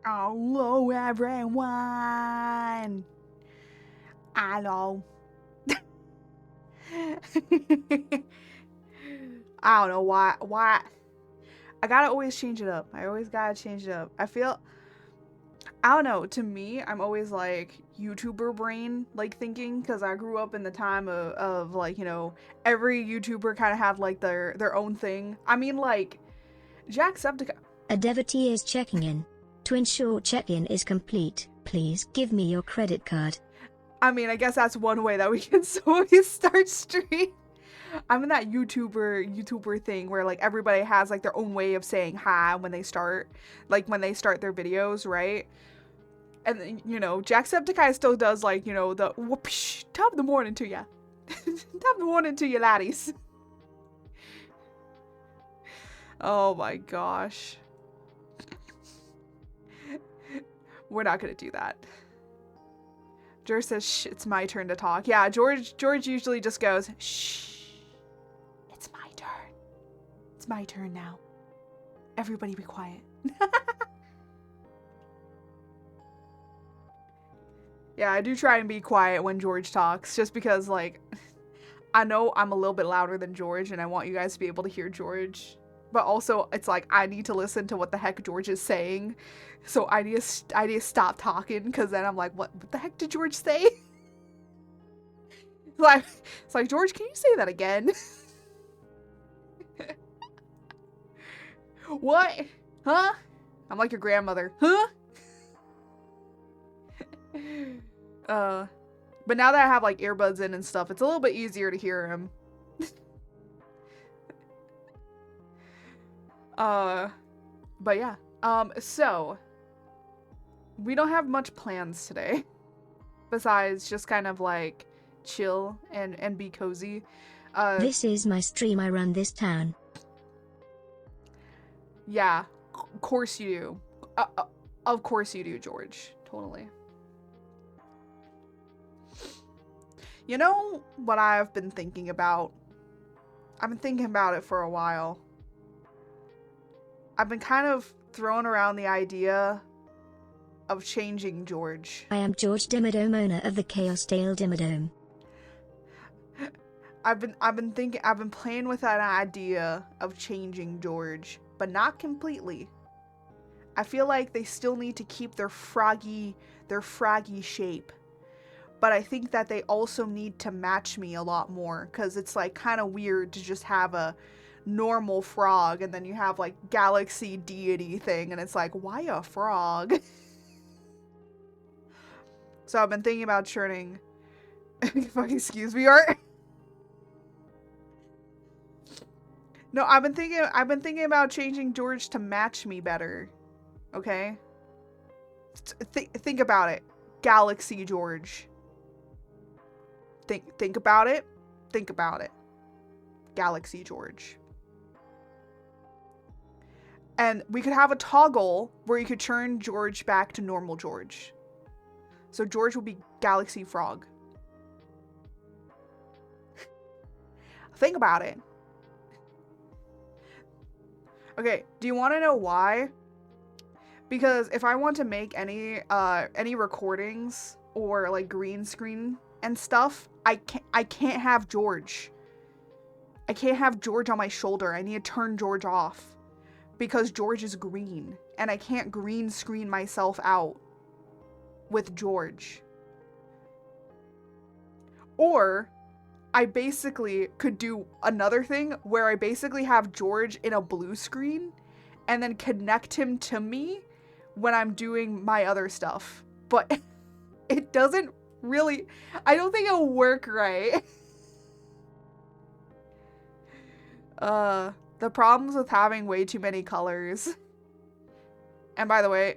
Hello, everyone. Hello. I don't know why. I gotta always change it up. I always gotta change it up. I don't know. To me, I'm always like YouTuber brain, like thinking, because I grew up in the time of like, every YouTuber kind of had like their own thing. I mean, like, Jacksepticeye. A devotee is checking in. To ensure check-in is complete, please give me your credit card. I mean, I guess that's one way that we can slowly start stream. I'm in that YouTuber thing where like everybody has like their own way of saying hi when they start their videos, right? And then, Jacksepticeye still does like, the whoopsh, top of the morning to ya. Top of the morning to you laddies. Oh my gosh. We're not gonna do that. George says, shh, it's my turn to talk. Yeah, George usually just goes, shh, it's my turn. It's my turn now. Everybody be quiet. Yeah, I do try and be quiet when George talks, just because, like, I know I'm a little bit louder than George, and I want you guys to be able to hear George. But also, it's like, I need to listen to what the heck George is saying. So I need to stop talking, because then I'm like, what the heck did George say? It's like, George, can you say that again? What? Huh? I'm like your grandmother. Huh? But now that I have like earbuds in and stuff, it's a little bit easier to hear him. But yeah. So we don't have much plans today. Besides just kind of like chill and be cozy. This is my stream, I run this town. Yeah, of course you do. Of course you do, George. Totally. You know what I've been thinking about? I've been thinking about it for a while. I've been kind of throwing around the idea of changing George. I am George Dimmadome, owner of the Chaos Dale Dimmadome. I've been playing with that idea of changing George, but not completely. I feel like they still need to keep their froggy shape. But I think that they also need to match me a lot more, because it's like kind of weird to just have a normal frog and then you have like galaxy deity thing and it's like, why a frog? So I've been thinking about churning. Fucking excuse me, Art. No, I've been thinking about changing George to match me better. Okay? Think about it. Galaxy George. Think about it. Think about it. Galaxy George. And we could have a toggle where you could turn George back to normal George. So George will be Galaxy Frog. Think about it. Okay, do you want to know why? Because if I want to make any recordings or like green screen and stuff, I can't have George. I can't have George on my shoulder. I need to turn George off because George is green and I can't green screen myself out with George. Or I basically could do another thing where I basically have George in a blue screen and then connect him to me when I'm doing my other stuff. But it doesn't really, I don't think it'll work right. The problems with having way too many colors. And by the way,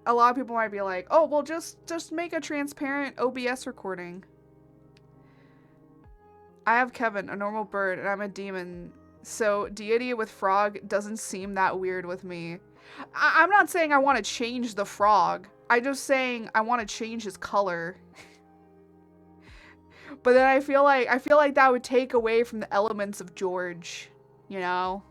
a lot of people might be like, oh, well, just make a transparent OBS recording. I have Kevin, a normal bird, and I'm a demon. So deity with frog doesn't seem that weird with me. I'm not saying I want to change the frog. I'm just saying I want to change his color. But then I feel like that would take away from the elements of George, you know?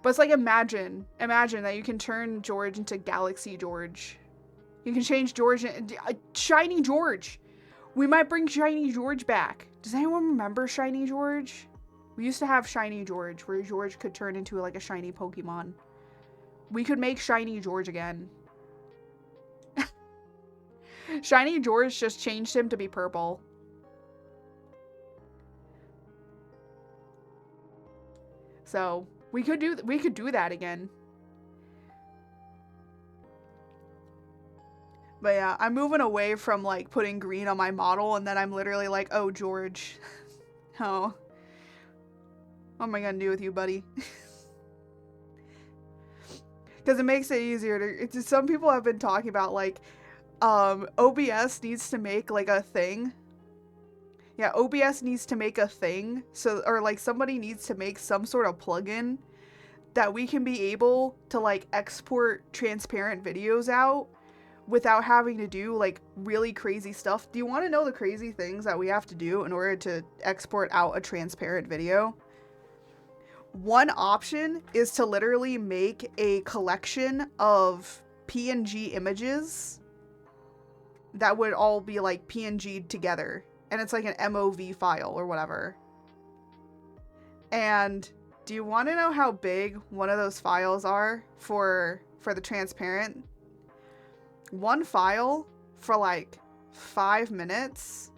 But it's like, imagine that you can turn George into Galaxy George. You can change George into Shiny George. We might bring Shiny George back. Does anyone remember Shiny George? We used to have Shiny George, where George could turn into like a shiny Pokemon. We could make Shiny George again. Shiny George just changed him to be purple. So we could do that again. But yeah, I'm moving away from like putting green on my model, and then I'm literally like, oh, George. Oh. What am I gonna do with you, buddy? Because it makes it easier to, some people have been talking about like, OBS needs to make like a thing. Yeah, OBS needs to make a thing. So, or like somebody needs to make some sort of plugin that we can be able to like export transparent videos out without having to do like really crazy stuff. Do you want to know the crazy things that we have to do in order to export out a transparent video? One option is to literally make a collection of PNG images that would all be like PNG'd together. And it's like an MOV file or whatever. And do you want to know how big one of those files are for the transparent? One file for like 5 minutes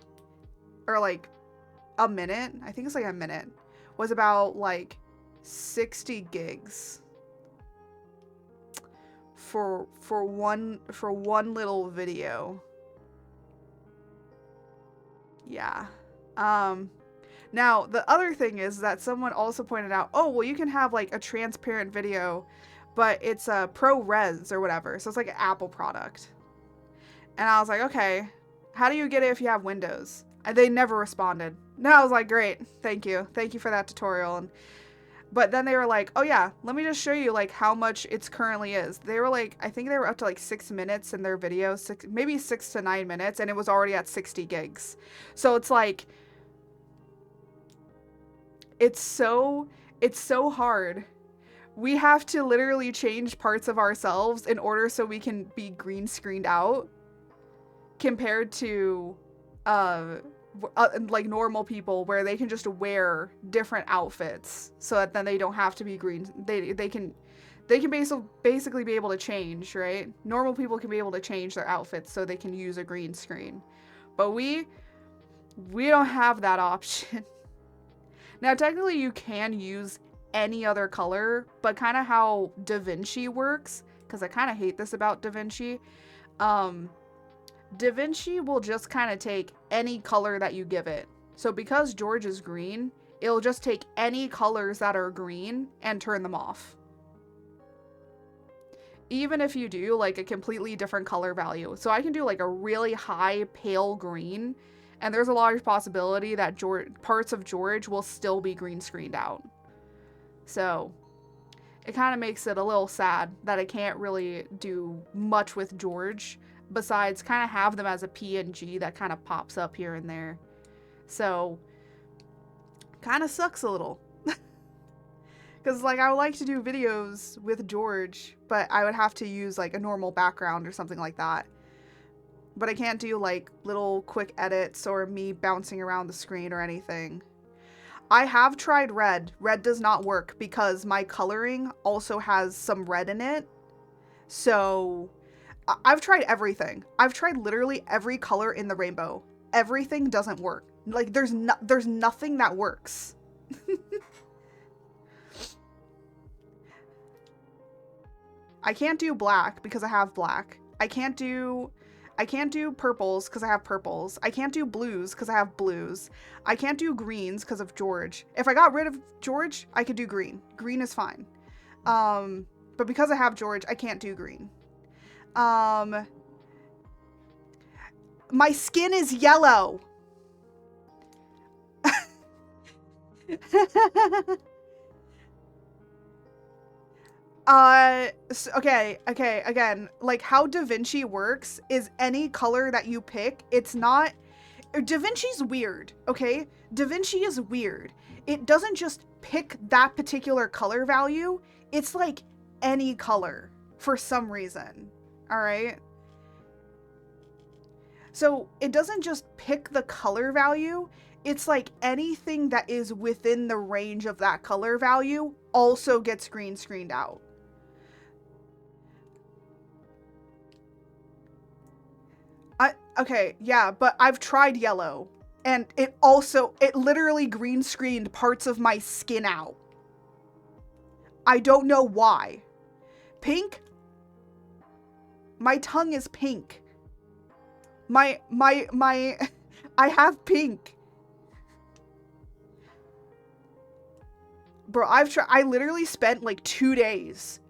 or like a minute, I think it's like a minute, was about like 60 gigs for one little video. Yeah. Now the other thing is that someone also pointed out, oh, well, you can have like a transparent video, but it's a ProRes or whatever. So it's like an Apple product. And I was like, okay, how do you get it if you have Windows? And they never responded. And I was like, great. Thank you. Thank you for that tutorial. But then they were like, oh yeah, let me just show you like how much it's currently is. They were like, I think they were up to like 6 minutes in their video, maybe 6 to 9 minutes, and it was already at 60 gigs. So it's like, it's so hard. We have to literally change parts of ourselves in order so we can be green screened out compared to like normal people where they can just wear different outfits so that then they don't have to be green. They can basically be able to change, right? Normal people can be able to change their outfits so they can use a green screen. But we don't have that option. Now, technically you can use any other color, but kind of how DaVinci works, because I kind of hate this about DaVinci. DaVinci will just kind of take any color that you give it. So because George is green, it'll just take any colors that are green and turn them off. Even if you do like a completely different color value. So I can do like a really high pale green, and there's a large possibility that parts of George will still be green screened out. So it kind of makes it a little sad that I can't really do much with George besides kind of have them as a PNG that kind of pops up here and there. So kind of sucks a little. Because like I would like to do videos with George, but I would have to use like a normal background or something like that. But I can't do like little quick edits or me bouncing around the screen or anything. I have tried red. Red does not work because my coloring also has some red in it. So I've tried everything. I've tried literally every color in the rainbow. Everything doesn't work. Like there's nothing that works. I can't do black because I have black. I can't do purples because I have purples. I can't do blues because I have blues. I can't do greens because of George. If I got rid of George, I could do green. Green is fine. But because I have George, I can't do green. My skin is yellow. Okay, again, like how DaVinci works is any color that you pick, it's not, DaVinci's weird, okay? DaVinci is weird. It doesn't just pick that particular color value. It's like any color for some reason, all right? So it doesn't just pick the color value. It's like anything that is within the range of that color value also gets green screened out. Okay, yeah, but I've tried yellow, and it literally green screened parts of my skin out. I don't know why. Pink? My tongue is pink. I have pink. Bro, I literally spent like 2 days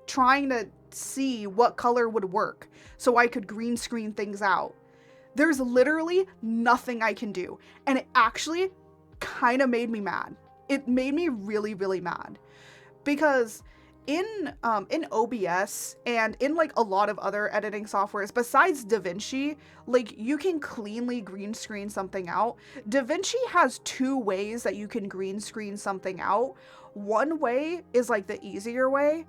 trying to see what color would work so I could green screen things out. There's literally nothing I can do. And it actually kind of made me mad. It made me really, really mad. Because in OBS and in like a lot of other editing softwares besides DaVinci, like you can cleanly green screen something out. DaVinci has 2 ways that you can green screen something out. One way is like the easier way.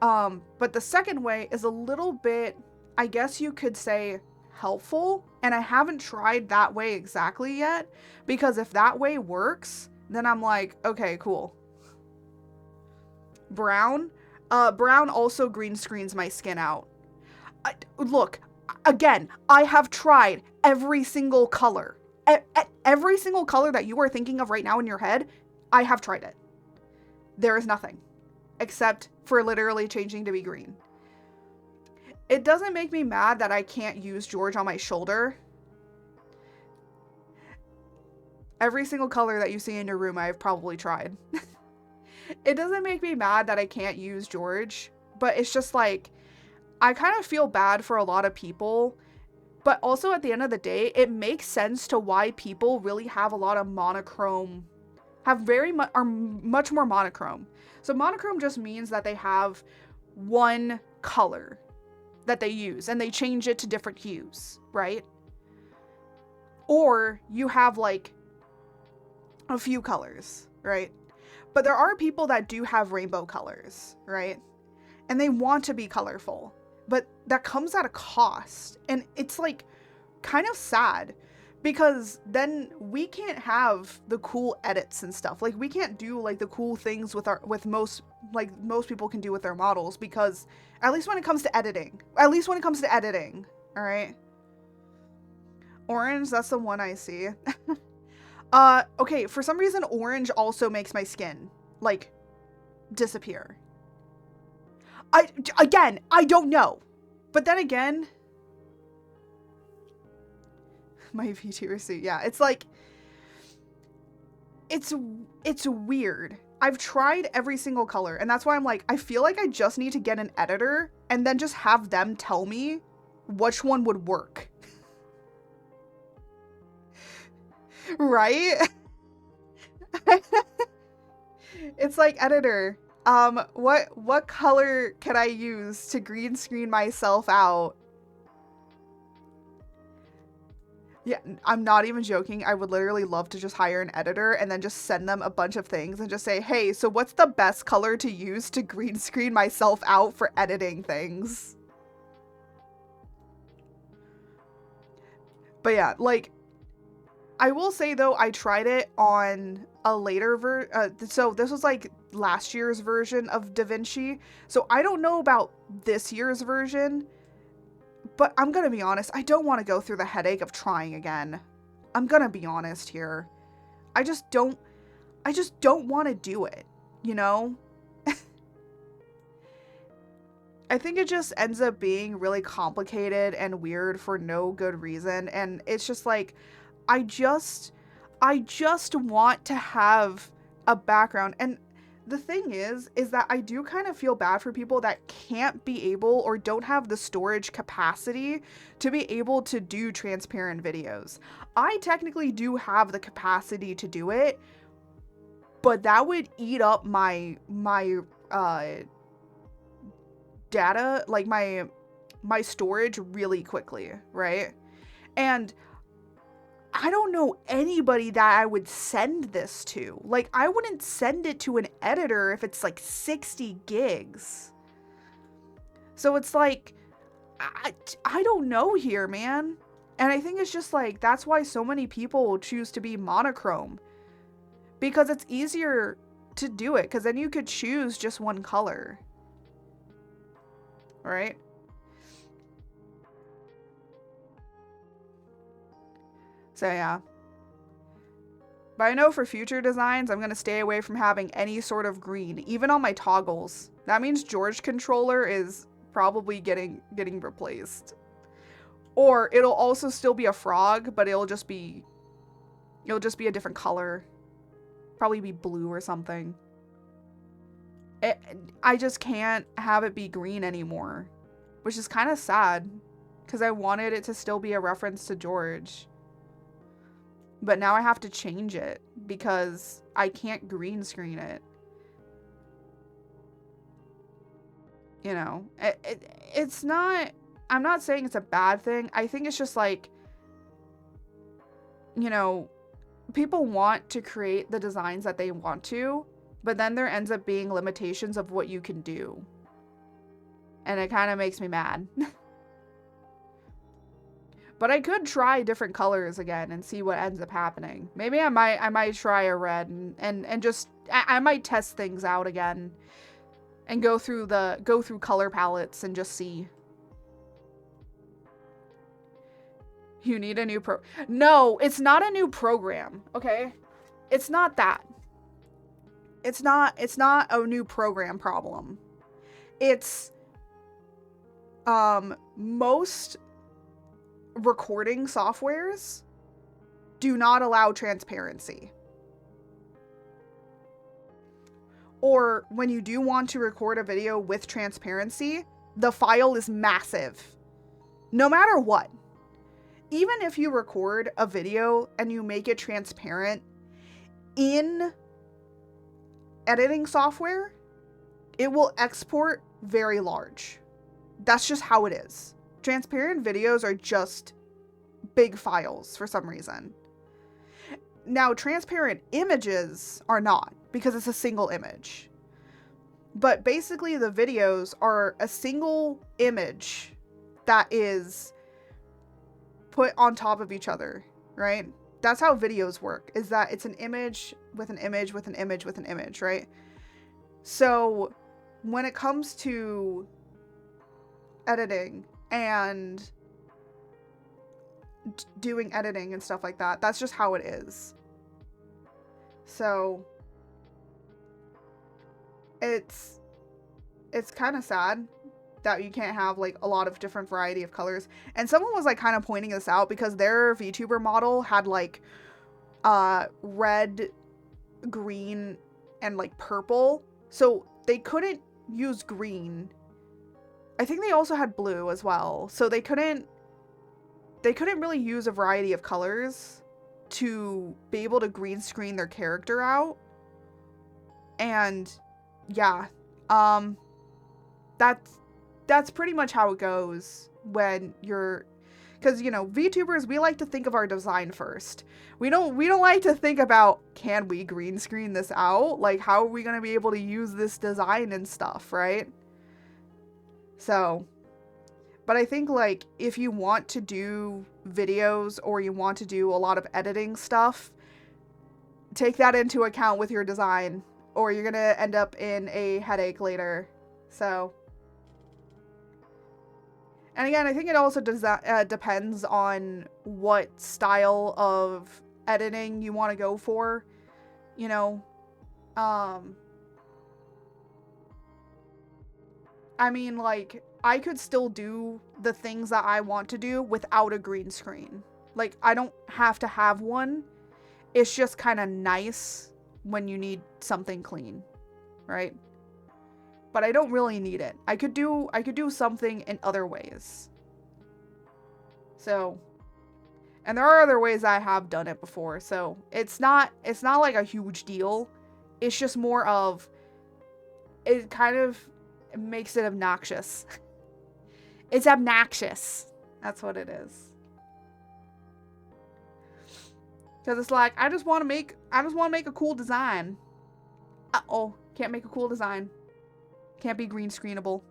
But the second way is a little bit, I guess you could say, helpful. And I haven't tried that way exactly yet, because if that way works, then I'm like, okay, cool. Brown also green screens my skin out. Look, again, I have tried every single color. Every single color that you are thinking of right now in your head, I have tried it. There is nothing. Except for literally changing to be green. It doesn't make me mad that I can't use George on my shoulder. Every single color that you see in your room, I've probably tried. It doesn't make me mad that I can't use George, but it's just like, I kind of feel bad for a lot of people, but also at the end of the day, it makes sense to why people really have a lot of monochrome, are much more monochrome. So monochrome just means that they have one color that they use and they change it to different hues, right? Or you have like a few colors, right? But there are people that do have rainbow colors, right? And they want to be colorful, but that comes at a cost. And it's like kind of sad, because then we can't have the cool edits and stuff. Like we can't do like the cool things with most people can do with their models, because at least when it comes to editing, all right? Orange, that's the one I see. Okay, for some reason, orange also makes my skin, like, disappear. I don't know. But then again, my VTuber suit, yeah, it's like, it's weird. I've tried every single color, and that's why I'm like, I feel like I just need to get an editor and then just have them tell me which one would work. Right? It's like, editor, what color can I use to green screen myself out? Yeah, I'm not even joking. I would literally love to just hire an editor and then just send them a bunch of things and just say, hey, so what's the best color to use to green screen myself out for editing things? But yeah, like, I will say though, I tried it on a later so this was like last year's version of DaVinci. So I don't know about this year's version, but I'm gonna be honest, I don't want to go through the headache of trying again. I'm gonna be honest here. I just don't want to do it, you know? I think it just ends up being really complicated and weird for no good reason, and it's just like, I just want to have a background. And the thing is that I do kind of feel bad for people that can't be able or don't have the storage capacity to be able to do transparent videos. I technically do have the capacity to do it, but that would eat up my data, like my storage really quickly, right? And I don't know anybody that I would send this to. Like, I wouldn't send it to an editor if it's like 60 gigs. So it's like, I don't know here, man. And I think it's just like, that's why so many people choose to be monochrome. Because it's easier to do it, because then you could choose just one color. Right? So yeah. But I know for future designs, I'm going to stay away from having any sort of green, even on my toggles. That means George controller is probably getting replaced. Or it'll also still be a frog, but it'll just be a different color. Probably be blue or something. I just can't have it be green anymore, which is kind of sad because I wanted it to still be a reference to George. But now I have to change it because I can't green screen it. You know, it's not, I'm not saying it's a bad thing. I think it's just like, you know, people want to create the designs that they want to, but then there ends up being limitations of what you can do. And it kind of makes me mad. But I could try different colors again and see what ends up happening. Maybe I might try a red and just I might test things out again and go through color palettes and just see. You need a new No, it's not a new program, okay? It's not that. It's not a new program problem. It's most recording softwares do not allow transparency. Or when you do want to record a video with transparency, the file is massive. No matter what. Even if you record a video and you make it transparent in editing software, it will export very large. That's just how it is. Transparent videos are just big files for some reason. Now, transparent images are not, because it's a single image. But basically the videos are a single image that is put on top of each other, right? That's how videos work, is that it's an image with an image with an image with an image, right? So when it comes to editing and doing editing and stuff like that, that's just how it is. So it's kind of sad that you can't have like a lot of different variety of colors. And someone was like kind of pointing this out because their VTuber model had like red, green, and like purple. So they couldn't use green. I think they also had blue as well. So they couldn't really use a variety of colors to be able to green screen their character out. And yeah, that's pretty much how it goes when you're, because, you know, VTubers, we like to think of our design first. We don't like to think about, can we green screen this out? Like, how are we going to be able to use this design and stuff, right? So, but I think, like, if you want to do videos or you want to do a lot of editing stuff, take that into account with your design, or you're going to end up in a headache later. So, and again, I think it also depends on what style of editing you want to go for, you know. I mean, like, I could still do the things that I want to do without a green screen. Like, I don't have to have one. It's just kind of nice when you need something clean, right? But I don't really need it. I could do something in other ways. So, and there are other ways I have done it before. So, it's not like a huge deal. It's just more of, it kind of makes it obnoxious. It's obnoxious. That's what it is. Because it's like, I just want to make a cool design. Uh-oh. Can't make a cool design. Can't be green screenable.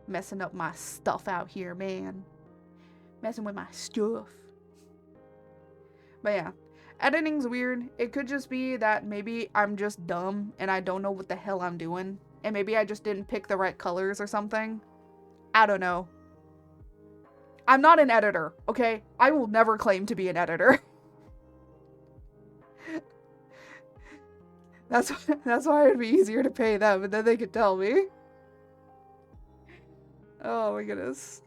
Messing up my stuff out here, man. Messing with my stuff. But yeah. Editing's weird. It could just be that maybe I'm just dumb and I don't know what the hell I'm doing. And maybe I just didn't pick the right colors or something. I don't know. I'm not an editor, okay? I will never claim to be an editor. That's why it'd be easier to pay them, and then they could tell me. Oh my goodness.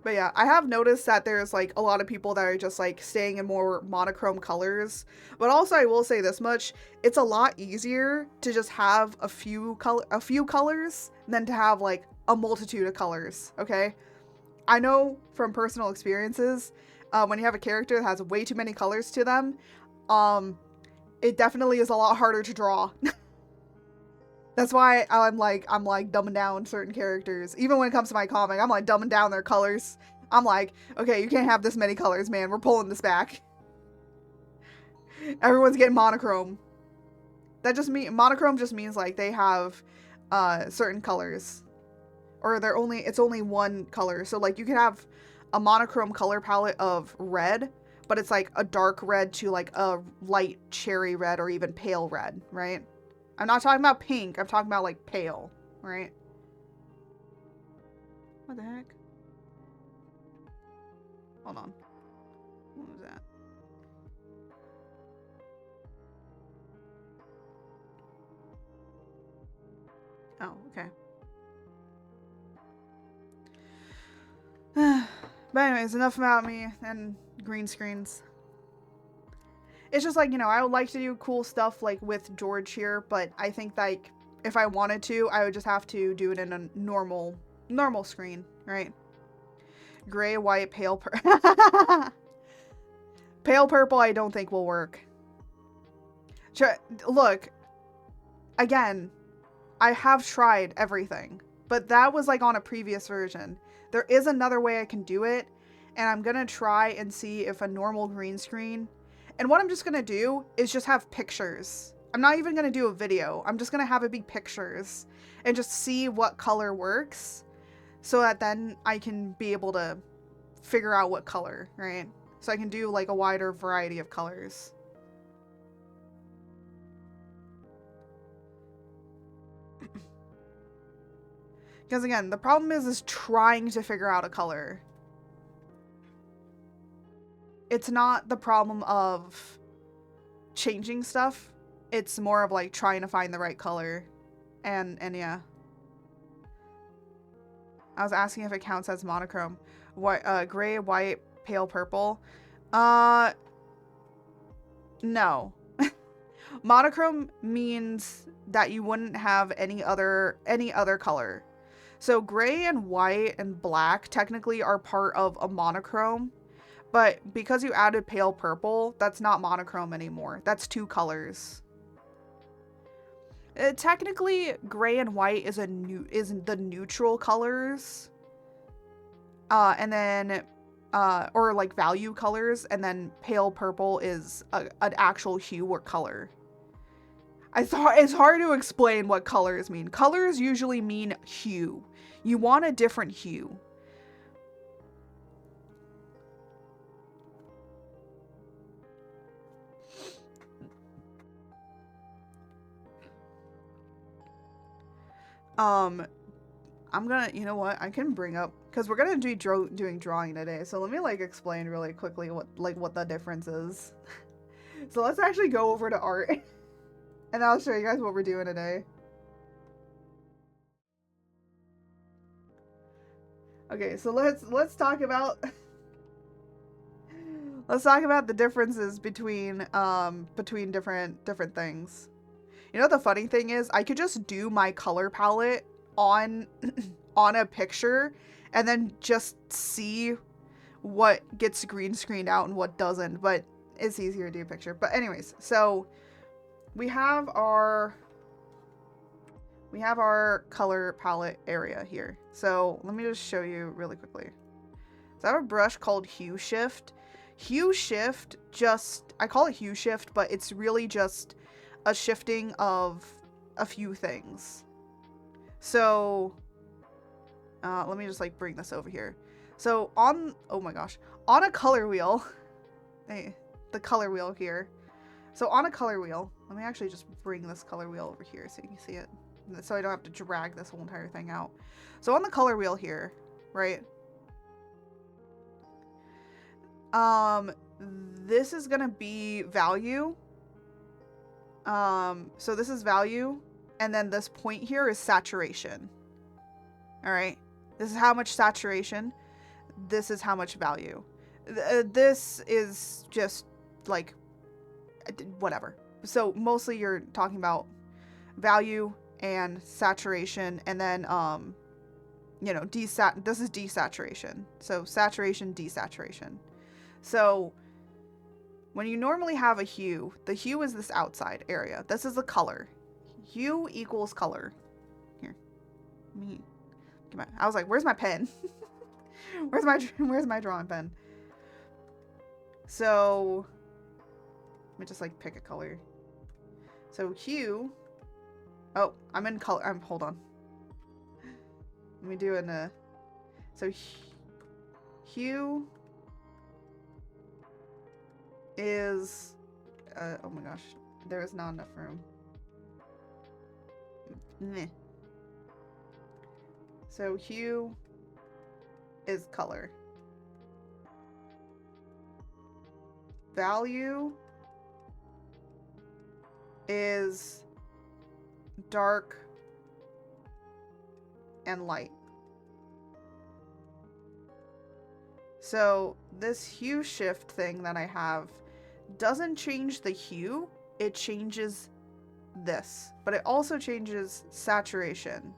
But yeah, I have noticed that there's like a lot of people that are just like staying in more monochrome colors. But also I will say this much, it's a lot easier to just have a few colors than to have like a multitude of colors, okay? I know from personal experiences, when you have a character that has way too many colors to them, it definitely is a lot harder to draw. That's why I'm like dumbing down certain characters. Even when it comes to my comic, I'm like dumbing down their colors. I'm like, okay, you can't have this many colors, man. We're pulling this back. Everyone's getting monochrome. Monochrome just means like they have certain colors. Or it's only one color. So like you can have a monochrome color palette of red, but it's like a dark red to like a light cherry red or even pale red, right? I'm not talking about pink. I'm talking about like pale, right? What the heck? Hold on. What was that? Oh, okay. But anyways, enough about me and green screens. It's just like, you know, I would like to do cool stuff like with George here, but I think like if I wanted to, I would just have to do it in a normal screen, right? Gray, white, pale pale purple I don't think will work. Look, again, I have tried everything, but that was like on a previous version. There is another way I can do it, and I'm gonna try and see if a normal green screen. And what I'm just gonna do is just have pictures. I'm not even gonna do a video. I'm just gonna have it be pictures and just see what color works so that then I can be able to figure out what color, right? So I can do like a wider variety of colors. Because again, the problem is trying to figure out a color. It's not the problem of changing stuff. It's more of like trying to find the right color. And yeah. I was asking if it counts as monochrome. White, gray, white, pale purple. No. Monochrome means that you wouldn't have any other color. So gray and white and black technically are part of a monochrome. But because you added pale purple, that's not monochrome anymore. That's two colors. Technically, gray and white is the neutral colors. And then, or like value colors, and then pale purple is an actual hue or color. It's hard to explain what colors mean. Colors usually mean hue. You want a different hue. I'm gonna, you know what, I can bring up, because we're gonna be doing drawing today, so let me like explain really quickly what the difference is. So let's actually go over to art and I'll show you guys what we're doing today. Okay, so let's talk about the differences between different things. You know, the funny thing is, I could just do my color palette on a picture and then just see what gets green screened out and what doesn't, but it's easier to do a picture. But anyways, so we have our color palette area here. So let me just show you really quickly. So I have a brush called Hue Shift. Hue Shift I call it Hue Shift, but it's really just a shifting of a few things. So let me just like bring this over here. So oh my gosh, on a color wheel, the color wheel here. So on a color wheel, let me actually just bring this color wheel over here so you can see it. So I don't have to drag this whole entire thing out. So on the color wheel here, right? This is gonna be value. So this is value, and then this point here is saturation. All right, this is how much saturation. This is how much value. This is just like whatever. So mostly you're talking about value and saturation, and then you know, this is desaturation. So saturation, desaturation. So when you normally have a hue, the hue is this outside area. This is the color. Hue equals color. Here, I was like, where's my pen? where's my drawing pen? So let me just like pick a color. So hue. Oh, I'm in color. Hold on. Let me do so hue is, oh my gosh, there is not enough room. Meh. So hue is color. Value is dark and light. So this hue shift thing that I have doesn't change the hue, it changes this, but it also changes saturation.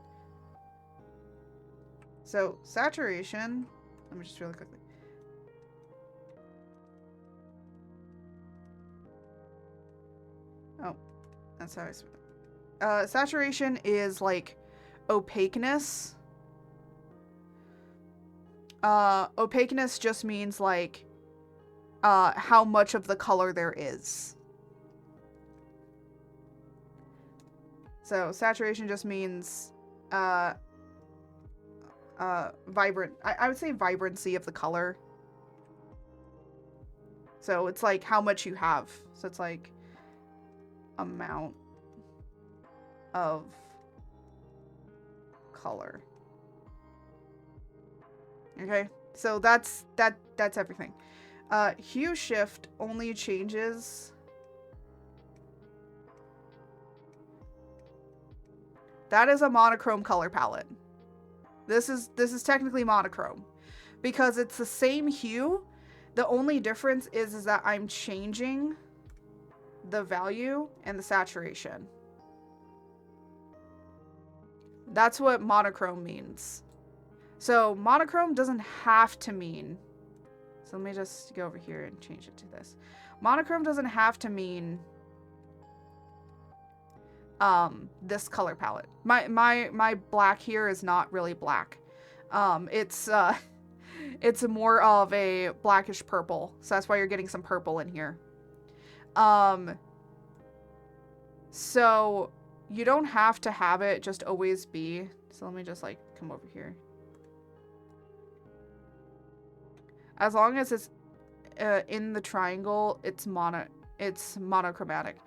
So saturation, let me just really quickly. Oh, that's how I saturation is like opaqueness. Opaqueness just means like how much of the color there is. So saturation just means vibrant. I would say vibrancy of the color. So it's like how much you have. So it's like amount of color. Okay, so that's everything. Hue shift only changes. That is a monochrome color palette. This is technically monochrome because it's the same hue. The only difference is that I'm changing the value and the saturation. That's what monochrome means. So monochrome doesn't have to mean, so let me just go over here and change it to this. Monochrome doesn't have to mean this color palette. My black here is not really black. It's more of a blackish purple, so that's why you're getting some purple in here. So you don't have to have it just always be. So let me just like come over here. As long as it's in the triangle, it's monochromatic.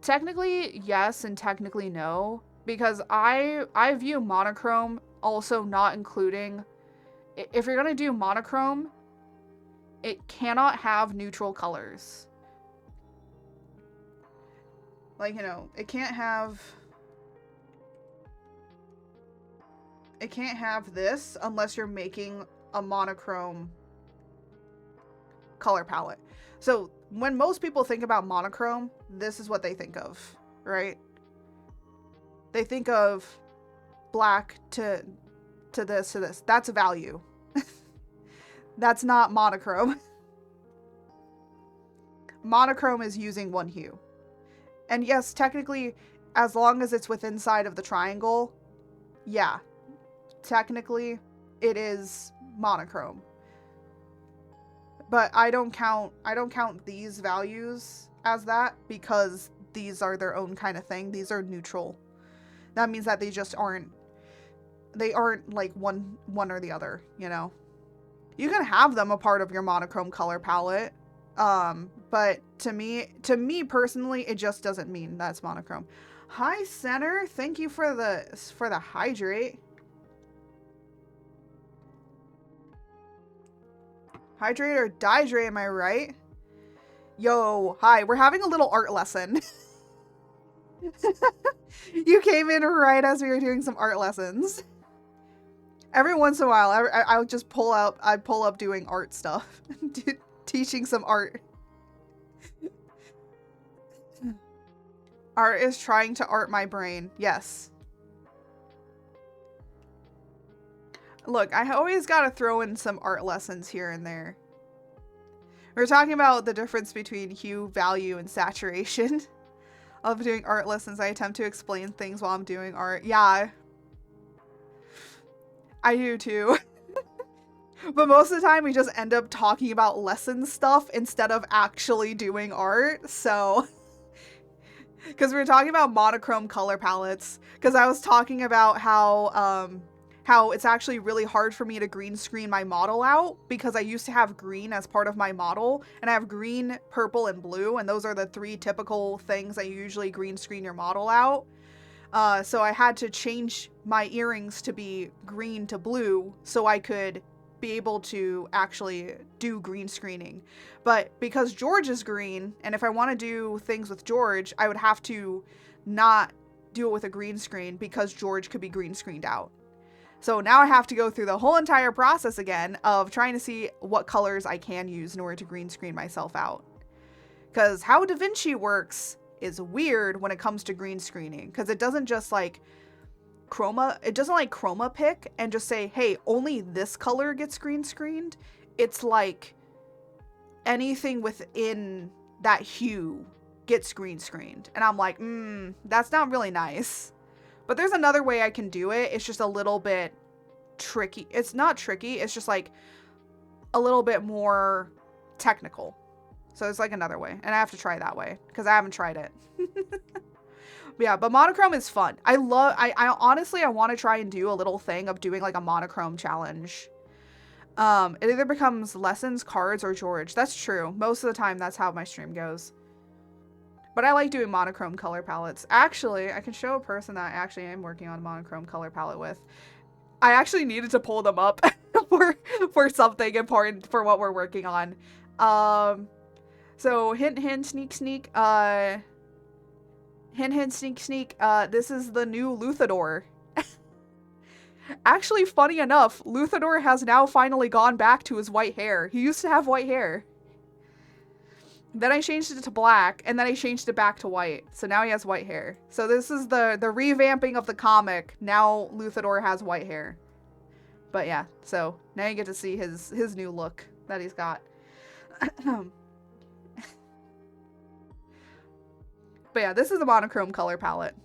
Technically yes and technically no, because I view monochrome also not including, if you're gonna do monochrome, it cannot have neutral colors. Like, you know, it can't have this unless you're making a monochrome color palette. So when most people think about monochrome, this is what they think of, right? They think of black to this to this. That's value. That's not monochrome. Monochrome is using one hue. And yes, technically, as long as it's within inside of the triangle, yeah, technically it is monochrome. But I don't count these values as that because these are their own kind of thing. These are neutral. That means that they just aren't like one or the other, you know. You can have them a part of your monochrome color palette. But to me personally, it just doesn't mean that's monochrome. Hi, Center. Thank you for the hydrate. Hydrate or dihydrate, am I right? Yo, hi. We're having a little art lesson. You came in right as we were doing some art lessons. Every once in a while, I'll just pull up doing art stuff. Teaching some art. Art is trying to art my brain. Yes. Look, I always gotta throw in some art lessons here and there. We're talking about the difference between hue, value, and saturation of doing art lessons. I attempt to explain things while I'm doing art. Yeah. I do too. But most of the time we just end up talking about lesson stuff instead of actually doing art. So, because we were talking about monochrome color palettes, because I was talking about how it's actually really hard for me to green screen my model out because I used to have green as part of my model, and I have green, purple, and blue, and those are the 3 typical things I usually green screen your model out. So I had to change my earrings to be green to blue so I could be able to actually do green screening. But because George is green, and if I want to do things with George, I would have to not do it with a green screen because George could be green screened out. So now I have to go through the whole entire process again of trying to see what colors I can use in order to green screen myself out. Because how DaVinci works is weird when it comes to green screening, because it doesn't just like chroma pick and just say, hey, only this color gets green screened. It's like anything within that hue gets green screened. And I'm like, that's not really nice. But there's another way I can do it. It's just a little bit tricky. It's not tricky. It's just like a little bit more technical. So it's like another way. And I have to try that way because I haven't tried it. Yeah, but monochrome is fun. I honestly, I want to try and do a little thing of doing like a monochrome challenge. It either becomes lessons, cards, or George. That's true. Most of the time, that's how my stream goes. But I like doing monochrome color palettes. Actually, I can show a person that I actually am working on a monochrome color palette with. I actually needed to pull them up for something important for what we're working on. So hint, hint, sneak, sneak. Hint, hint, sneak, sneak. This is the new Luthador. Actually, funny enough, Luthador has now finally gone back to his white hair. He used to have white hair. Then I changed it to black, and then I changed it back to white. So now he has white hair. So this is the revamping of the comic. Now Luthador has white hair. But yeah, so now you get to see his new look that he's got. But yeah, this is a monochrome color palette.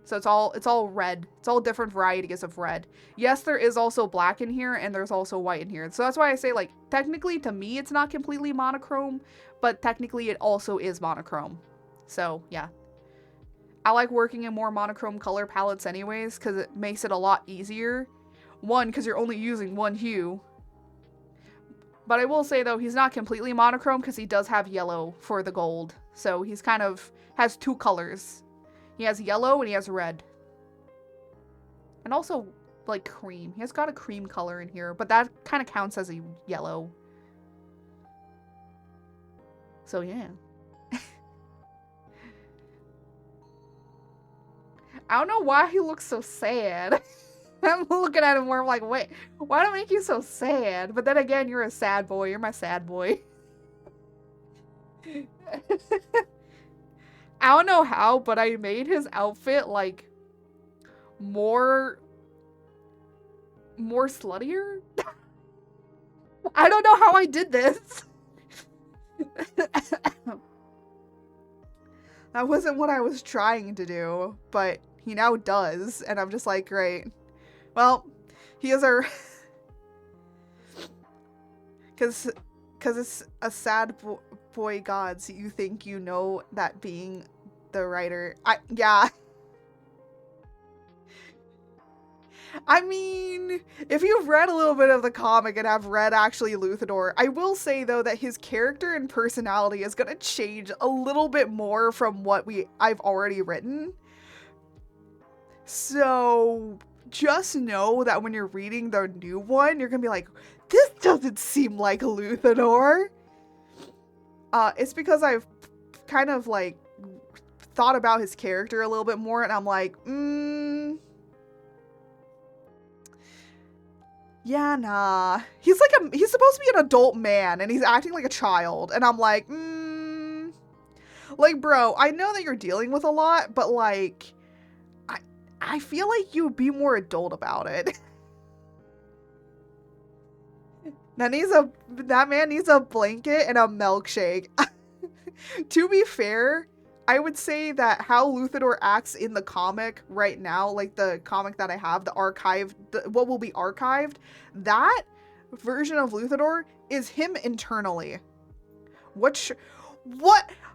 So it's all red. It's all different varieties of red. Yes, there is also black in here, and there's also white in here. So that's why I say, like, technically to me it's not completely monochrome, but technically it also is monochrome. So yeah. I like working in more monochrome color palettes anyways, because it makes it a lot easier. One, because you're only using one hue. But I will say though, he's not completely monochrome because he does have yellow for the gold. So he's kind of has 2 colors. He has yellow and he has red. And also, like, cream. He has got a cream color in here, but that kind of counts as a yellow. So, yeah. I don't know why he looks so sad. I'm looking at him where I'm like, wait, why do I make you so sad? But then again, you're a sad boy. You're my sad boy. I don't know how, but I made his outfit, like, more sluttier? I don't know how I did this. That wasn't what I was trying to do, but he now does, and I'm just like, great. Well, he is our... Because it's a sad boy gods, you think you know that being the writer... Yeah. I mean, if you've read a little bit of the comic and have read actually Luthador, I will say though that his character and personality is gonna change a little bit more from what I've already written. So just know that when you're reading the new one, you're gonna be like, this doesn't seem like Luthador. It's because I've kind of like thought about his character a little bit more, and I'm like, yeah, nah. He's supposed to be an adult man, and he's acting like a child, and I'm like, like, bro, I know that you're dealing with a lot, but like, I feel like you would be more adult about it. That man needs a blanket and a milkshake. To be fair, I would say that how Luthador acts in the comic right now, like the comic that I have, what will be archived, that version of Luthador is him internally. What?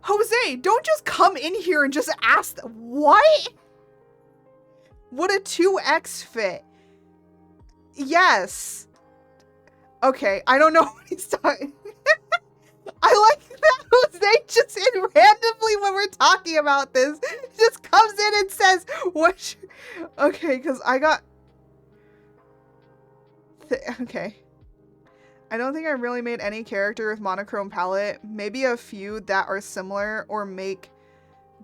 Jose, don't just come in here and just ask, what? Would a 2X fit? Yes. Okay, I don't know what he's talking. I like that Jose just in randomly when we're talking about this just comes in and says, what? Okay, because I got... Okay. I don't think I really made any character with monochrome palette. Maybe a few that are similar or make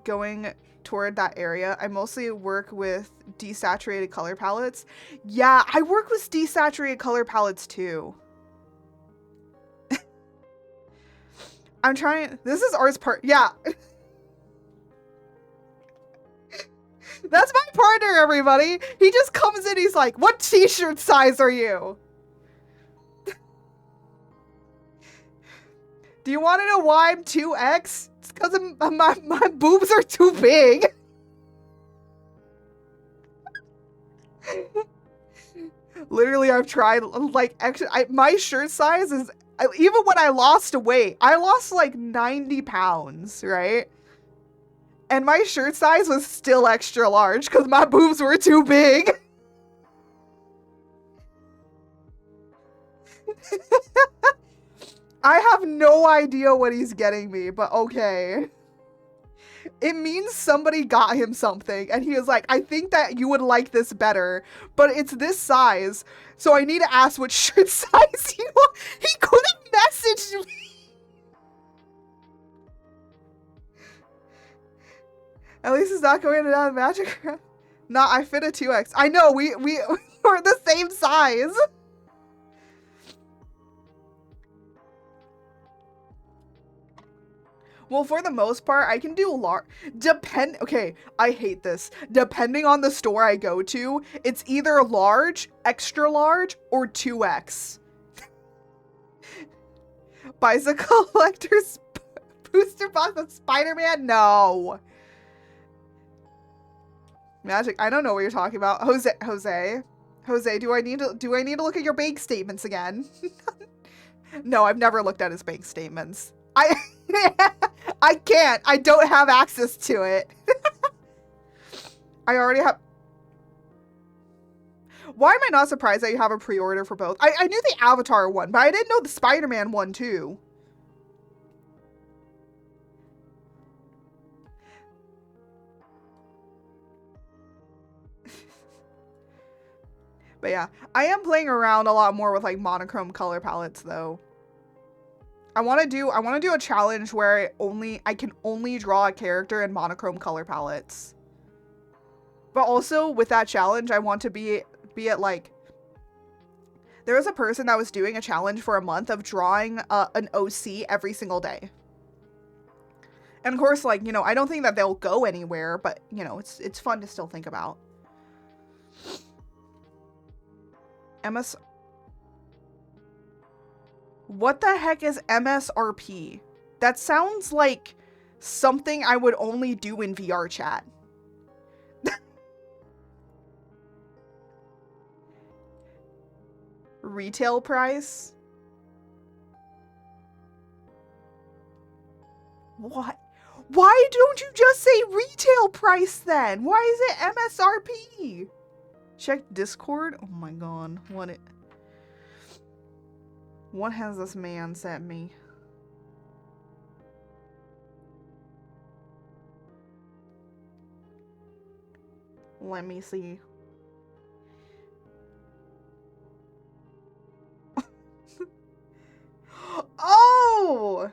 going toward that area. I mostly work with desaturated color palettes. Yeah, I work with desaturated color palettes too. I'm trying. This is ours part. Yeah. That's my partner, everybody. He just comes in. He's like, what t-shirt size are you? Do you want to know why I'm 2X? It's because my boobs are too big. Literally, I've tried, like, my shirt size is, even when I lost weight, I lost like 90 pounds, right? And my shirt size was still extra large because my boobs were too big. I have no idea what he's getting me, but okay. It means somebody got him something, and he was like, I think that you would like this better, but it's this size, so I need to ask what shirt size you want. He could have messaged me. At least it's not going down magic. Nah, I fit a 2X. I know, we were the same size. Well, for the most part, I can do large. Okay, I hate this. Depending on the store I go to, it's either large, extra large, or 2X. Bicycle collector's booster box of Spider-Man? No. Magic, I don't know what you're talking about. Jose, do I need to look at your bank statements again? No, I've never looked at his bank statements. I can't. I don't have access to it. I already have... Why am I not surprised that you have a pre-order for both? I knew the Avatar one, but I didn't know the Spider-Man one too. But yeah, I am playing around a lot more with like monochrome color palettes though. I want to do a challenge where I can only draw a character in monochrome color palettes. But also with that challenge, I want to be at like, there was a person that was doing a challenge for a month of drawing an OC every single day. And of course, like, you know, I don't think that they'll go anywhere, but you know, it's fun to still think about. What the heck is MSRP? That sounds like something I would only do in VR chat. Retail price? What? Why don't you just say retail price then? Why is it MSRP? Check Discord? Oh my god. What has this man sent me? Let me see. Oh!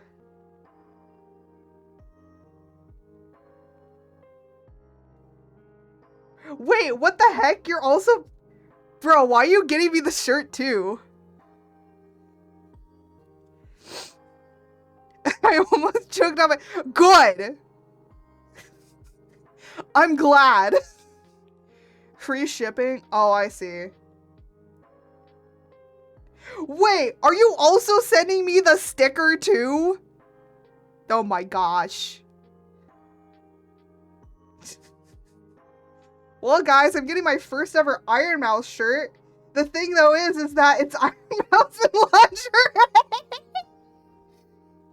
Wait, what the heck? You're also... Bro, why are you getting me the shirt too? I almost choked on my... Good! I'm glad. Free shipping? Oh, I see. Wait, are you also sending me the sticker too? Oh my gosh. Well, guys, I'm getting my first ever Iron Mouse shirt. The thing though is that it's Iron Mouse in lingerie.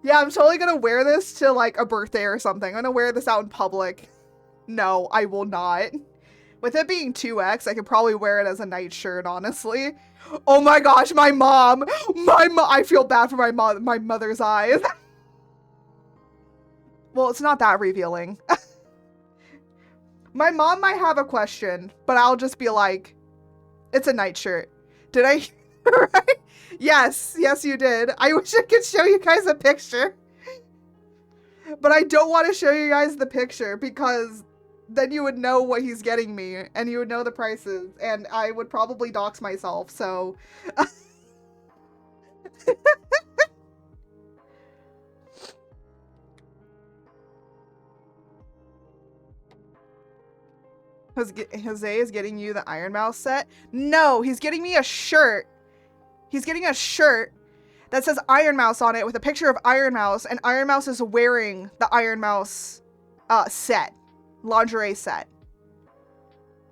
Yeah, I'm totally gonna wear this to like a birthday or something. I'm gonna wear this out in public. No, I will not. With it being 2X, I could probably wear it as a night shirt, honestly. Oh my gosh, my mom! I feel bad for my mother's eyes. Well, it's not that revealing. My mom might have a question, but I'll just be like, it's a night shirt. Did I? Right? Yes, you did. I wish I could show you guys a picture. But I don't want to show you guys the picture because then you would know what he's getting me and you would know the prices and I would probably dox myself, so. Jose is getting you the Iron Mouse set? No, he's getting me a shirt. He's getting a shirt that says Iron Mouse on it with a picture of Iron Mouse, and Iron Mouse is wearing the Iron Mouse set. Lingerie set.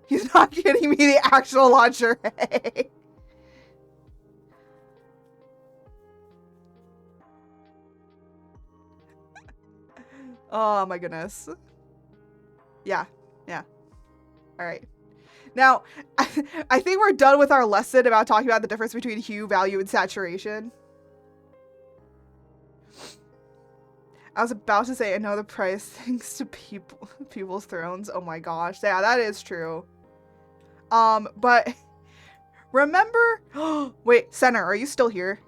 He's not getting me the actual lingerie. Oh my goodness. Yeah. Alright. Now, I think we're done with our lesson about talking about the difference between hue, value, and saturation. I was about to say another price thanks to people's thrones. Oh my gosh. Yeah, that is true. But remember... Wait, Senna, are you still here?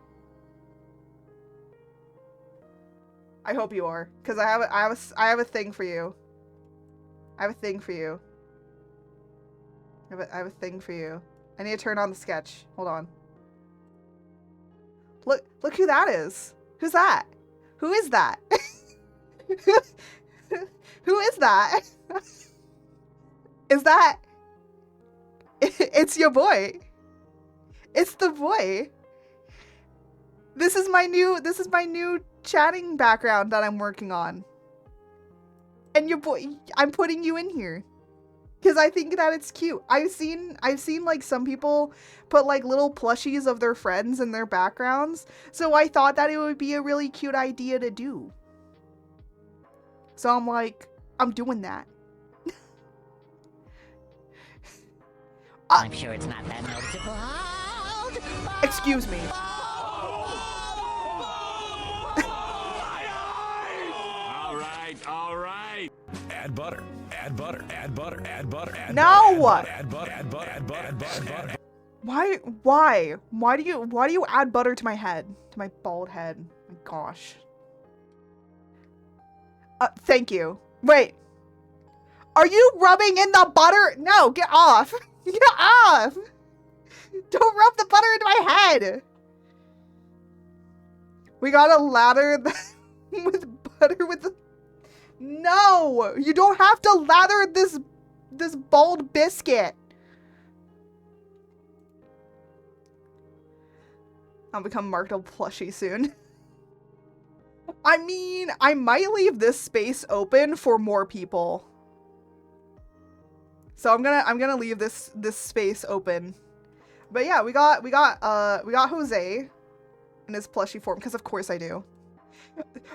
I hope you are, because I have a thing for you. I have a thing for you. I have a thing for you. I need to turn on the sketch. Hold on. Look who that is. Who's that? Who is that? Who is that? Is that? It's your boy. It's the boy. This is my new chatting background that I'm working on. And your boy, I'm putting you in here. Because I think that it's cute. I've seen like some people put like little plushies of their friends in their backgrounds. So I thought that it would be a really cute idea to do. So I'm like, I'm doing that. I'm sure it's not that noticeable. Excuse me. All right. Add butter. Add butter. Add butter. Add butter. Add No. butter. Add butter. Add butter. Add butter. Add butter. Add butter. Why do you add butter to my head? To my bald head? My gosh. Thank you. Wait. Are you rubbing in the butter? No, get off. Get off. Don't rub the butter into my head. We gotta lather with butter with the... No, you don't have to lather this bald biscuit. I'll become Markle plushie soon. I mean, I might leave this space open for more people. So I'm gonna leave this space open. But yeah, we got Jose in his plushie form, because of course I do.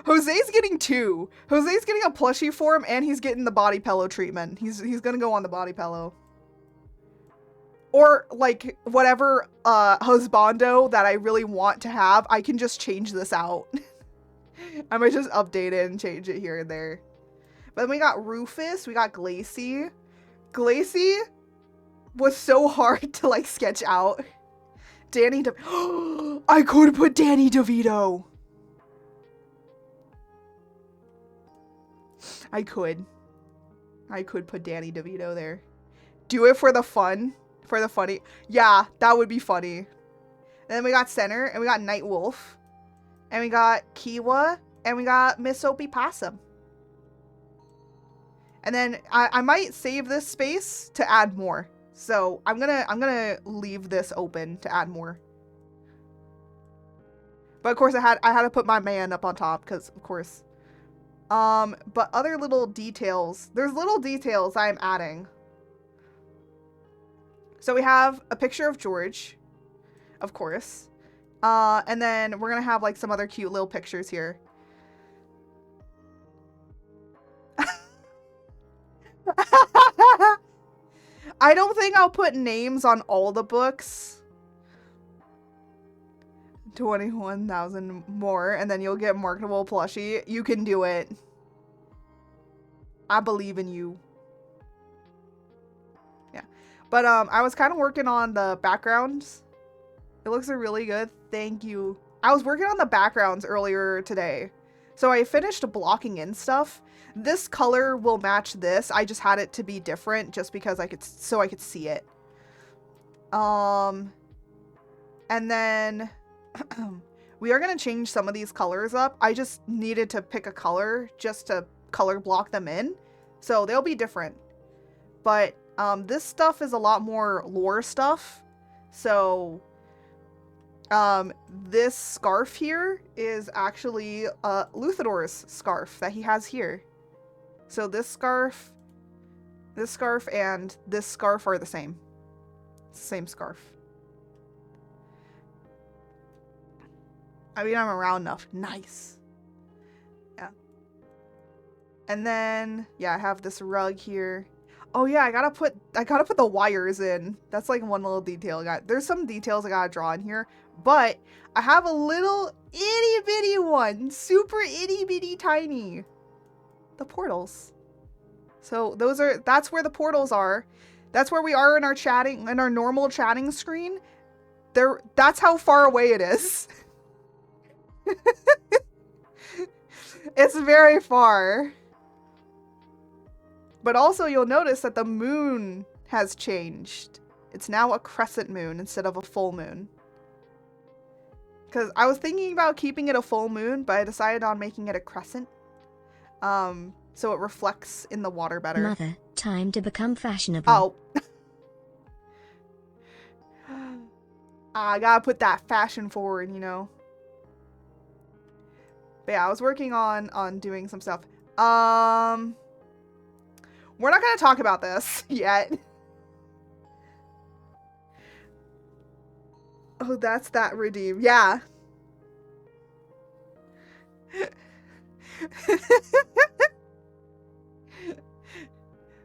Jose's getting two. Jose's getting a plushie form and he's getting the body pillow treatment. He's gonna go on the body pillow. Or like whatever husbando that I really want to have, I can just change this out. I might just update it and change it here and there. But then we got Rufus, we got Glacy. Glacy was so hard to like sketch out. Danny I could put Danny DeVito. I could put Danny DeVito there. Do it for the fun. For the funny. Yeah, that would be funny. And then we got Center, and we got Night Wolf. And we got Kiwa, and we got Miss Opie Possum. And then I might save this space to add more. So I'm gonna leave this open to add more. But of course I had to put my man up on top, because of course. But other little details. There's little details I'm adding. So we have a picture of George, of course. And then we're gonna have like some other cute little pictures here. I don't think I'll put names on all the books. 21,000 more, and then you'll get marketable plushie. You can do it. I believe in you. Yeah. But I was kind of working on the backgrounds. It looks really good. Thank you. I was working on the backgrounds earlier today. So I finished blocking in stuff. This color will match this. I just had it to be different just because I could see it. And then we are going to change some of these colors up. I just needed to pick a color just to color block them in. So they'll be different. But this stuff is a lot more lore stuff. So this scarf here is actually Luthador's scarf that he has here. So this scarf, and this scarf are the same. It's the same scarf. I mean, I'm around enough. Nice. Yeah. And then, yeah, I have this rug here. Oh yeah, I gotta put the wires in. That's like one little detail. There's some details I gotta draw in here, but I have a little itty bitty one, super itty bitty tiny. The portals. So that's where the portals are. That's where we are in our normal chatting screen. That's how far away it is. It's very far. But also you'll notice that the moon has changed. It's now a crescent moon instead of a full moon. Because I was thinking about keeping it a full moon, but I decided on making it a crescent. So it reflects in the water better. Mother, time to become fashionable. Oh. I gotta put that fashion forward, you know. But yeah, I was working on doing some stuff. We're not gonna talk about this yet. Oh, that's that redeem. Yeah.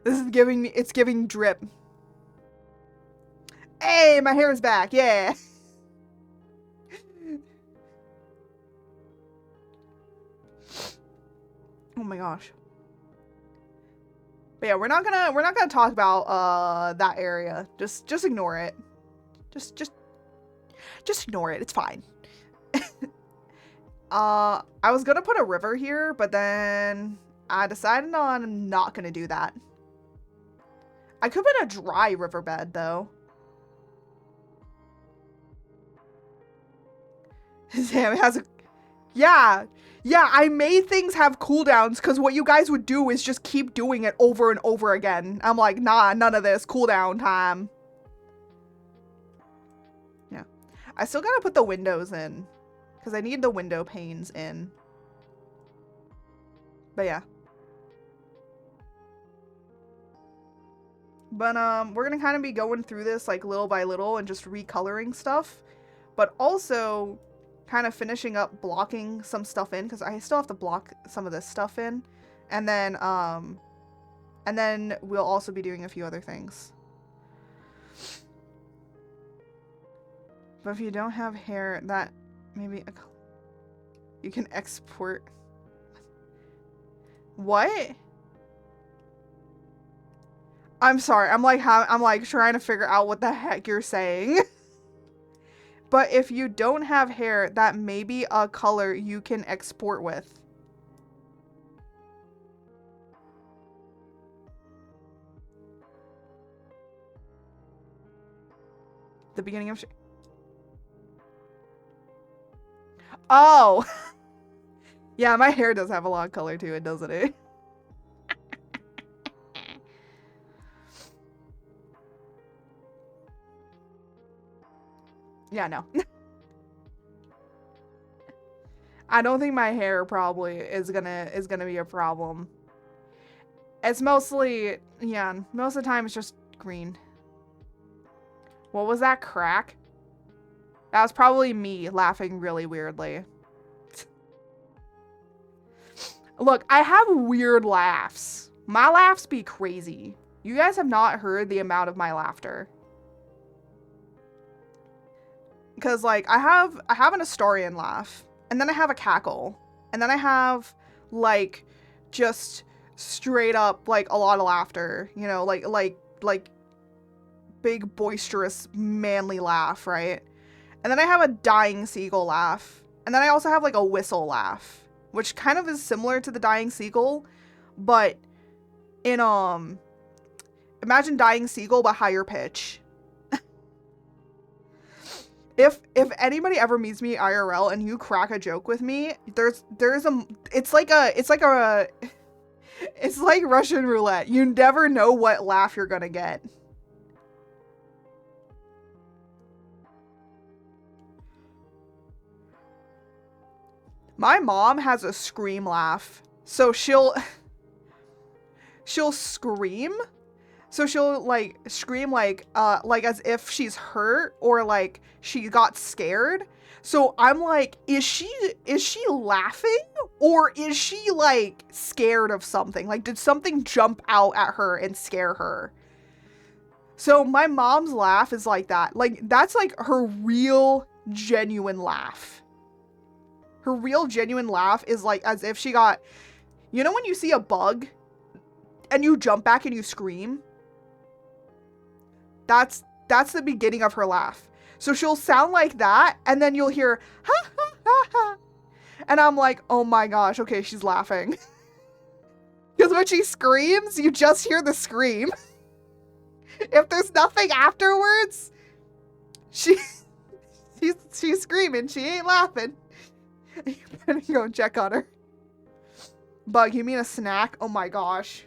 This is it's giving drip. Hey, my hair is back. Yeah. Oh my gosh. But yeah, we're not gonna talk about that area. Just ignore it. Just ignore it. It's fine. I was gonna put a river here, but then I decided on not gonna do that. I could put a dry riverbed though. Damn, it has a... Yeah, I made things have cooldowns because what you guys would do is just keep doing it over and over again. I'm like, nah, none of this. Cooldown time. Yeah. I still gotta put the windows in because I need the window panes in. But yeah. But we're gonna kind of be going through this like little by little and just recoloring stuff, but also kind of finishing up blocking some stuff in, because I still have to block some of this stuff in, and then we'll also be doing a few other things. But if you don't have hair, that maybe you can export. What? I'm sorry. I'm like trying to figure out what the heck you're saying. But if you don't have hair, that may be a color you can export with. The beginning of oh. Yeah, my hair does have a lot of color to it, doesn't it? Yeah, no. I don't think my hair probably is gonna be a problem. It's mostly, yeah, most of the time it's just green. What was that crack? That was probably me laughing really weirdly. Look, I have weird laughs. My laughs be crazy. You guys have not heard the amount of my laughter. Because, like, I have an Astarian laugh, and then I have a cackle, and then I have, like, just straight up, like, a lot of laughter, you know, like, big, boisterous, manly laugh, right? And then I have a dying seagull laugh, and then I also have, like, a whistle laugh, which kind of is similar to the dying seagull, but in, imagine dying seagull, but higher pitch. If anybody ever meets me IRL and you crack a joke with me, it's like Russian roulette. You never know what laugh you're gonna get. My mom has a scream laugh. So she'll scream. So she'll like scream like as if she's hurt or like she got scared. So I'm like, is she laughing or is she like scared of something? Like, did something jump out at her and scare her? So my mom's laugh is like that. Like, that's like her real genuine laugh. Her real genuine laugh is like as if she got, you know when you see a bug and you jump back and you scream? That's the beginning of her laugh. So she'll sound like that, and then you'll hear, ha, ha, ha, ha. And I'm like, oh my gosh, okay, she's laughing. Because when she screams, you just hear the scream. If there's nothing afterwards, she's screaming, she ain't laughing. You better go and check on her. Bug, you mean a snack? Oh my gosh.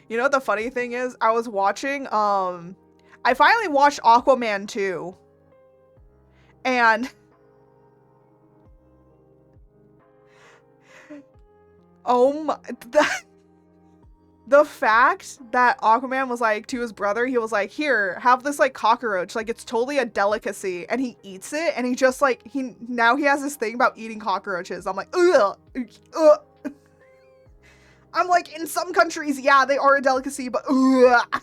You know what the funny thing is? I was watching, I finally watched Aquaman 2. And oh my, the fact that Aquaman was like to his brother, he was like, here, have this like cockroach, like it's totally a delicacy, and he eats it, and he just like, now he has this thing about eating cockroaches. I'm like, ugh, ugh. I'm like, in some countries, yeah, they are a delicacy, but ugh.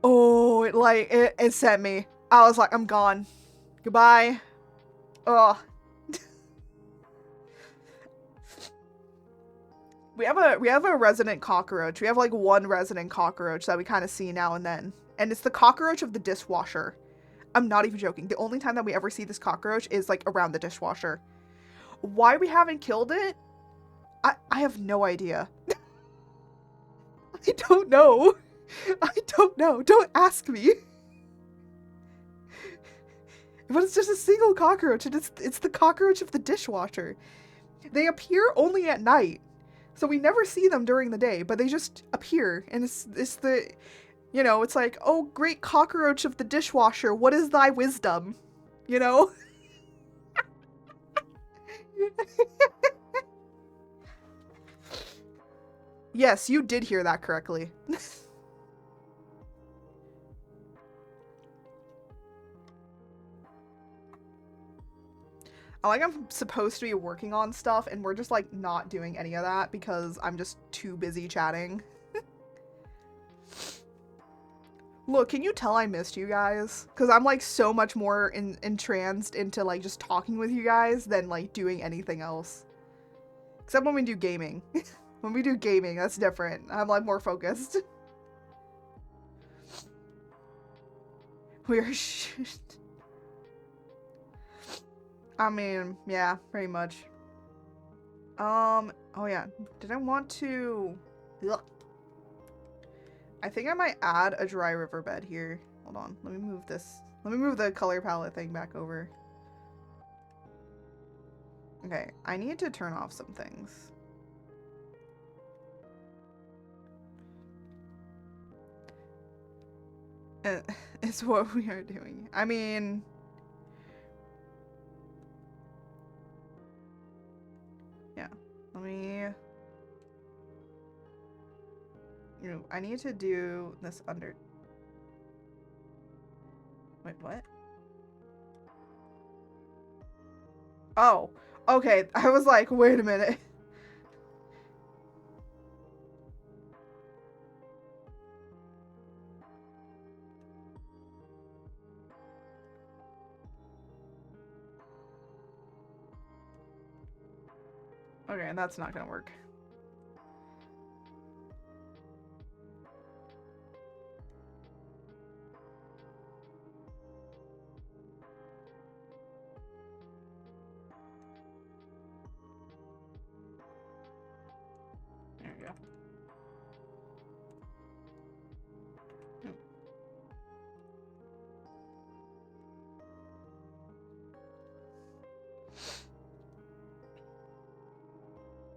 Oh, it sent me. I was like, I'm gone. Goodbye. Ugh. We have a resident cockroach. We have like one resident cockroach that we kind of see now and then. And it's the cockroach of the dishwasher. I'm not even joking. The only time that we ever see this cockroach is like around the dishwasher. Why we haven't killed it? I have no idea. I don't know. I don't know. Don't ask me. But it's just a single cockroach, and it's the cockroach of the dishwasher. They appear only at night. So we never see them during the day, but they just appear, and it's the, you know, it's like, oh, great cockroach of the dishwasher, what is thy wisdom? you know? Yes, you did hear that correctly. I'm supposed to be working on stuff and we're just like not doing any of that because I'm just too busy chatting. Look, can you tell I missed you guys? Because I'm like so much more entranced into like just talking with you guys than like doing anything else. Except when we do gaming. When we do gaming, that's different. I'm like more focused. We're shit. I mean, yeah, pretty much. Oh yeah. Did I want to... Ugh. I think I might add a dry riverbed here. Hold on, let me move this. Let me move the color palette thing back over. Okay, I need to turn off some things. It's what we are doing. I mean... Yeah, let me... You know, I need to do this under... Wait, what? Oh, okay. I was like, wait a minute. Okay, that's not gonna work. There we go.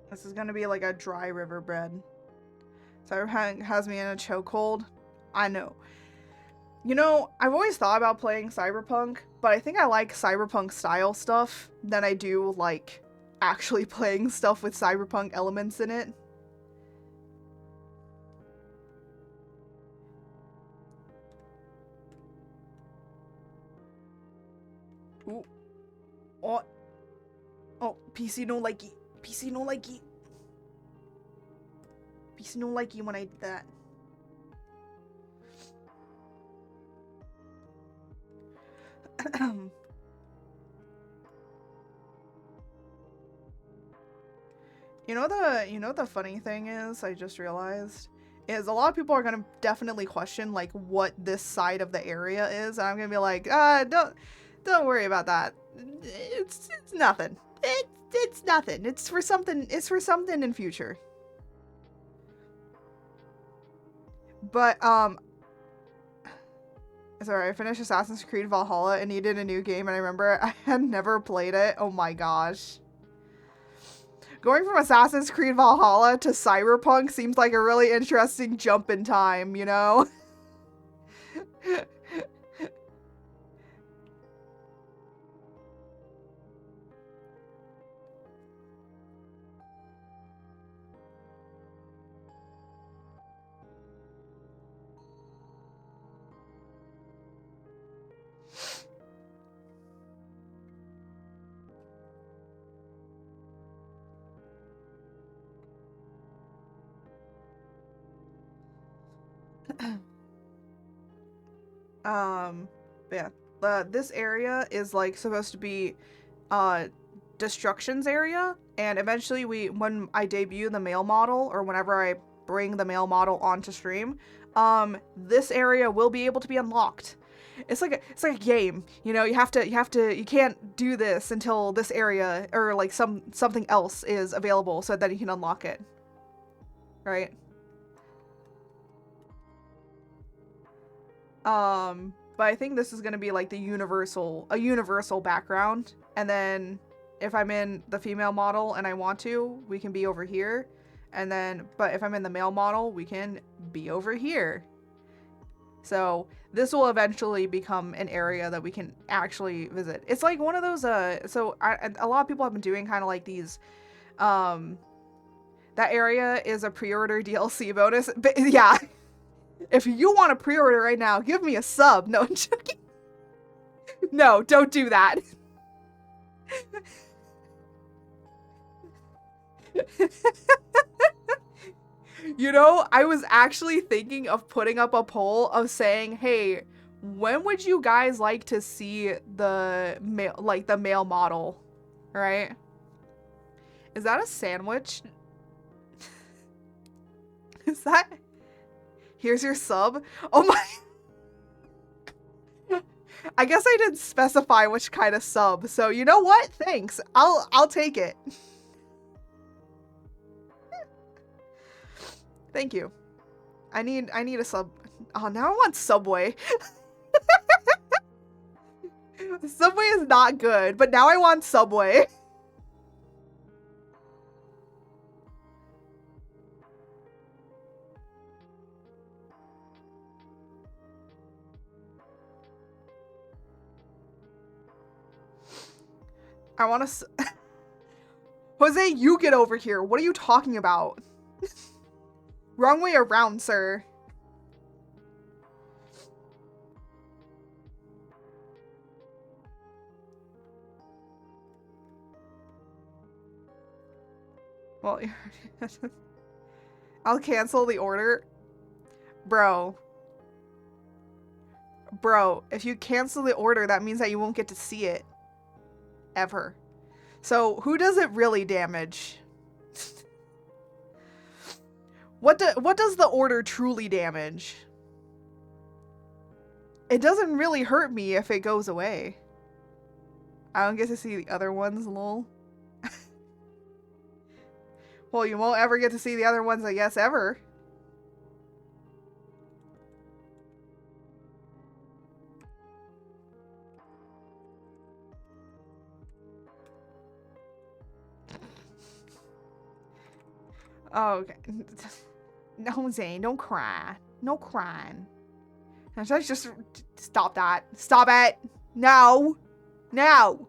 This is gonna be like a dry riverbed. Cyberpunk has me in a chokehold. I know. You know, I've always thought about playing Cyberpunk, but I think I like Cyberpunk style stuff than I do like actually playing stuff with Cyberpunk elements in it. Ooh. Oh. Oh, PC no likey. PC no likey. PC no likey when I did that. You know the funny thing is, I just realized, is a lot of people are gonna definitely question like what this side of the area is, and I'm gonna be like, don't worry about that. It's nothing. It's nothing. It's for something in future. But sorry, I finished Assassin's Creed Valhalla and needed a new game, and I remember I had never played it. Oh my gosh. Going from Assassin's Creed Valhalla to Cyberpunk seems like a really interesting jump in time, you know? Yeah. This area is like supposed to be Destruction's area, and eventually when I debut the male model, or whenever I bring the male model onto stream, this area will be able to be unlocked. It's like a game, you know. You can't do this until this area or like something else is available, so that you can unlock it, right? But I think this is gonna be like a universal background, and then if I'm in the female model and I want to, we can be over here, and then but if I'm in the male model, we can be over here. So this will eventually become an area that we can actually visit. It's like one of those, a lot of people have been doing kind of like these, that area is a pre-order DLC bonus. But yeah, if you want to pre-order right now, give me a sub. No, I'm joking. No, don't do that. You know, I was actually thinking of putting up a poll of saying, hey, when would you guys like to see the male model, right? Is that a sandwich? Is that? Here's your sub. Oh my. I guess I didn't specify which kind of sub. So you know what? Thanks. I'll take it. Thank you. I need a sub. Oh, now I want Subway. Subway is not good, but now I want Subway. I want to. Jose, you get over here. What are you talking about? Wrong way around, sir. Well, I'll cancel the order. Bro, if you cancel the order, that means that you won't get to see it. Ever. So, who does it really damage? What does the order truly damage? It doesn't really hurt me if it goes away. I don't get to see the other ones, lol. Well, you won't ever get to see the other ones, I guess, ever. Oh, okay. No, Zane, don't cry. No crying. Just stop that. Stop it. No. No.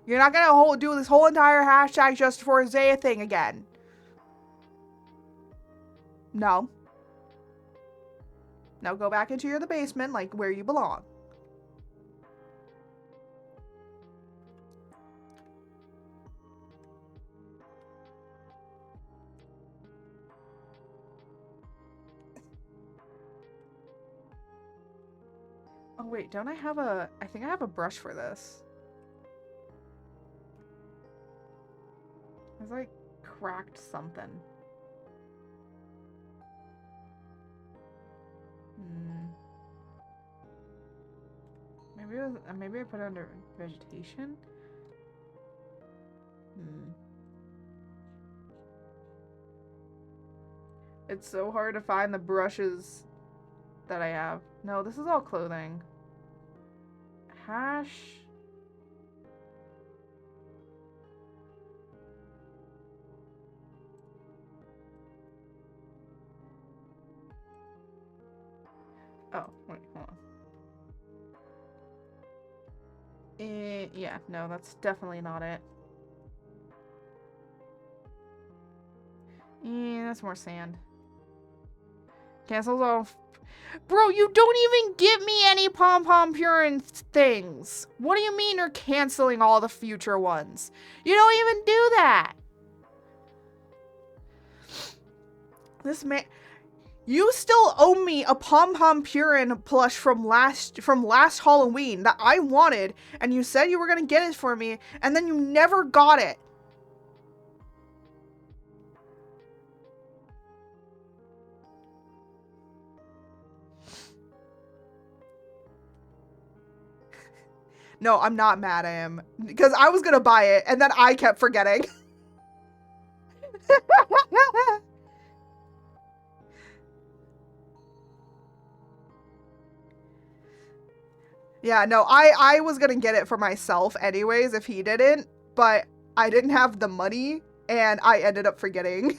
You're not gonna do this whole entire hashtag just for Zaya thing again. No. Now go back into the basement, like where you belong. Oh wait, don't I have a... I think I have a brush for this. I've like cracked something. Maybe I put it under vegetation? It's so hard to find the brushes that I have. No, this is all clothing. Hash. Oh, wait, hold on. Yeah, no, that's definitely not it. That's more sand. Cancels all. Bro, you don't even give me any pom-pom purin things. What do you mean you're canceling all the future ones? You don't even do that. This man, you still owe me a pom-pom purin plush from last Halloween that I wanted, and you said you were gonna get it for me, and then you never got it. No, I'm not mad at him. Because I was gonna buy it, and then I kept forgetting. Yeah, no, I was gonna get it for myself anyways if he didn't. But I didn't have the money, and I ended up forgetting.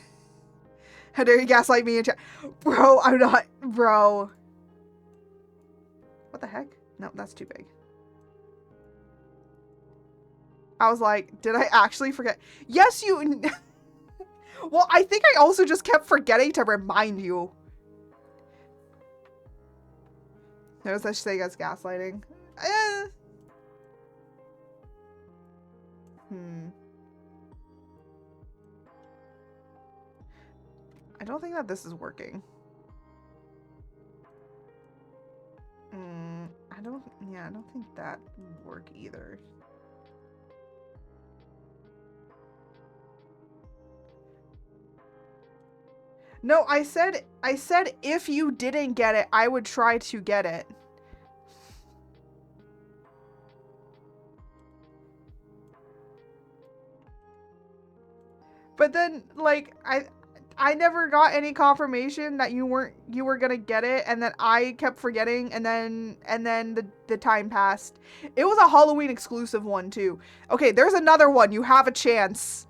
How dare you gaslight me in chat. Bro, I'm not... Bro. What the heck? No, that's too big. I was like, did I actually forget? Yes, you... Well, I think I also just kept forgetting to remind you. There's such thing as gaslighting. I don't think that this is working. I don't think that would work either. No, I said if you didn't get it, I would try to get it. But then, like, I never got any confirmation that you were gonna get it, and then I kept forgetting, and then the time passed. It was a Halloween exclusive one too. Okay, there's another one. You have a chance.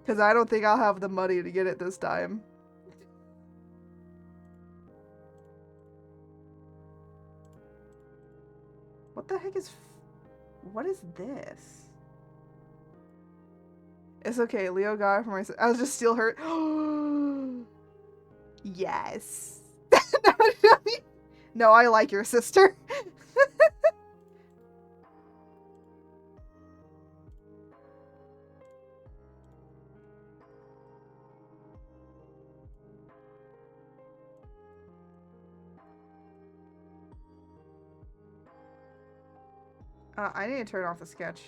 Because I don't think I'll have the money to get it this time. What the heck is... What is this? It's okay. Leo got it for my sister. I'll just steal her. Yes. No, I like your sister. I need to turn off the sketch.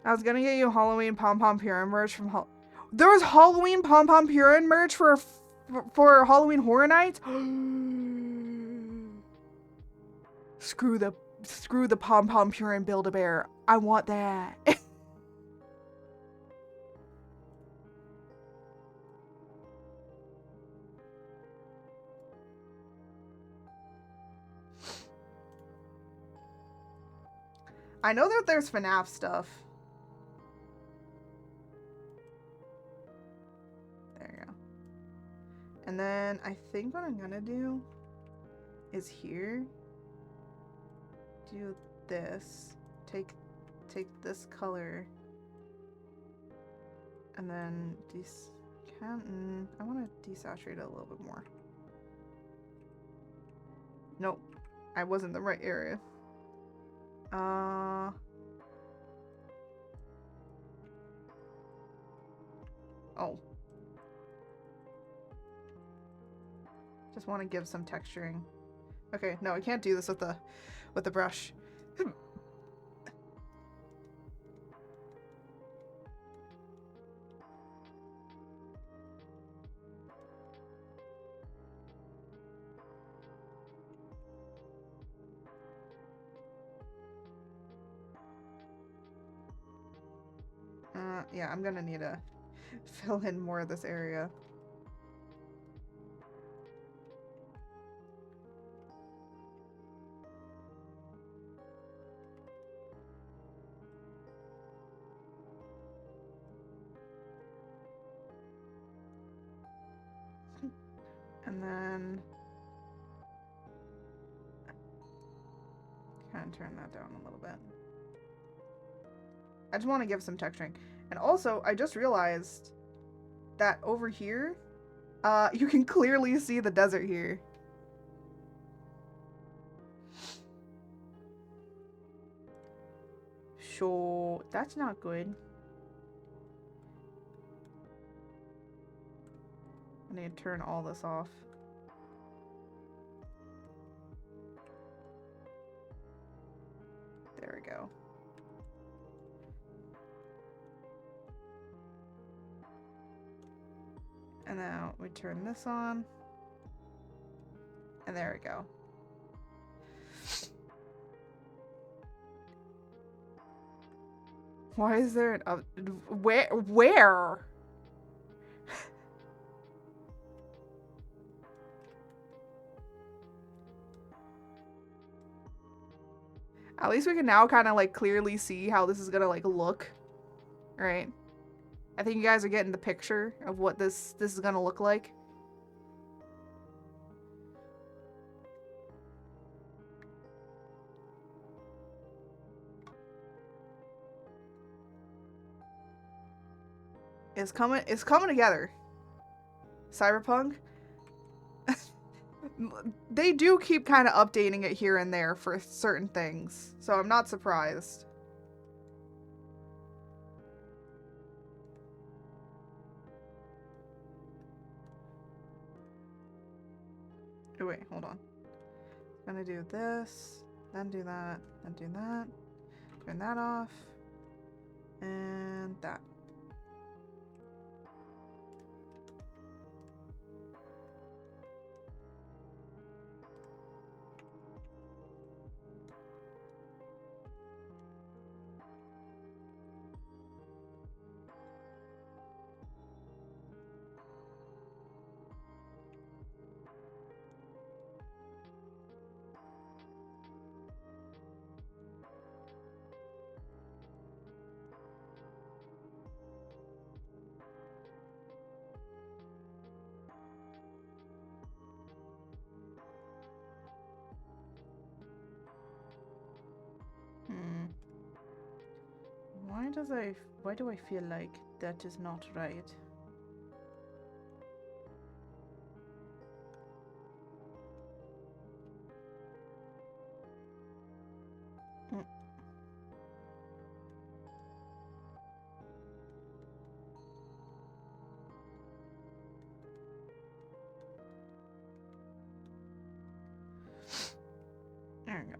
I was gonna get you Halloween Pom Pom Purin merch from there was Halloween Pom Pom Purin merch for Halloween Horror Nights? Screw the Pom Pom Purin Build-A-Bear. I want that. I know that there's FNAF stuff. There you go. And then I think what I'm gonna do is here, do this, take this color, and then I want to desaturate it a little bit more. Nope, I wasn't in the right area. Oh. Just want to give some texturing. Okay, no, I can't do this with the brush. Yeah, I'm gonna need to fill in more of this area. And then kind of turn that down a little bit. I just want to give some texturing. And also, I just realized that over here, you can clearly see the desert here. So, that's not good. I need to turn all this off. There we go. And now we turn this on. And there we go. Why is there an where? At least we can now kind of like clearly see how this is gonna like look, right? I think you guys are getting the picture of what this is gonna look like. It's coming together. Cyberpunk. They do keep kind of updating it here and there for certain things, so I'm not surprised. Oh wait, hold on. I'm gonna do this, then do that, then do that. Turn that off. And that. Why do I feel like that is not right? There we go.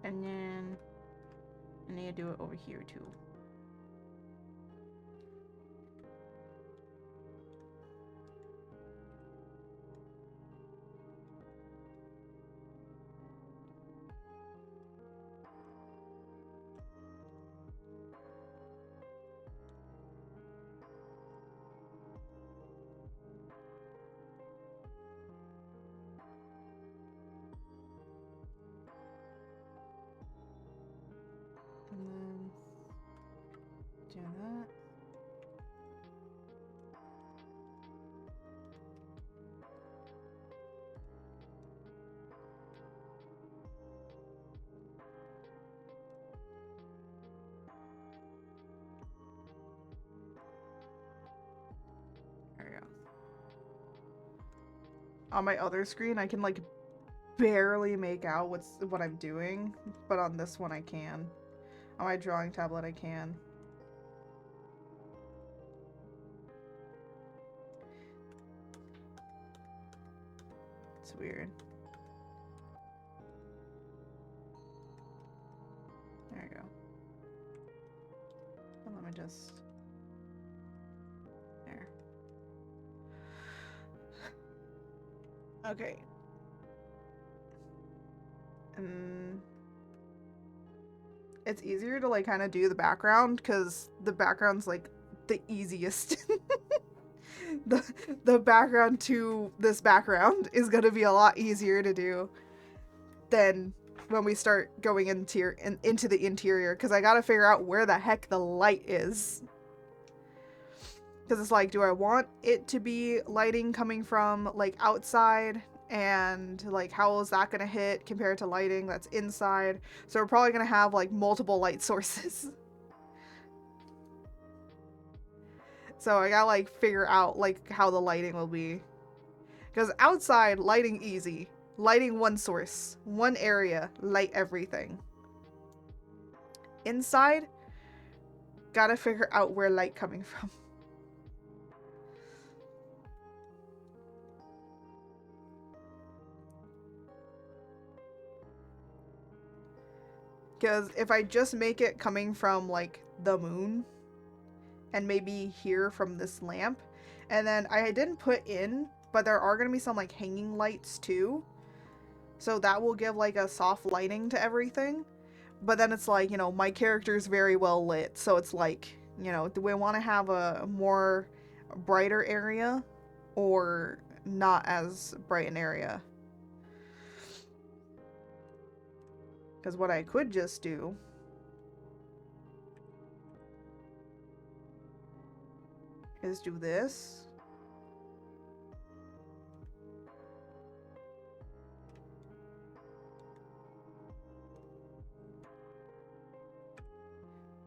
And then I need to do it over here too. And then do that. There we go. On my other screen, I can like barely make out what I'm doing, but on this one I can. On my drawing tablet I can. It's weird. There you go. And let me just... There. Okay. It's easier to like kind of do the background because the background's like the easiest. the background to this background is gonna be a lot easier to do than when we start going into the interior, because I gotta figure out where the heck the light is. Because it's like, do I want it to be lighting coming from like outside? And like, how is that gonna hit compared to lighting that's inside? So we're probably gonna have like multiple light sources. So I gotta like figure out like how the lighting will be. Because outside, lighting easy. Lighting one source, one area, light everything. Inside, gotta figure out where light coming from. Because if I just make it coming from, like, the moon, and maybe here from this lamp, and then I didn't put in, but there are going to be some, like, hanging lights, too. So that will give, like, a soft lighting to everything. But then it's like, you know, my character's very well lit, so it's like, you know, do we want to have a more brighter area, or not as bright an area? Because what I could just do is do this.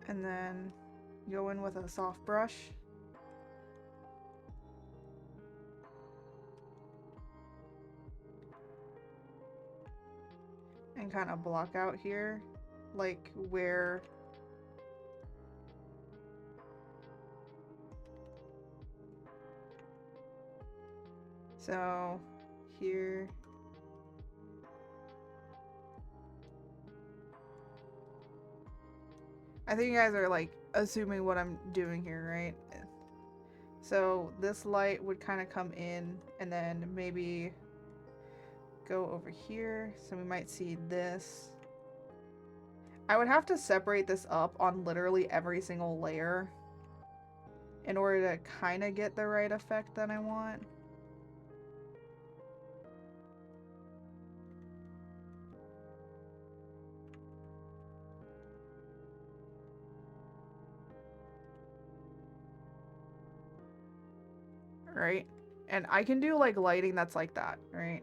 And then go in with a soft brush. And kind of block out here, like where so here. I think you guys are like assuming what I'm doing here, right? So this light would kind of come in and then maybe go over here. So we might see this. I would have to separate this up on literally every single layer in order to kind of get the right effect that I want. Right? And I can do like lighting that's like that, right?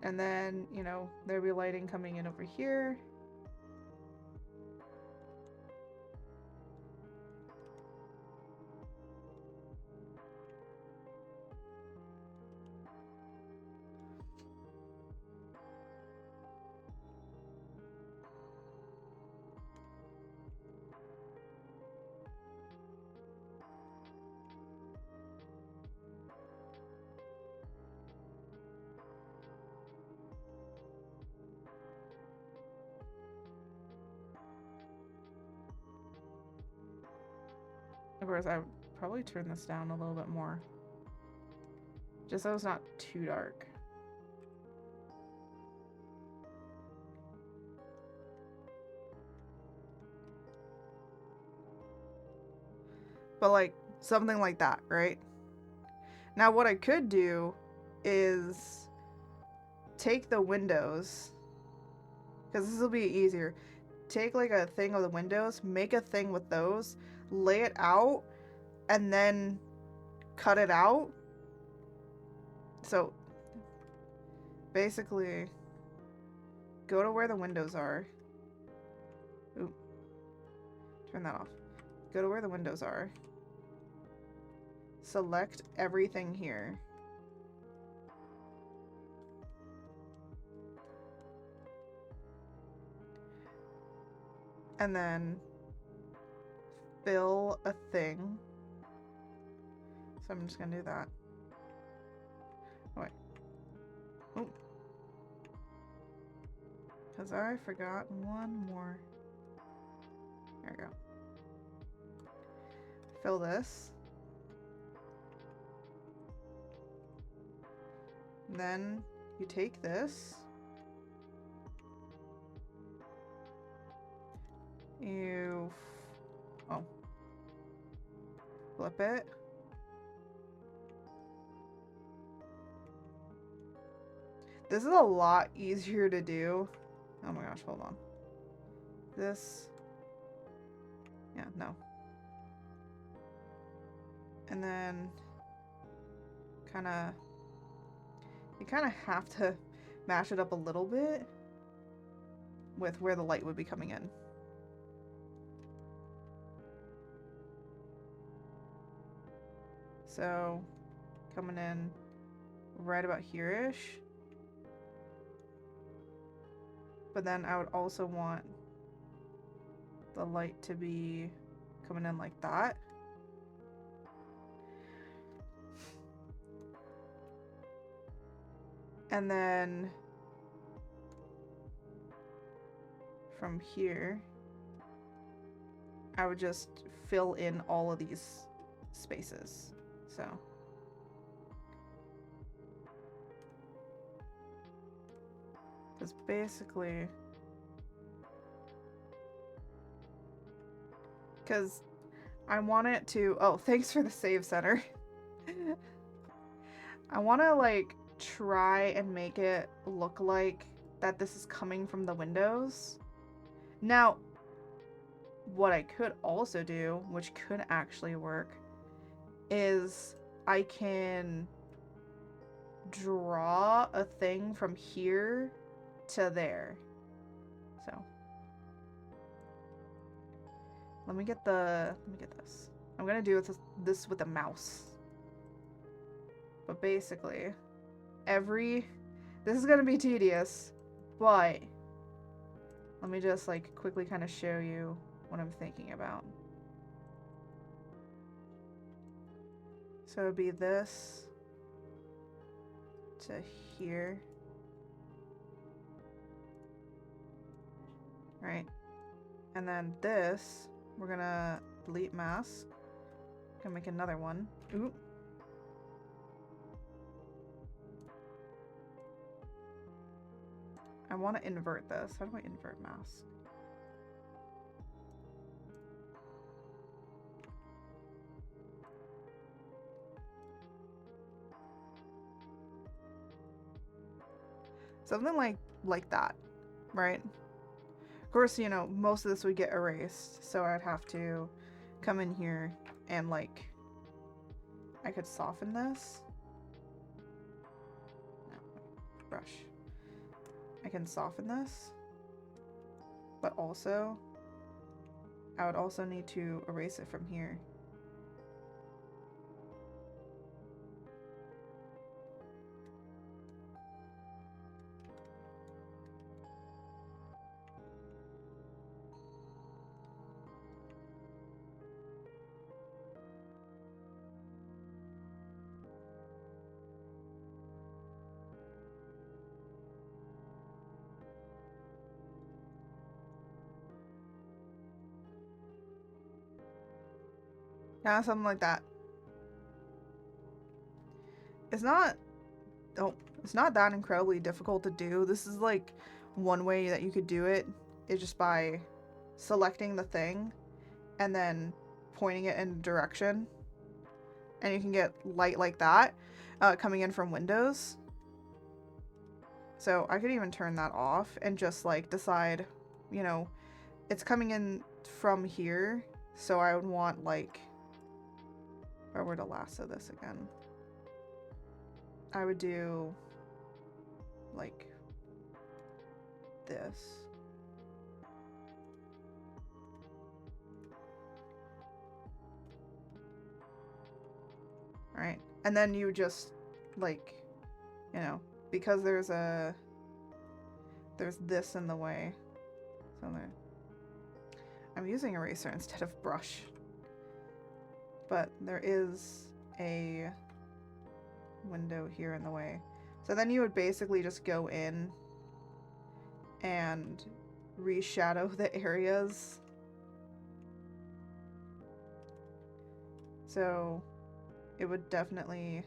And then, you know, there'll be lighting coming in over here. Of course, I would probably turn this down a little bit more. Just so it's not too dark. But like, something like that, right? Now what I could do is take the windows, because this will be easier. Take like a thing of the windows, make a thing with those, lay it out, and then cut it out. So basically, go to where the windows are. Ooh, turn that off. Go to where the windows are. Select everything here. And then fill a thing. So I'm just gonna do that. Oh, wait. Oh. Because I forgot one more. There we go. Fill this. And then you take this. You flip it. This is a lot easier to do. Oh my gosh, hold on. This, yeah, no. And then you kind of have to mash it up a little bit with where the light would be coming in. So, coming in right about here-ish. But then I would also want the light to be coming in like that. And then from here, I would just fill in all of these spaces. So because basically, because I want it to, oh, thanks for the save center. I want to like try and make it look like that this is coming from the windows. Now, what I could also do, which could actually work, is I can draw a thing from here to there. So let me get this. I'm gonna do this with a mouse. But basically, this is gonna be tedious, but let me just like quickly kind of show you what I'm thinking about. So it'd be this to here. Right? And then this, we're gonna delete mask. Gonna make another one. Ooh. I want to invert this. How do I invert mask? Something like that, right? Of course, you know, most of this would get erased, so I'd have to come in here and like, I could soften this. No, brush. I can soften this, but also, I would also need to erase it from here. Yeah, something like that. It's not that incredibly difficult to do. This is like one way that you could do it is just by selecting the thing and then pointing it in a direction. And you can get light like that coming in from windows. So I could even turn that off and just like decide, you know, it's coming in from here. So I would want like, if I were to lasso this again, I would do like this. Alright, and then you just like, you know, because there's this in the way. So there. I'm using eraser instead of brush. But there is a window here in the way. So then you would basically just go in and reshadow the areas. So it would definitely,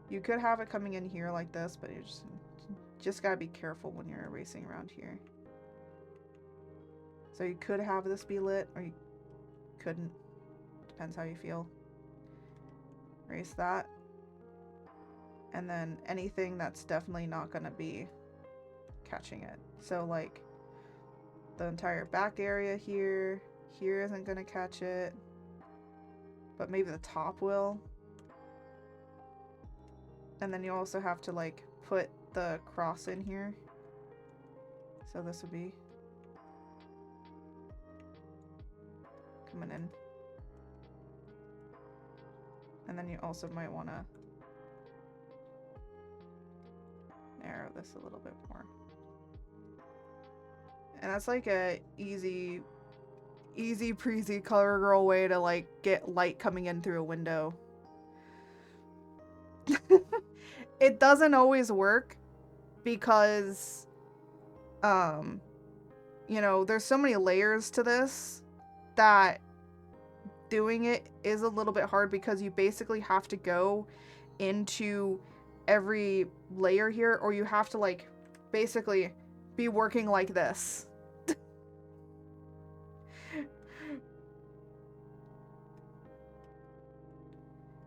you could have it coming in here like this, but you just gotta be careful when you're erasing around here. So you could have this be lit, or you couldn't. Depends how you feel. Erase that. And then anything that's definitely not gonna be catching it. So like the entire back area here isn't gonna catch it, but maybe the top will. And then you also have to like put the cross in here. So this would be coming in. And then you also might want to narrow this a little bit more. And that's like a easy breezy color girl way to like get light coming in through a window. It doesn't always work because you know, there's so many layers to this that doing it is a little bit hard, because you basically have to go into every layer here, or you have to like basically be working like this.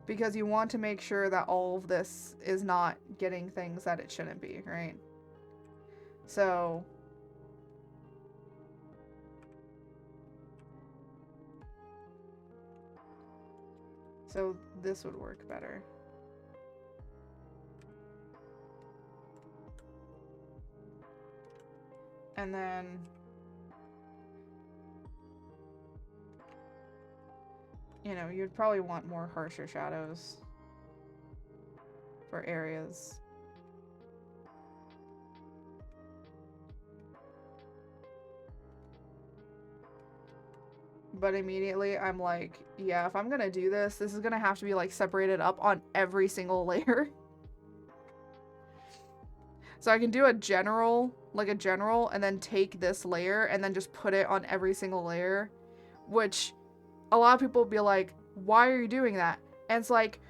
because you want to make sure that all of this is not getting things that it shouldn't be, right? So this would work better. And then you know, you'd probably want more harsher shadows for areas. But immediately I'm like, yeah, if I'm gonna do this, this is gonna have to be like separated up on every single layer. So I can do a general, and then take this layer and then just put it on every single layer, which a lot of people will be like, why are you doing that? And it's like,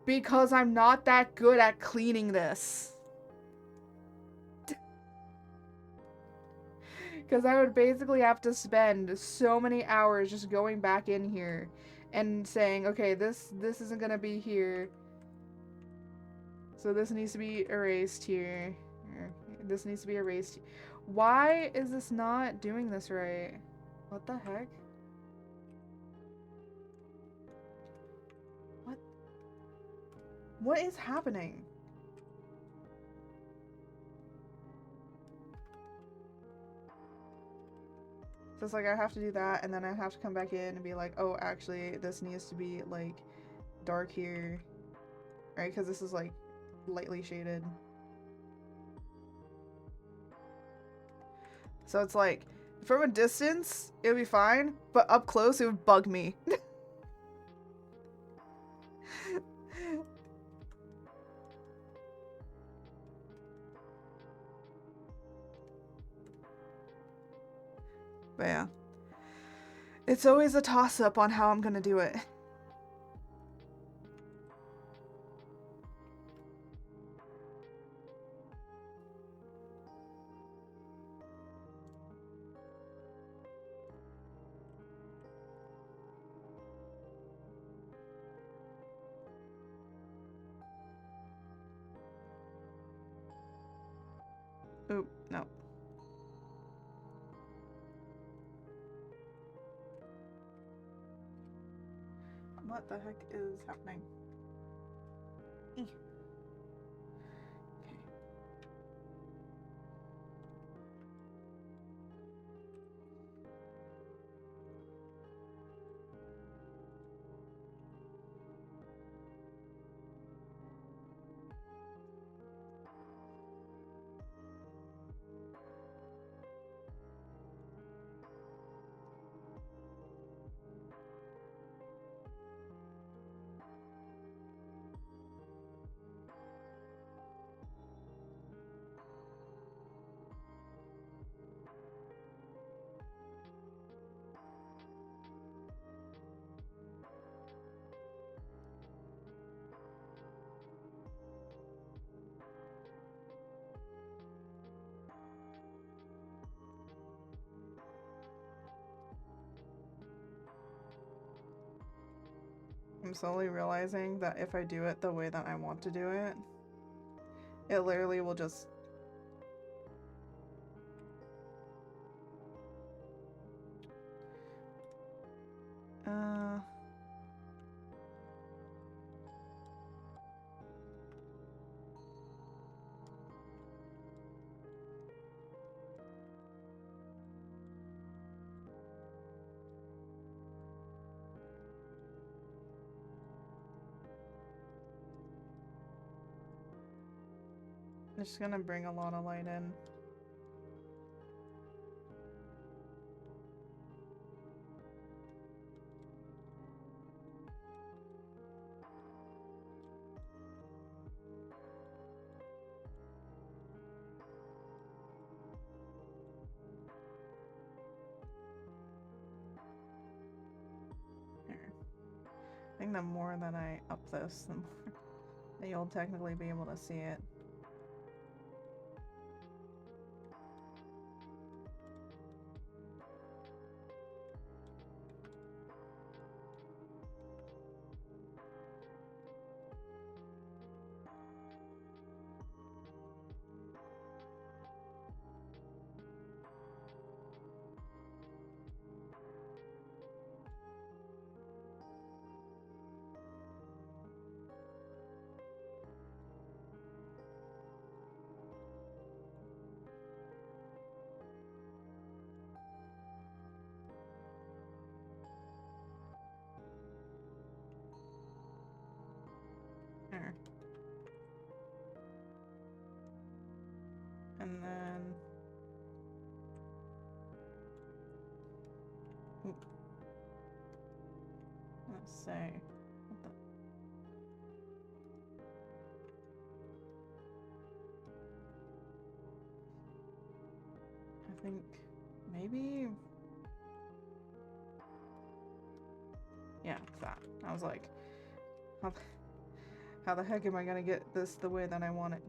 because I'm not that good at cleaning this. Because I would basically have to spend so many hours just going back in here and saying, okay, this isn't gonna be here. So this needs to be erased here. This needs to be erased. Why is this not doing this right? What the heck? What is happening? So it's like I have to do that, and then I have to come back in and be like, oh, actually, this needs to be, like, dark here. Right? Because this is, like, lightly shaded. So it's like, from a distance, it would be fine, but up close, it would bug me. But yeah. It's always a toss-up on how I'm gonna do it. Oop, no. What the heck is happening? Okay. I'm slowly realizing that if I do it the way that I want to do it, it literally will just... It's just gonna bring a lot of light in. Here. I think the more that I up this, the more that you'll technically be able to see it. And then... Ooh. Let's say... What the... I think... Maybe... Yeah, that. I was like... How the heck am I gonna get this the way that I want it?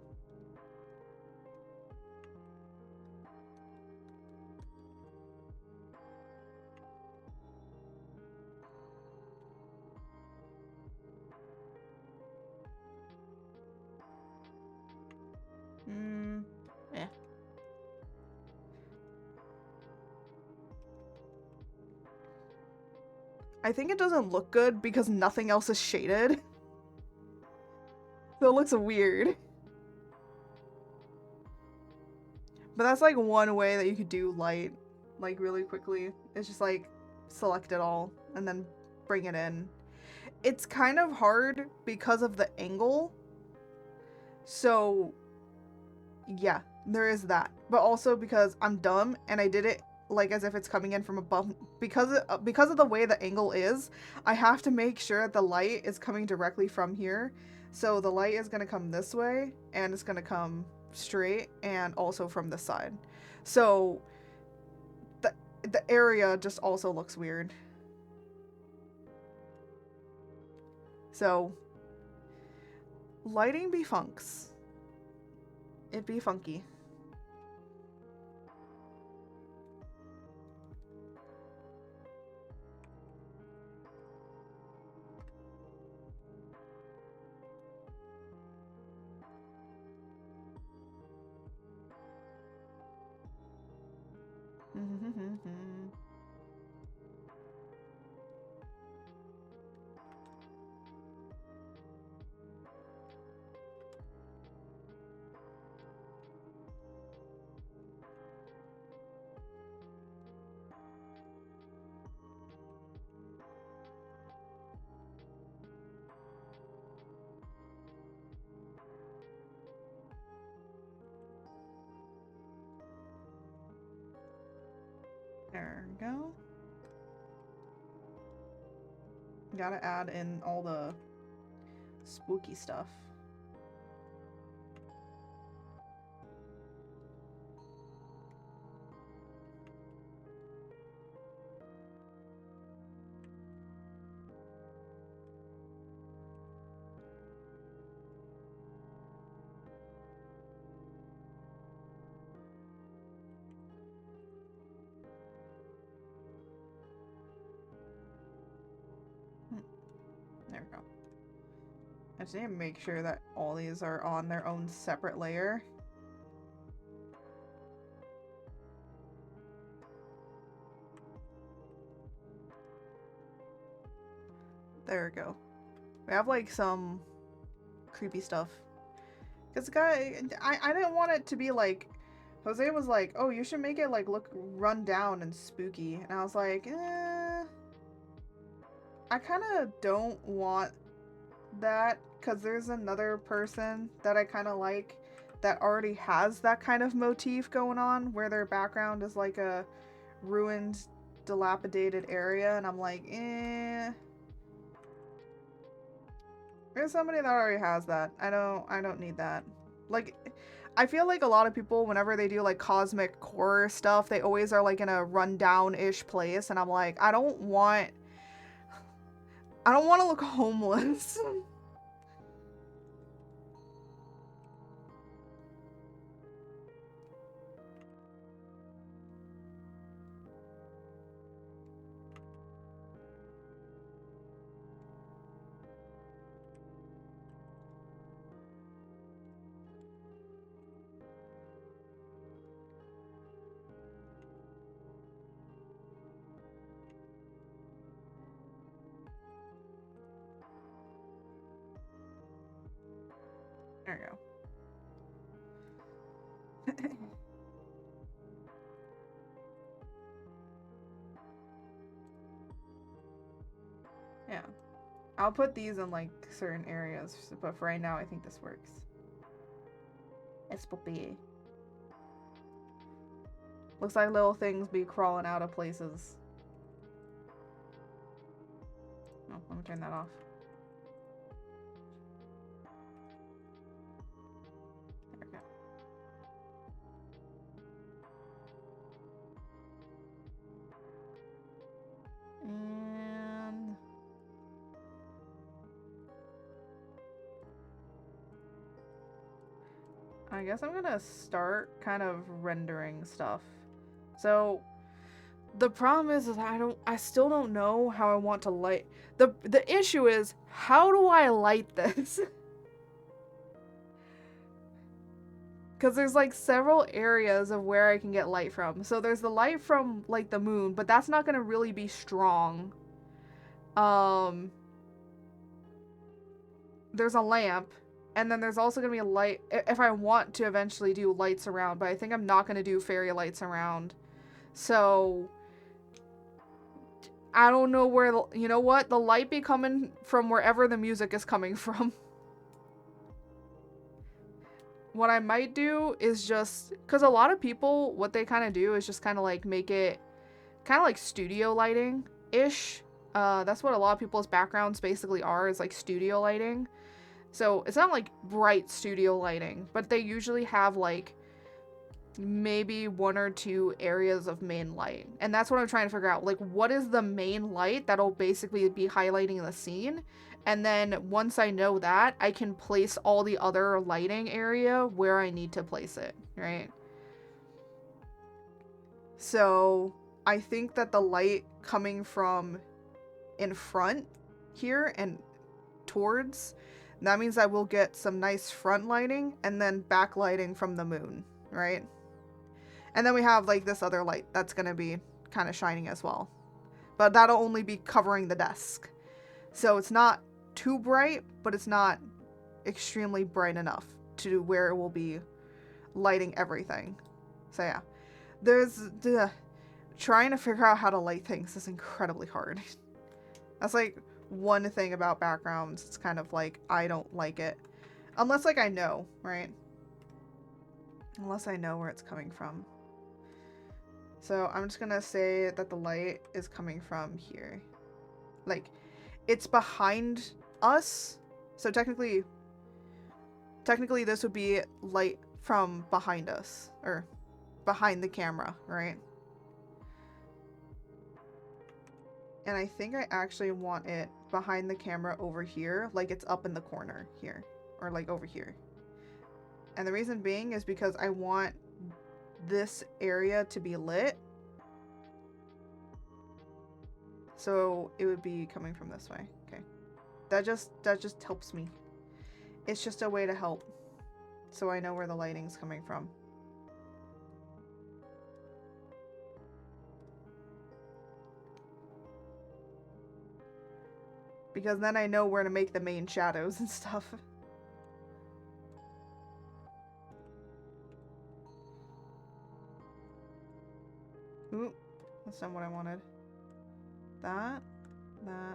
Yeah. I think it doesn't look good because nothing else is shaded. So it looks weird. But that's like one way that you could do light, like really quickly. It's just like select it all and then bring it in. It's kind of hard because of the angle. So yeah, there is that. But also because I'm dumb and I did it like as if it's coming in from above. Because of the way the angle is, I have to make sure that the light is coming directly from here. So the light is going to come this way and it's going to come straight and also from this side. So the area just also looks weird. So lighting be funks. It be funky. There we go. Gotta add in all the spooky stuff. There we go. I just need to make sure that all these are on their own separate layer. There we go. We have like some creepy stuff. Because the guy, I didn't want it to be like, Jose was like, oh, you should make it like look run down and spooky. And I was like, I kind of don't want that because there's another person that I kind of like that already has that kind of motif going on where their background is like a ruined, dilapidated area, and I'm like, there's somebody that already has that. I don't need that. Like, I feel like a lot of people, whenever they do like cosmic horror stuff, they always are like in a rundown-ish place, and I'm like, I don't want to look homeless. There we go. Yeah. I'll put these in like certain areas, but for right now I think this works. Es poppy. Looks like little things be crawling out of places. Oh, let me turn that off. There we go. And I guess I'm gonna start kind of rendering stuff. So the problem is I still don't know how I want to light. The issue is, how do I light this? Because there's like several areas of where I can get light from. So there's the light from like the moon, but that's not gonna really be strong. There's a lamp, and then there's also gonna be a light if I want to eventually do lights around, but I think I'm not gonna do fairy lights around. So I don't know where, you know what? The light be coming from wherever the music is coming from. What I might do is just, because a lot of people, what they kind of do is just kind of like make it kind of like studio lighting-ish. That's what a lot of people's backgrounds basically are, is like studio lighting. So it's not like bright studio lighting, but they usually have like maybe 1 or 2 areas of main light. And that's what I'm trying to figure out. Like, what is the main light that'll basically be highlighting the scene? And then once I know that, I can place all the other lighting area where I need to place it, right? So I think that the light coming from in front here and towards, that means I will get some nice front lighting and then back lighting from the moon, right? And then we have like this other light that's going to be kind of shining as well. But that'll only be covering the desk. So it's not too bright, but it's not extremely bright enough to where it will be lighting everything. So yeah. Trying to figure out how to light things is incredibly hard. That's like one thing about backgrounds. It's kind of like, I don't like it. Unless like I know, right? Unless I know where it's coming from. So I'm just gonna say that the light is coming from here. Like, it's behind us. So technically this would be light from behind us. Or behind the camera, right? And I think I actually want it behind the camera over here. Like it's up in the corner here. Or like over here. And the reason being is because I want this area to be lit. So it would be coming from this way. Okay. That just helps me. It's just a way to help. So I know where the lighting's coming from. Because then I know where to make the main shadows and stuff. Ooh, that's not what I wanted. That. Yeah.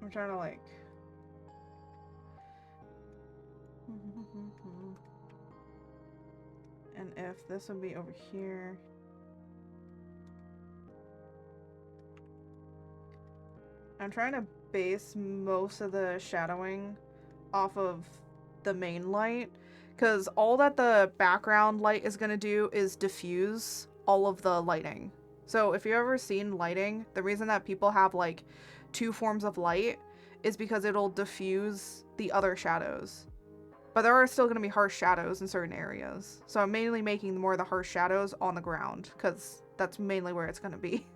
I'm trying to like... And if this would be over here... I'm trying to base most of the shadowing off of the main light, because all that the background light is going to do is diffuse all of the lighting. So if you've ever seen lighting, the reason that people have like 2 forms of light is because it'll diffuse the other shadows. But there are still going to be harsh shadows in certain areas. So I'm mainly making more of the harsh shadows on the ground, because that's mainly where it's going to be.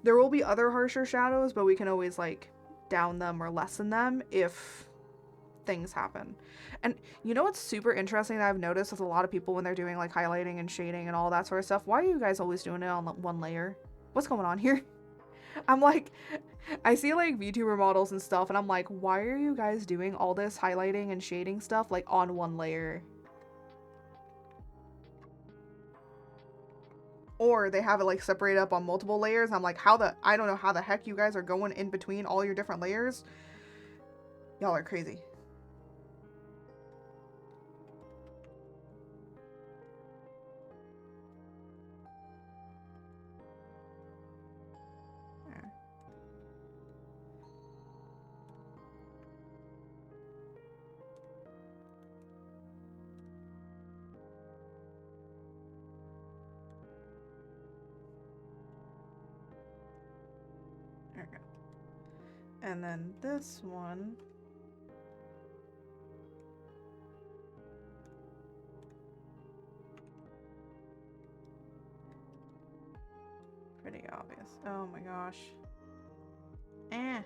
There will be other harsher shadows, but we can always like down them or lessen them if things happen. And you know what's super interesting that I've noticed with a lot of people when they're doing like highlighting and shading and all that sort of stuff? Why are you guys always doing it on one layer? What's going on here? I'm like, I see like VTuber models and stuff, and I'm like, why are you guys doing all this highlighting and shading stuff like on one layer? Or they have it like separated up on multiple layers. I'm like, I don't know how the heck you guys are going in between all your different layers. Y'all are crazy. There we go. And then this one. Pretty obvious. Oh my gosh. Eh.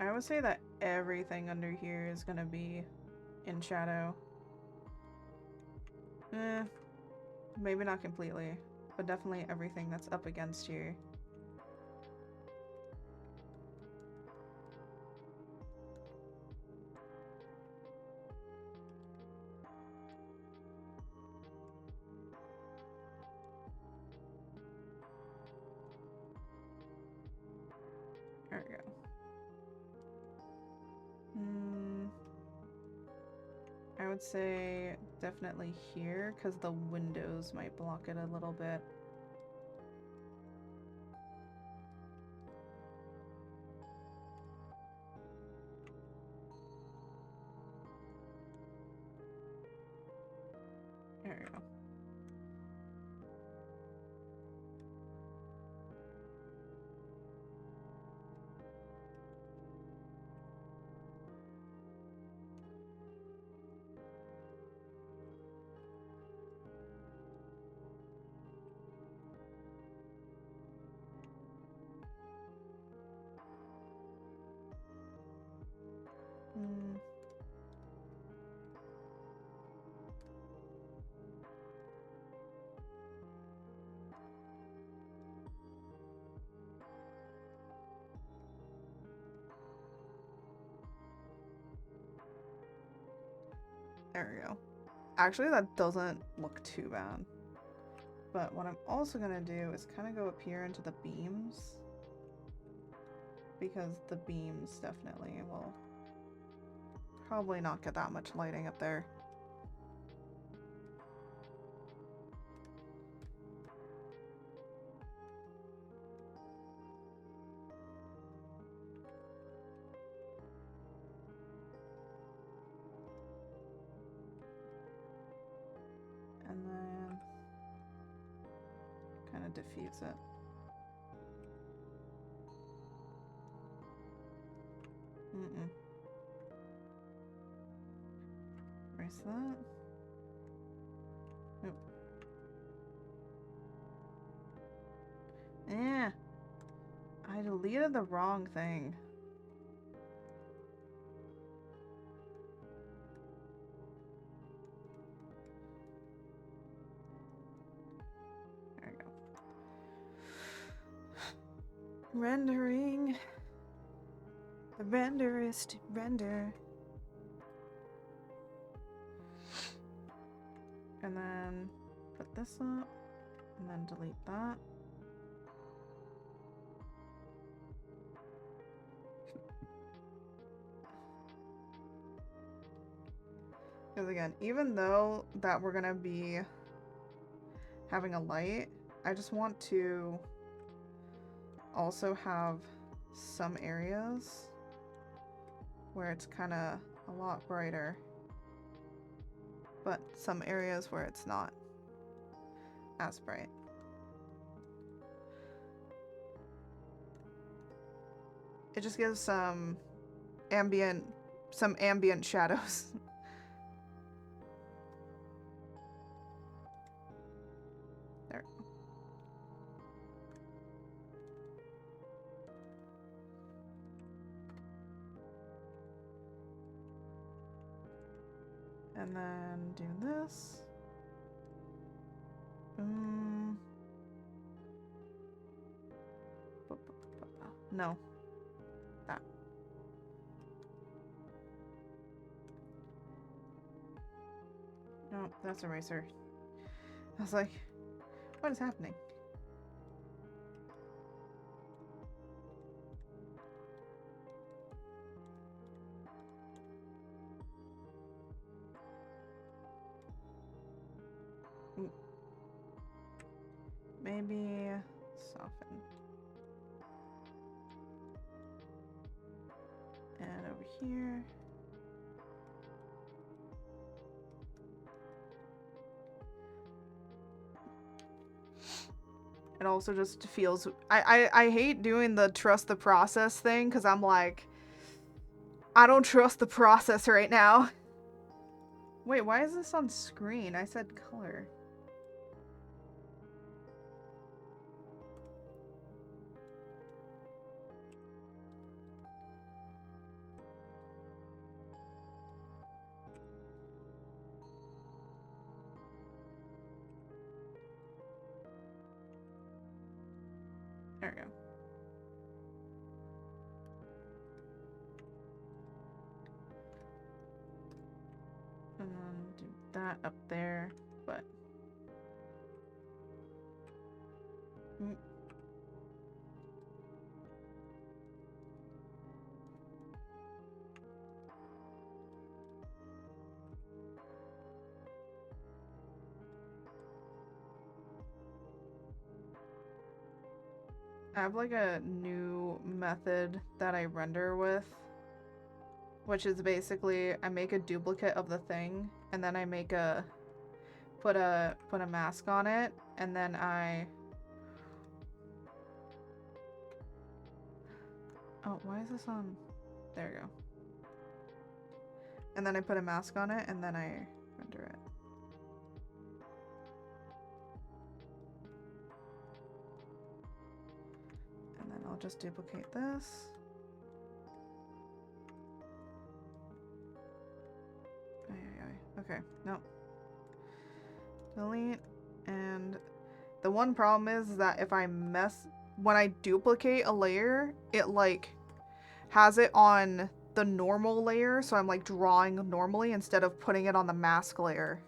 I would say that everything under here is gonna be in shadow. Maybe not completely, but definitely everything that's up against here. There we go. I would say definitely here, because the windows might block it a little bit. There we go. There we go. Actually, that doesn't look too bad. But what I'm also going to do is kind of go up here into the beams. Because the beams definitely will probably not get that much lighting up there. And then kind of diffuse it. Where's that? Nope. Yeah. I deleted the wrong thing. There we go. Rendering. The render is to render. And then put this up, and then delete that. Because again, even though that we're gonna be having a light, I just want to also have some areas where it's kind of a lot brighter, but some areas where it's not as bright. It just gives some ambient shadows. There. And then do this. No. That. No, that's eraser. I was like, what is happening? Ooh. Maybe soften. And over here. It also just feels... I hate doing the trust the process thing, because I'm like, I don't trust the process right now. Wait, why is this on screen? I said color. There we go. And then do that up there, but... I have like a new method that I render with, which is basically I make a duplicate of the thing and then I make a put a mask on it, and then oh, why is this on? There we go. And then I put a mask on it and then I render it. And then I'll just duplicate this. Okay, no. Delete. And the one problem is that if I when I duplicate a layer, it like has it on the normal layer, so I'm like drawing normally instead of putting it on the mask layer.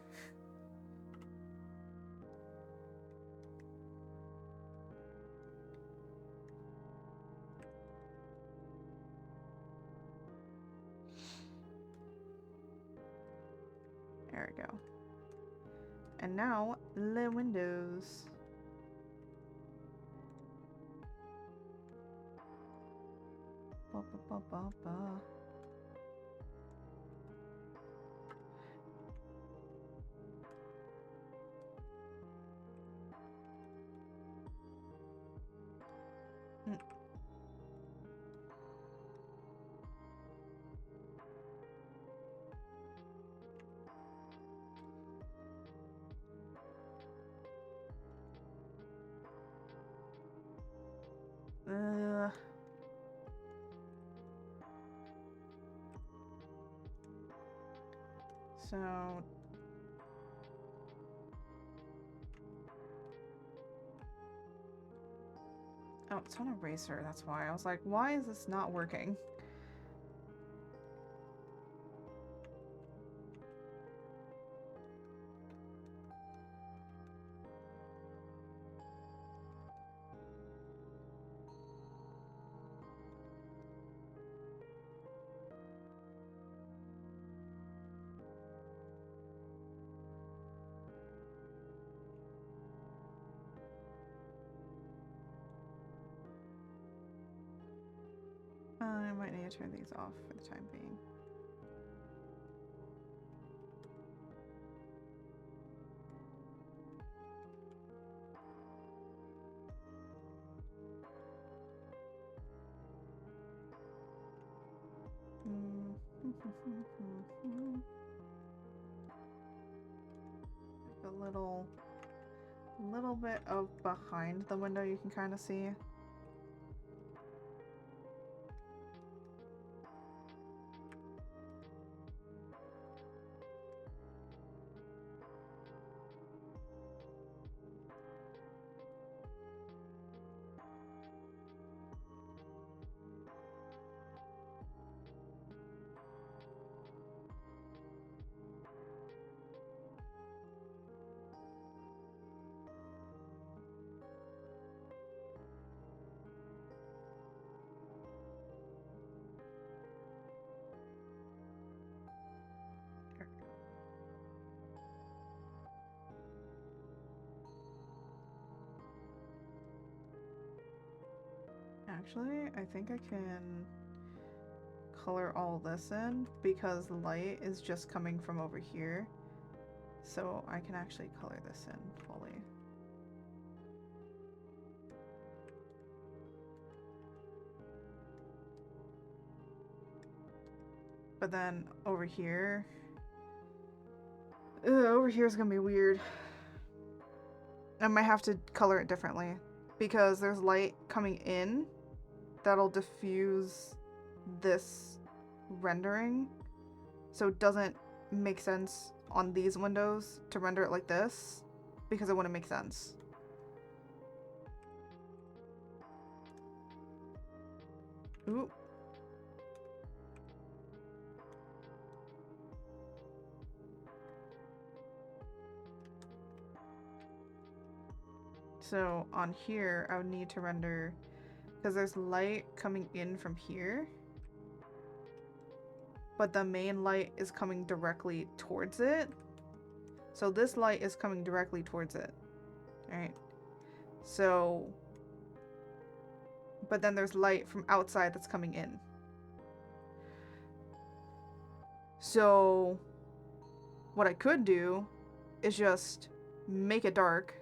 There we go. And now, the windows. Ba, ba, ba, ba, ba. So oh, it's on eraser, that's why. I was like, why is this not working? might need to turn these off for the time being. A little bit of behind the window you can kind of see. Actually, I think I can color all this in because the light is just coming from over here. So I can actually color this in fully. But then over here is gonna be weird. I might have to color it differently because there's light coming in that'll diffuse this rendering, so it doesn't make sense on these windows to render it like this because it wouldn't make sense. Ooh. So on here, I would need to render, because there's light coming in from here, but the main light is coming directly towards it. So this light is coming directly towards it. Alright. So, but then there's light from outside that's coming in. So, what I could do is just make it dark.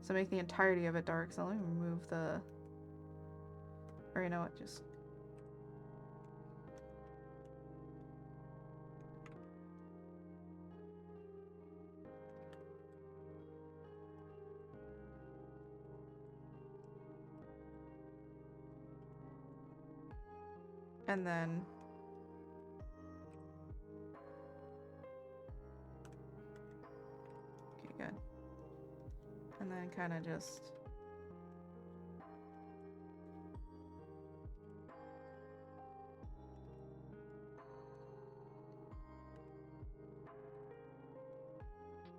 So make the entirety of it dark. So let me remove the... Or you know what, just... And then... Okay, good. And then kind of just...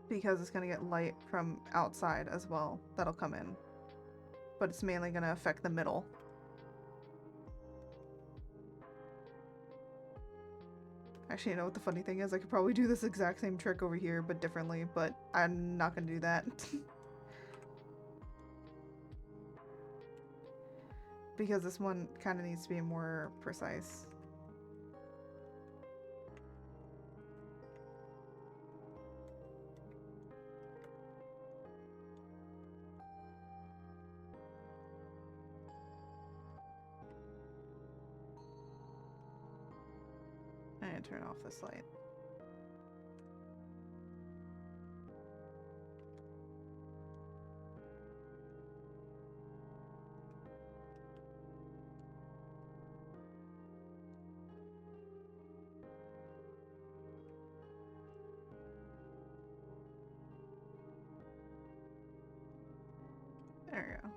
Because it's going to get light from outside as well that'll come in. But it's mainly going to affect the middle. Actually, you know what the funny thing is? I could probably do this exact same trick over here, but differently, but I'm not going to do that. Because this one kind of needs to be more precise. I'm gonna turn off this light. There we go.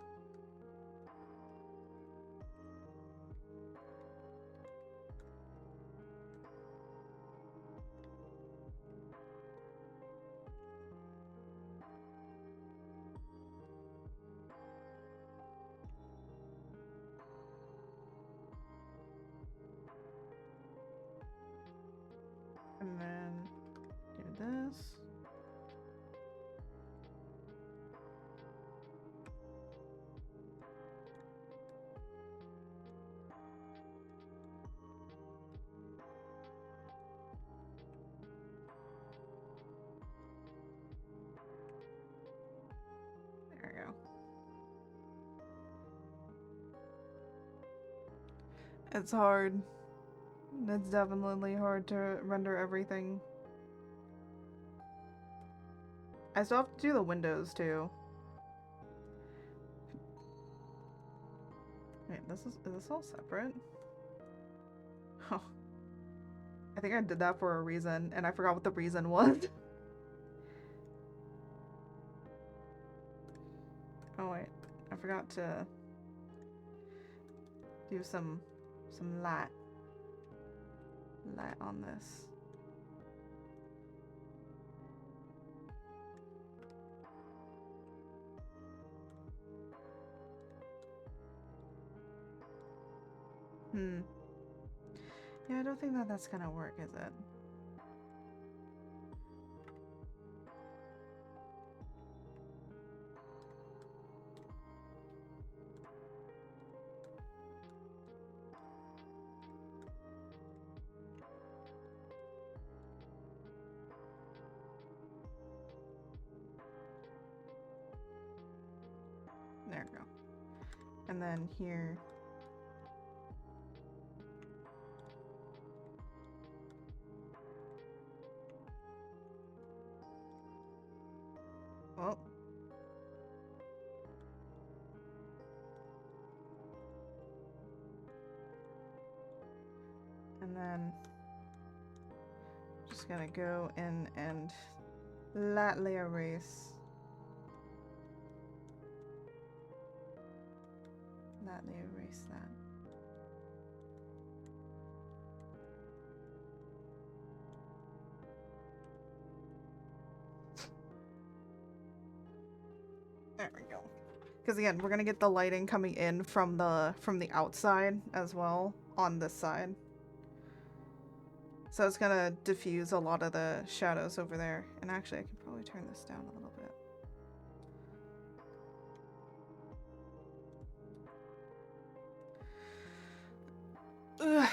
And then do this. It's hard. It's definitely hard to render everything. I still have to do the windows too. Wait, is this all separate? Oh. I think I did that for a reason, and I forgot what the reason was. Oh wait, I forgot to do some light on this. Yeah, I don't think that's gonna work, is it? There we go. And then here. Oh. And then just gonna go in and lightly erase. Lightly erase that. There we go. Because again, we're gonna get the lighting coming in from the outside as well on this side. So it's gonna diffuse a lot of the shadows over there. And actually, I can probably turn this down a little bit. Ugh.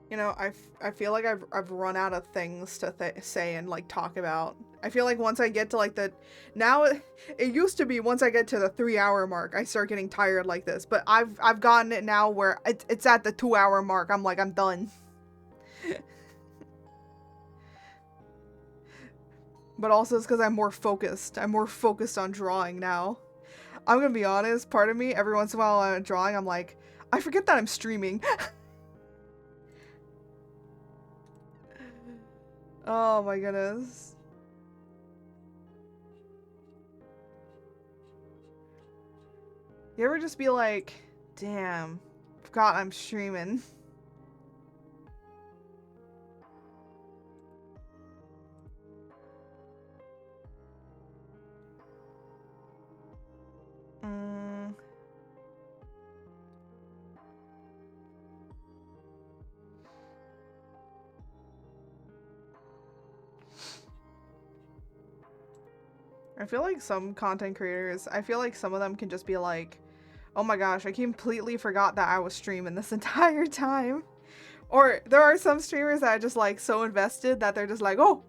You know, I feel like I've run out of things to say and like talk about. I feel like once I get to like now it used to be once I get to the 3-hour mark I start getting tired like this, but I've gotten it now where it's at the 2-hour mark. I'm like, I'm done. But also it's because I'm more focused. I'm more focused on drawing now. I'm gonna be honest, part of me every once in a while I'm drawing, I'm like, I forget that I'm streaming. Oh my goodness. You ever just be like, damn, forgot I'm streaming. I feel like some content creators, I feel like some of them can just be like, oh my gosh, I completely forgot that I was streaming this entire time. Or there are some streamers that are just like so invested that they're just like, oh,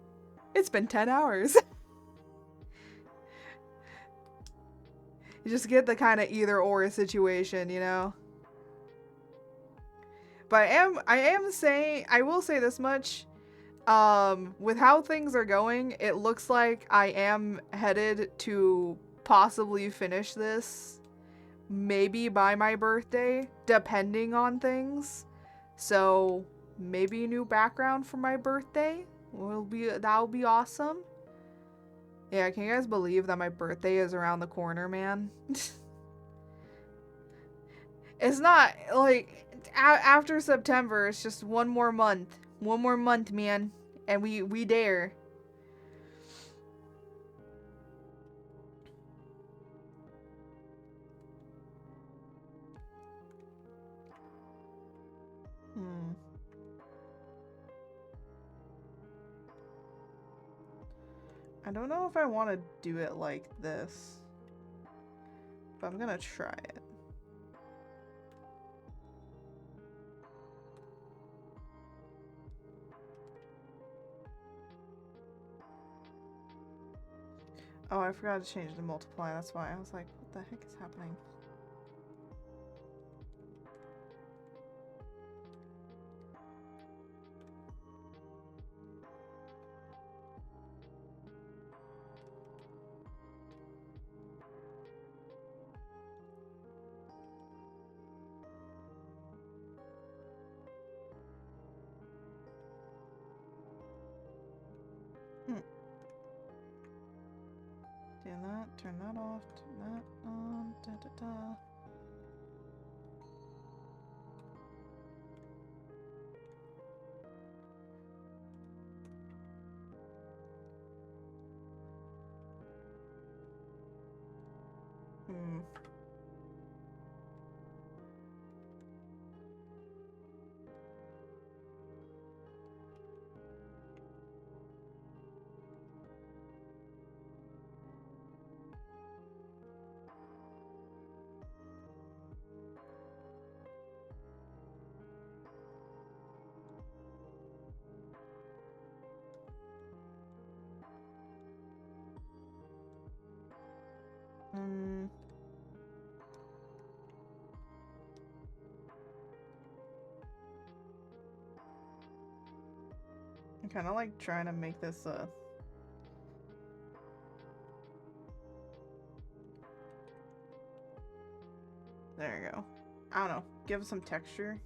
it's been 10 hours. You just get the kind of either or situation, you know? But I will say this much. With how things are going, it looks like I am headed to possibly finish this maybe by my birthday, depending on things. So maybe a new background for my birthday that'll be awesome. Yeah, can you guys believe that my birthday is around the corner, man? It's not like after September, it's just one more month. One more month, man. And we dare. I don't know if I want to do it like this, but I'm gonna try it. Oh, I forgot to change the multiply. That's why I was like, what the heck is happening? Do that, turn that off, turn that on, da da da. Hmm. I'm kind of like trying to make this there you go. I don't know. Give it some texture.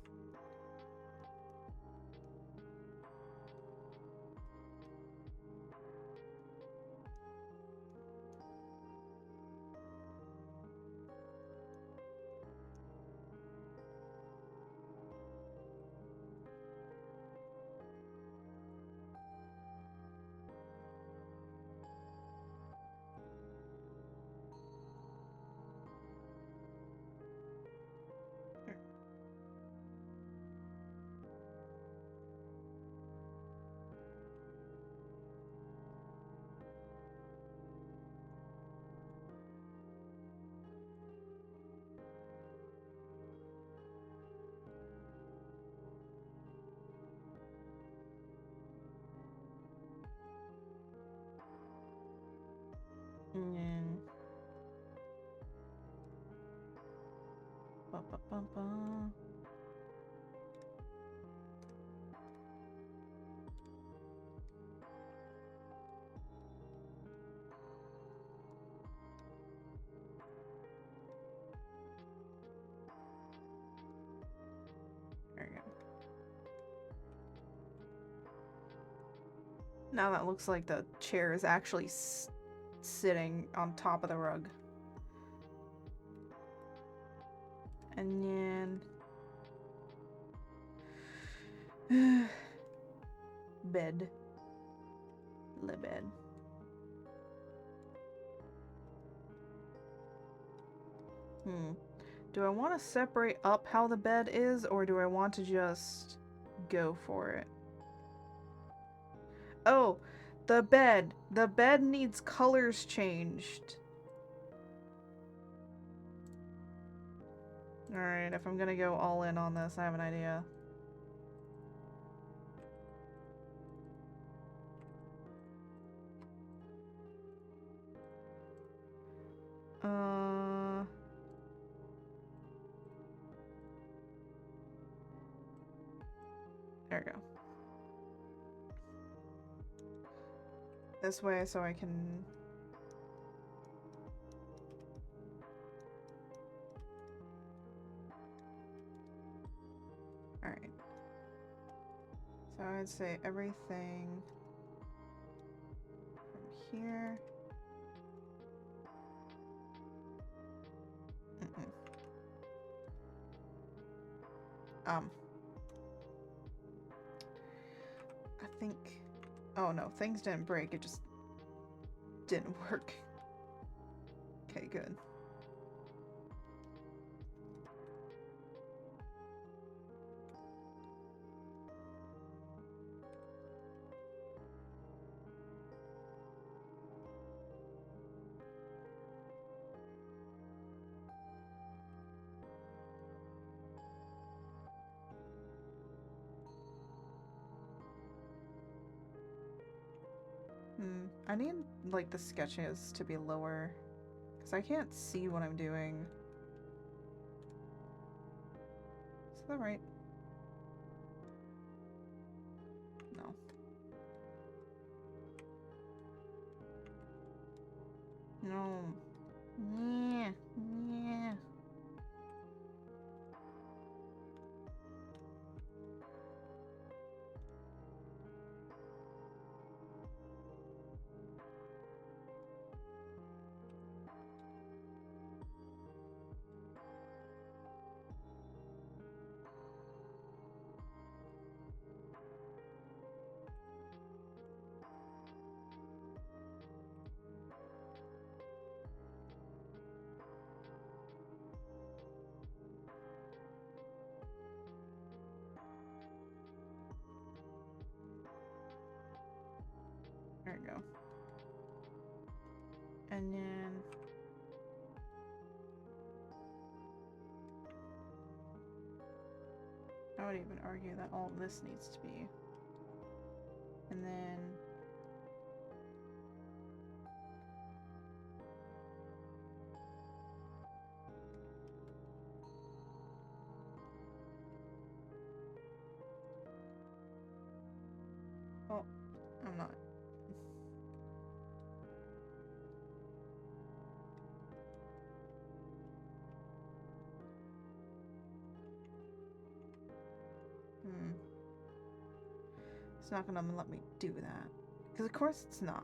And ba, ba, ba, ba. There you go. Now that looks like the chair is actually sitting on top of the rug. And then bed. Le bed. Do I want to separate up how the bed is, or do I want to just go for it? Oh, the bed. The bed needs colors changed. Alright, if I'm gonna go all in on this, I have an idea. There we go. This way so I can... Alright. So I'd say everything from here. I think... Oh no, things didn't break, it just didn't work. Okay, good. I need, like, the sketches to be lower. Because I can't see what I'm doing. Is that right? No. No. Yeah. Yeah. There we go. And then I would even argue that all this needs to be. And then oh, I'm not. It's not gonna let me do that. Because of course it's not.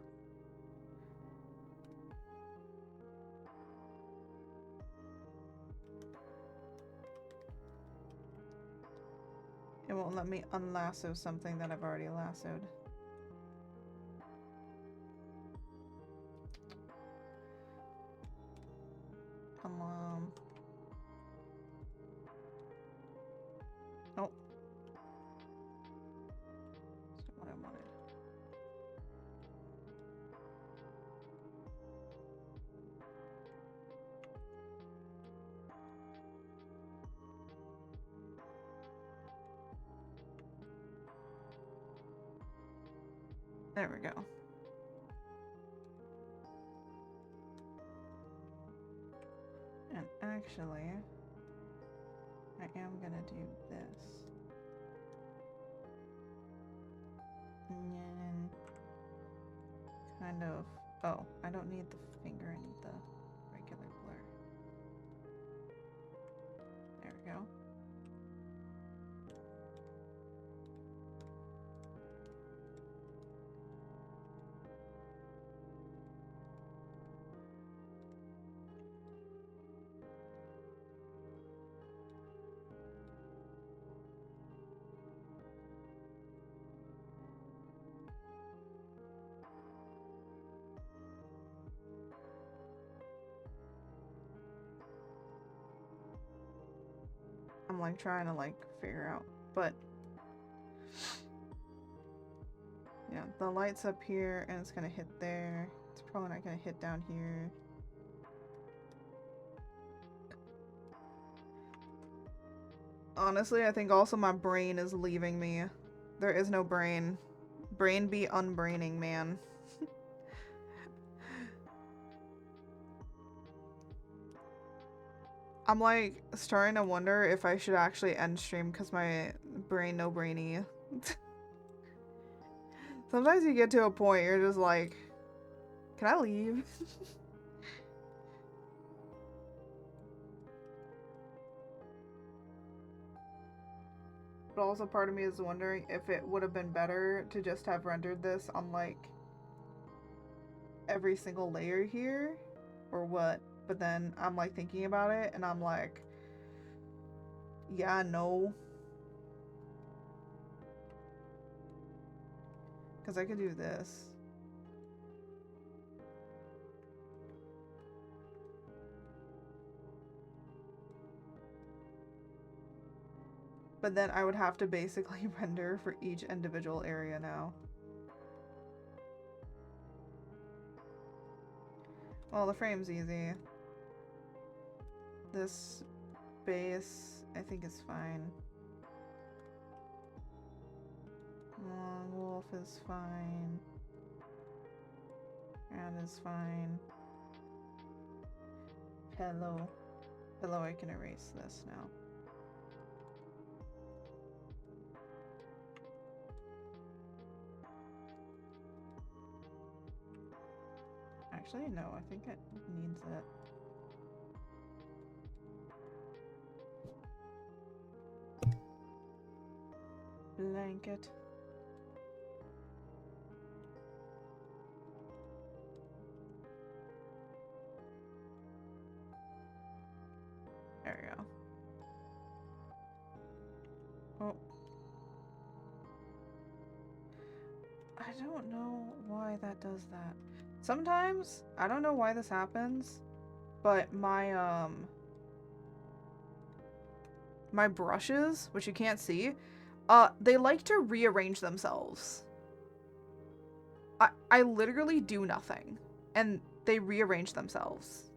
It won't let me unlasso something that I've already lassoed. Oh. That's not what I wanted. There we go. And actually, I am gonna do this. And then kind of, oh, I don't need the finger, I need the regular blur. There we go. I'm like trying to like figure out, but yeah, the light's up here and it's gonna hit there. It's probably not gonna hit down here. Honestly, I think also my brain is leaving me. There is no brain. Brain be unbraining, man. I'm like starting to wonder if I should actually end stream because my brain no brainy. Sometimes you get to a point you're just like, can I leave? But also part of me is wondering if it would have been better to just have rendered this on like every single layer here or what. But then I'm like thinking about it and I'm like, yeah, no. Because I could do this. But then I would have to basically render for each individual area now. Well, the frame's easy. This base, I think, is fine. Long wolf is fine. That is fine. Hello. Hello, I can erase this now. Actually, no, I think it needs it. Blanket. There we go. Oh. I don't know why that does that. Sometimes, I don't know why this happens, but my brushes, which you can't see, they like to rearrange themselves. I literally do nothing, and they rearrange themselves.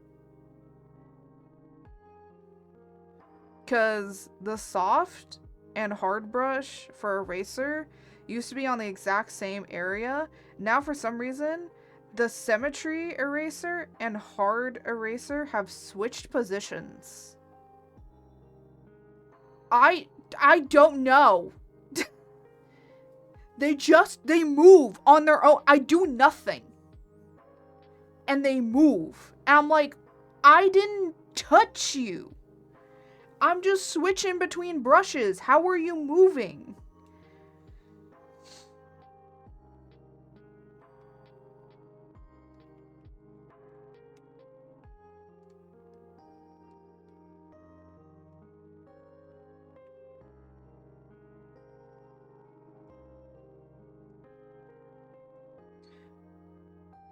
Because the soft and hard brush for eraser used to be on the exact same area. Now, for some reason, the symmetry eraser and hard eraser have switched positions. I don't know. They move on their own. I do nothing. And they move. And I'm like, I didn't touch you. I'm just switching between brushes. How are you moving?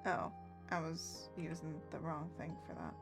Oh, I was using the wrong thing for that.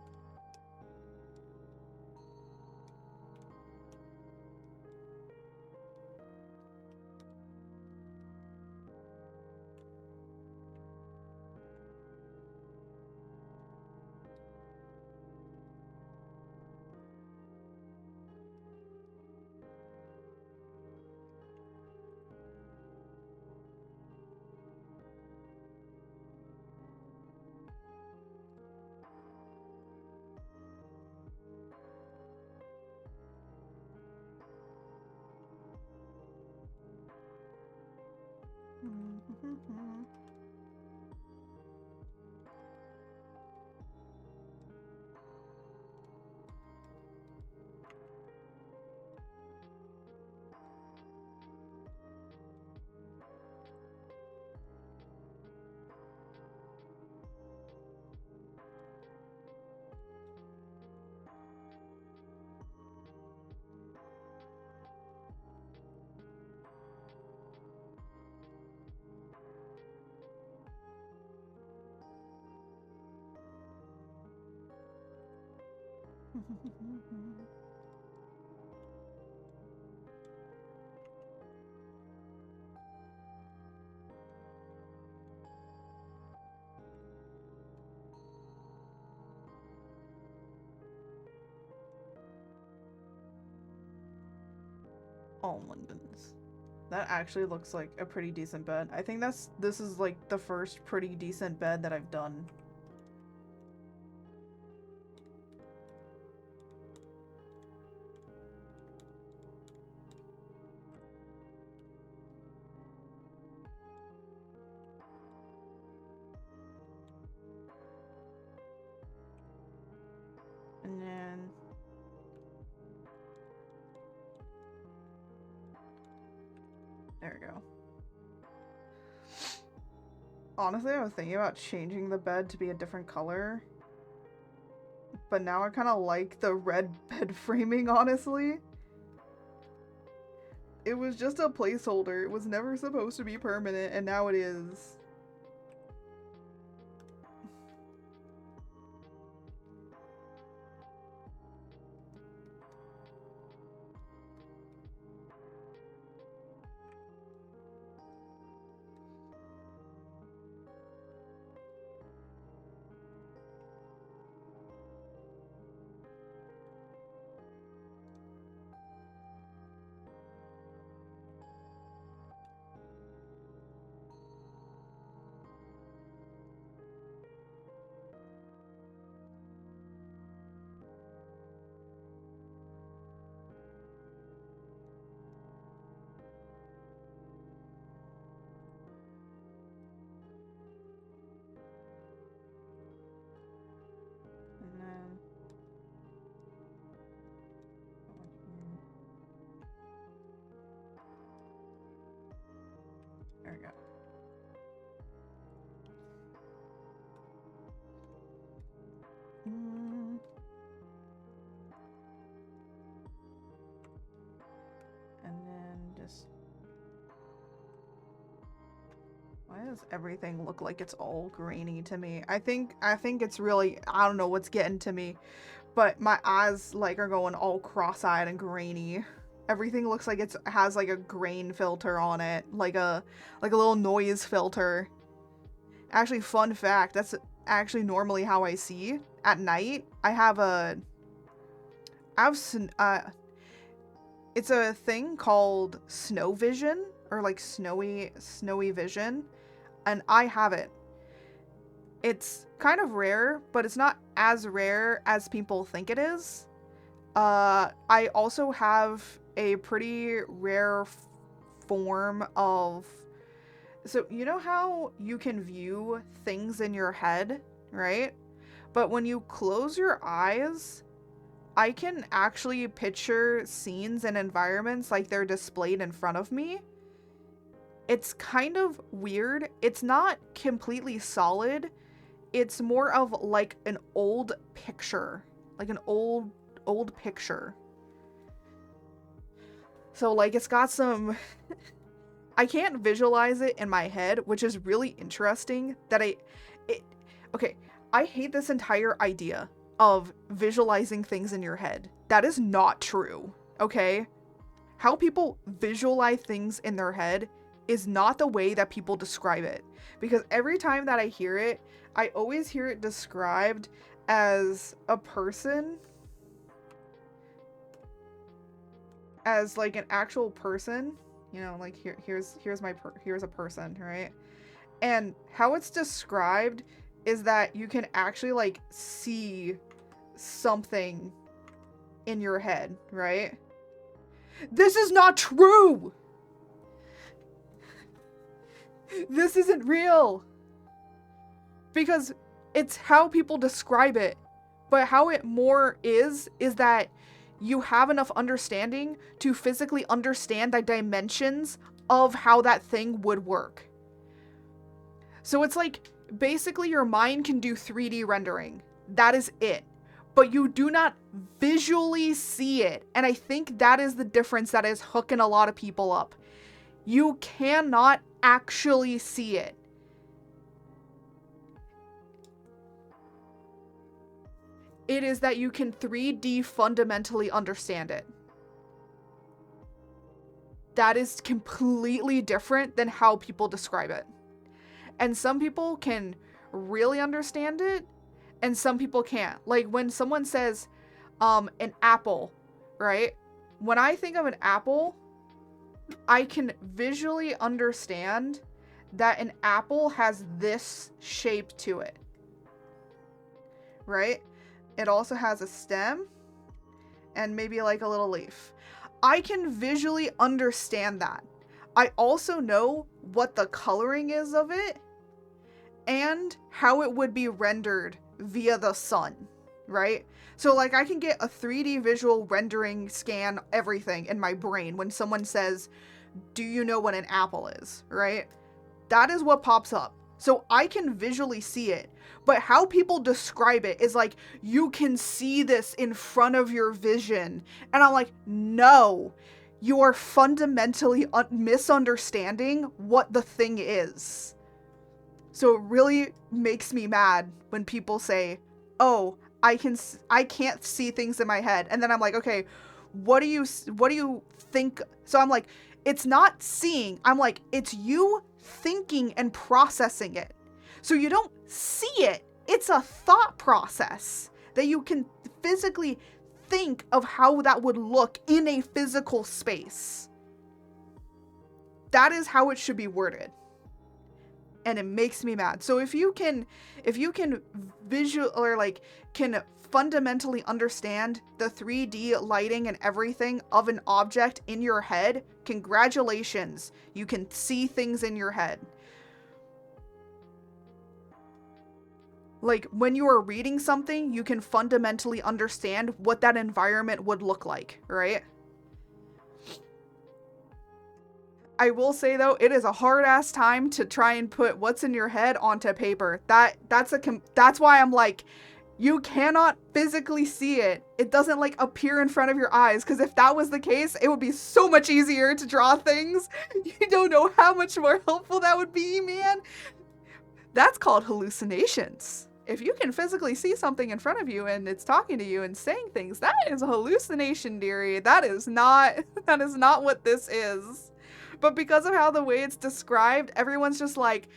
Oh my goodness. That actually looks like a pretty decent bed. I think this is like the first pretty decent bed that I've done. And then there we go. Honestly, I was thinking about changing the bed to be a different color. But now I kind of like the red bed framing, honestly. It was just a placeholder. It was never supposed to be permanent, and now it is. does everything look like it's all grainy to me? I think it's really, I don't know what's getting to me, but my eyes like are going all cross-eyed and grainy. Everything looks like it has like a grain filter on it, like a little noise filter. Actually, fun fact, that's actually normally how I see at night. It's a thing called snow vision, or like snowy vision, and I have it. It's kind of rare, but it's not as rare as people think it is. I also have a pretty rare form of, so you know how you can view things in your head, right? But when you close your eyes, I can actually picture scenes and environments like they're displayed in front of me. It's kind of weird. It's not completely solid. It's more of like an old picture. Like an old picture. So like it's got some... I can't visualize it in my head, which is really interesting that okay, I hate this entire idea of visualizing things in your head. That is not true, okay? How people visualize things in their head is not the way that people describe it. Because every time that I hear it, I always hear it described as a person, as like an actual person, you know, like here's a person, right? And how it's described is that you can actually like see something in your head, right? This is not true. This isn't real. Because it's how people describe it. But how it more is that you have enough understanding to physically understand the dimensions of how that thing would work. So it's like, basically your mind can do 3D rendering. That is it. But you do not visually see it. And I think that is the difference that is hooking a lot of people up. You cannot actually see it. It is that you can 3D fundamentally understand it. That is completely different than how people describe it. And some people can really understand it, and some people can't. Like when someone says, an apple, right? When I think of an apple, I can visually understand that an apple has this shape to it, right? It also has a stem and maybe like a little leaf. I can visually understand that. I also know what the coloring is of it and how it would be rendered via the sun, right? So like I can get a 3D visual rendering scan everything in my brain when someone says, do you know what an apple is, right? That is what pops up. So I can visually see it, but how people describe it is like, you can see this in front of your vision. And I'm like, no, you are fundamentally misunderstanding what the thing is. So it really makes me mad when people say, oh, I can't see things in my head. And then I'm like, okay, what do you think? So I'm like, it's not seeing. I'm like, it's you thinking and processing it. So you don't see it. It's a thought process that you can physically think of how that would look in a physical space. That is how it should be worded. And it makes me mad. So if you can visual or like can fundamentally understand the 3D lighting and everything of an object in your head, congratulations. You can see things in your head. Like when you are reading something, you can fundamentally understand what that environment would look like, right? I will say though, it is a hard ass time to try and put what's in your head onto paper. That's why I'm like, You cannot physically see it. It doesn't like appear in front of your eyes, because if that was the case, it would be so much easier to draw things. You don't know how much more helpful that would be, man. That's called hallucinations. If you can physically see something in front of you and it's talking to you and saying things, that is a hallucination, dearie. That is not what this is. But because of how the way it's described, everyone's just like,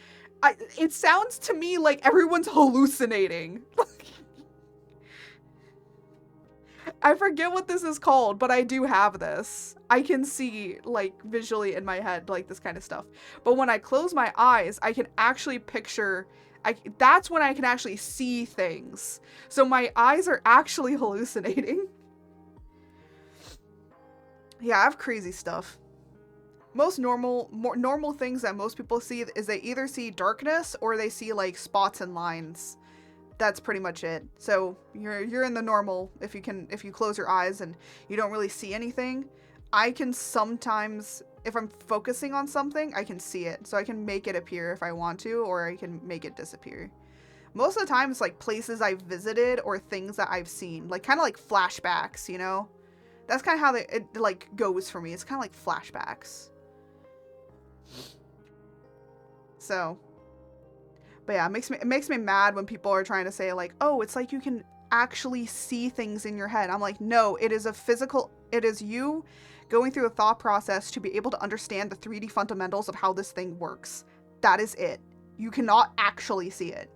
it sounds to me like everyone's hallucinating. I forget what this is called, but I do have this. I can see, like, visually in my head, like, this kind of stuff. But when I close my eyes, I can actually picture, that's when I can actually see things. So my eyes are actually hallucinating. Yeah, I have crazy stuff. Most normal things that most people see is they either see darkness or they see, like, spots and lines. That's pretty much it. So you're in the normal if you close your eyes and you don't really see anything. I can sometimes, if I'm focusing on something, I can see it. So I can make it appear if I want to, or I can make it disappear. Most of the time it's like places I've visited or things that I've seen, like kind of like flashbacks, you know? That's kind of how it like goes for me. It's kind of like flashbacks. So, but yeah, it makes me mad when people are trying to say like, oh, it's like you can actually see things in your head. I'm like, no, it is you going through a thought process to be able to understand the 3D fundamentals of how this thing works. That is it. You cannot actually see it.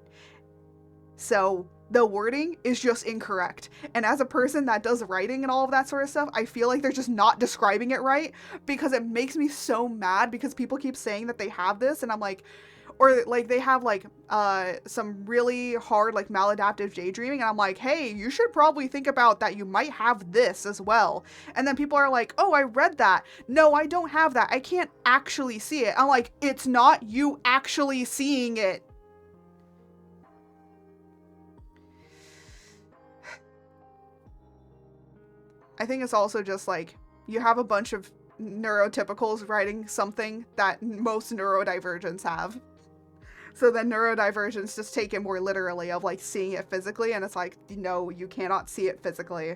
So the wording is just incorrect. And as a person that does writing and all of that sort of stuff, I feel like they're just not describing it right, because it makes me so mad because people keep saying that they have this, and I'm like, or like they have like some really hard like maladaptive daydreaming, and I'm like, hey, you should probably think about that you might have this as well. And then people are like, oh, I read that. No, I don't have that. I can't actually see it. I'm like, it's not you actually seeing it. I think it's also just like you have a bunch of neurotypicals writing something that most neurodivergents have. So then neurodivergents just take it more literally of like seeing it physically, and it's like, no, you cannot see it physically.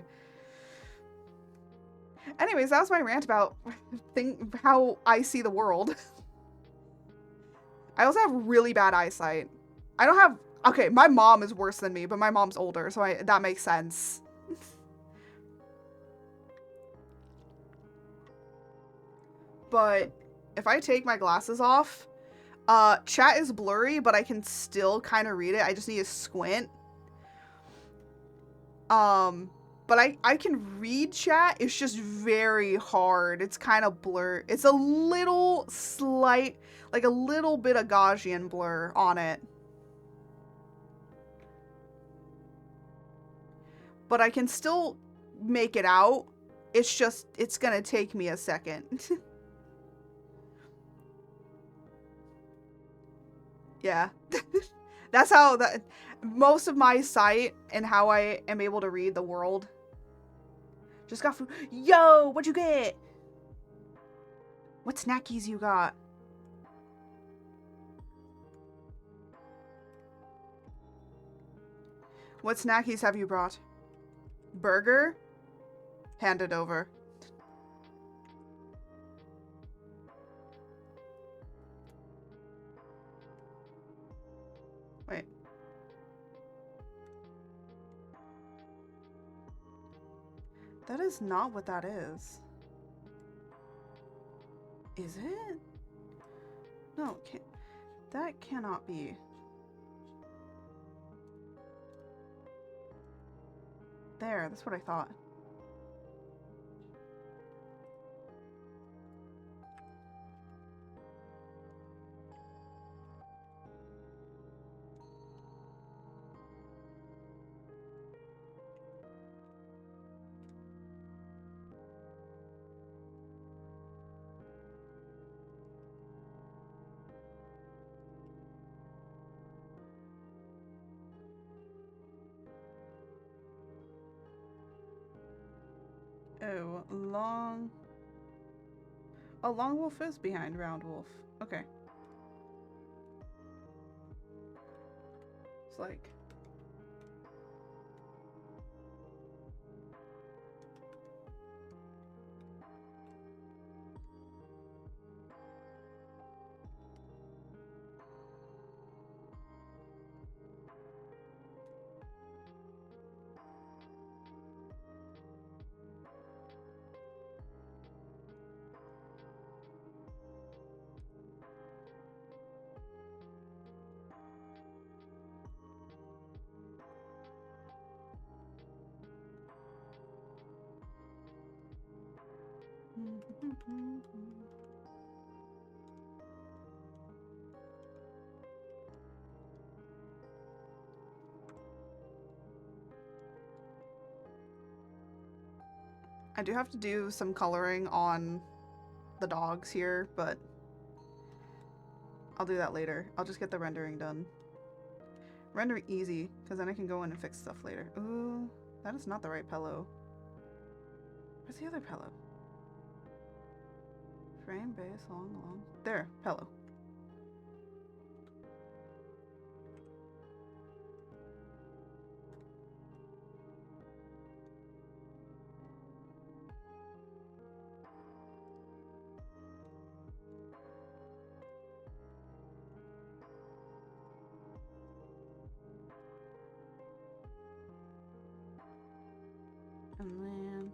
Anyways, that was my rant about how I see the world. I also have really bad eyesight. I don't have, okay, my mom is worse than me, but my mom's older, so that makes sense. But if I take my glasses off, chat is blurry, but I can still kind of read it. I just need to squint. But I can read chat. It's just very hard. It's kind of blurred. It's a little slight, like a little bit of Gaussian blur on it. But I can still make it out. It's just, it's gonna take me a second. Yeah. That's how most of my sight and how I am able to read the world. Just got food. Yo, what'd you get? What snackies you got? What snackies have you brought? Burger? Hand it over. Wait. That is not what that is. Is it? No, that cannot be. There, that's what I thought. Oh, long wolf is behind round wolf. Okay. It's like, I do have to do some coloring on the dogs here, but I'll do that later. I'll just get the rendering done. Render easy, because then I can go in and fix stuff later. Ooh, that is not the right pillow. Where's the other pillow? Frame, base, long. There, pillow. And then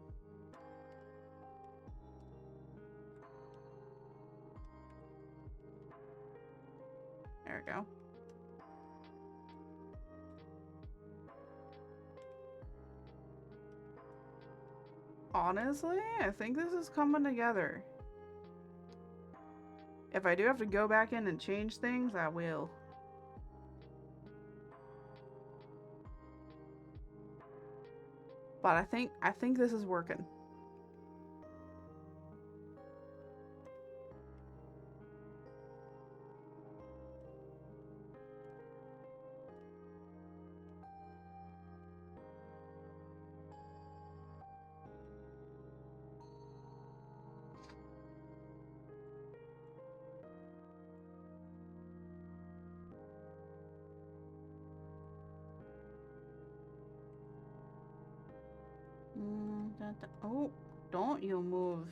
there we go. Honestly, I think this is coming together. If I do have to go back in and change things, I will. But I think this is working. Oh, don't you move.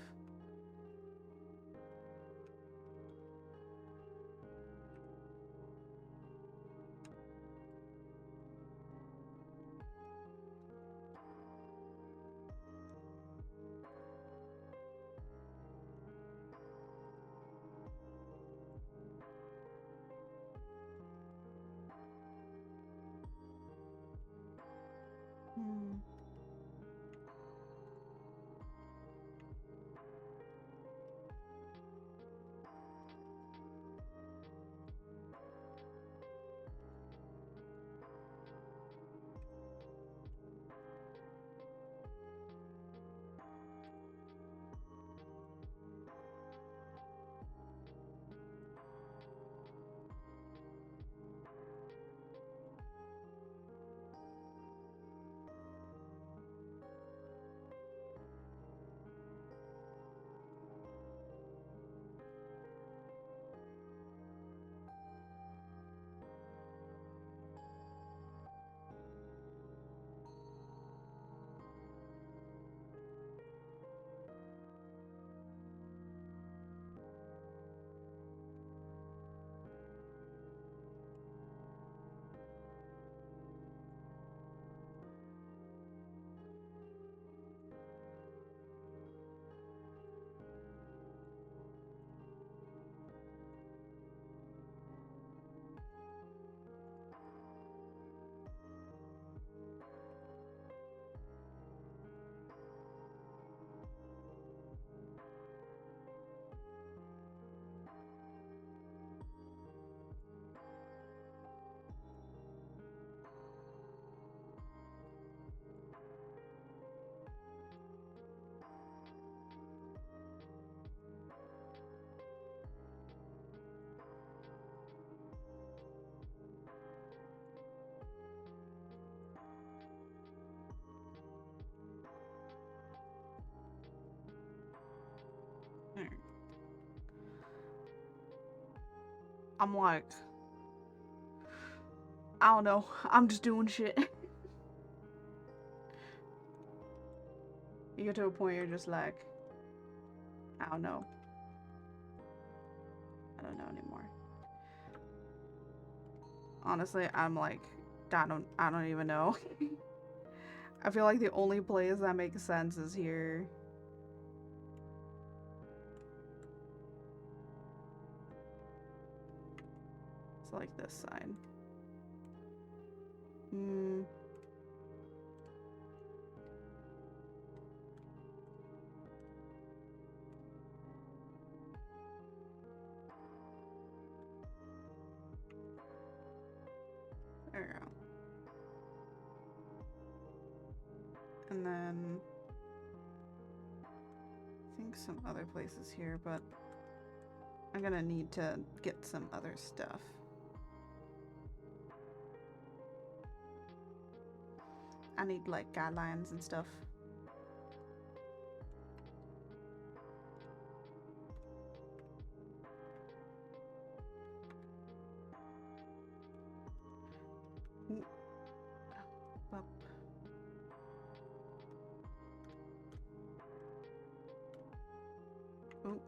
I'm like, I don't know. I'm just doing shit. You get to a point you're just like, I don't know. I don't know anymore. Honestly, I'm like, I don't even know. I feel like the only place that makes sense is here. It's like this side. There we go. And then I think some other places here, but I'm gonna need to get some other stuff. I need like guidelines and stuff. Ooh. Up. Ooh.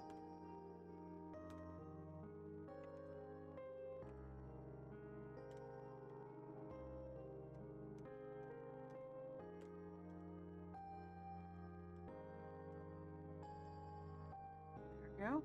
There we go.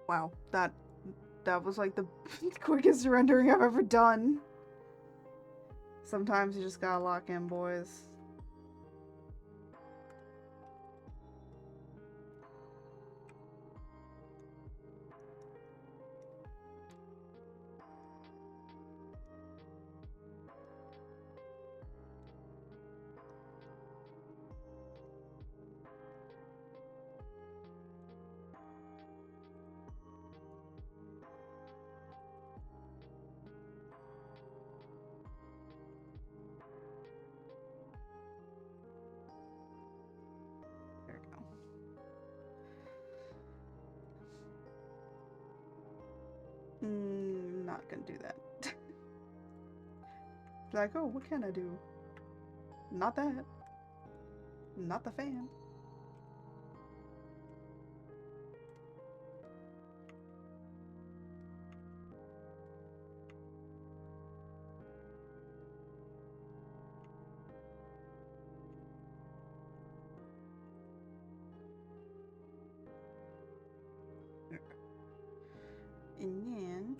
Wow, that was like the quickest rendering I've ever done. Sometimes you just gotta lock in, boys. There we go. Not gonna do that. Like, oh, what can I do? Not that. Not the fan. And then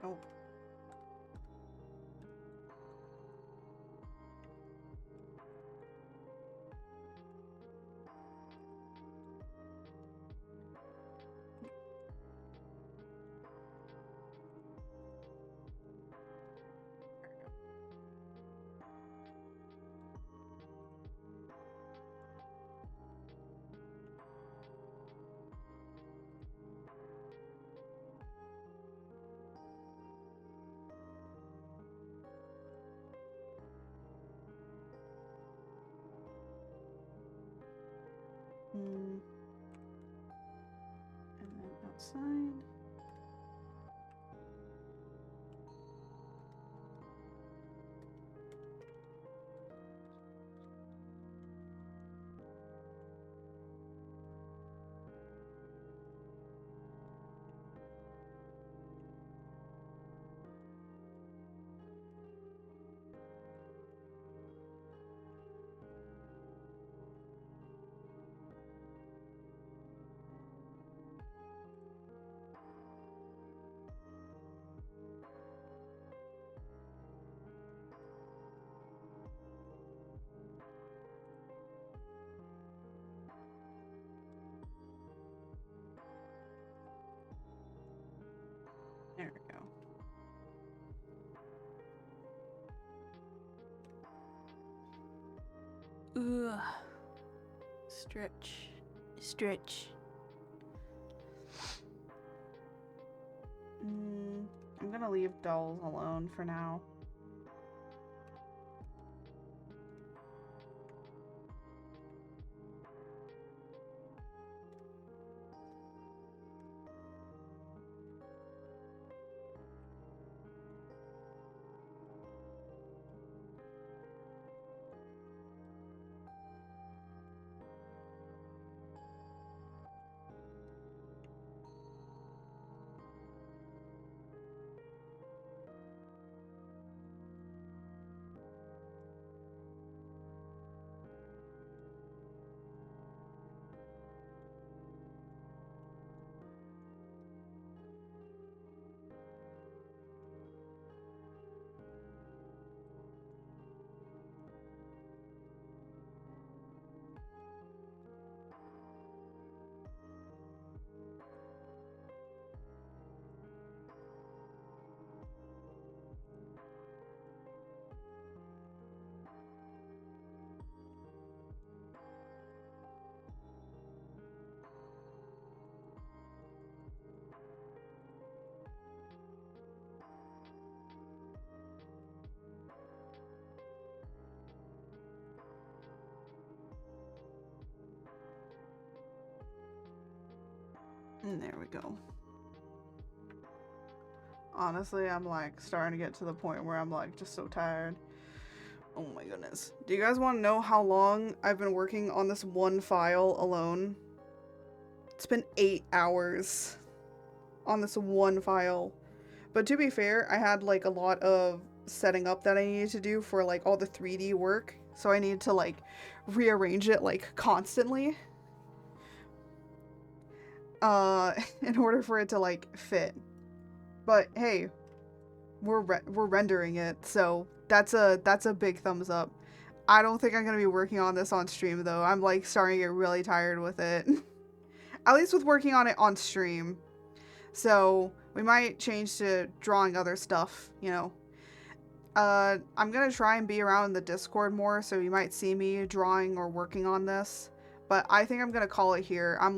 oh. And then outside. There we go. Ugh. Stretch. Stretch. I'm gonna leave dolls alone for now. And there we go. Honestly, I'm like starting to get to the point where I'm like just so tired. Oh my goodness. Do you guys want to know how long I've been working on this one file alone? It's been 8 hours on this one file. But to be fair, I had like a lot of setting up that I needed to do for like all the 3D work. So I needed to like rearrange it like constantly. In order for it to like fit. But hey, we're rendering it, so that's a big thumbs up. I don't think I'm gonna be working on this on stream though. I'm like starting to get really tired with it. At least with working on it on stream. So we might change to drawing other stuff, you know. I'm gonna try and be around in the Discord more, so you might see me drawing or working on this. But I think I'm gonna call it here. I'm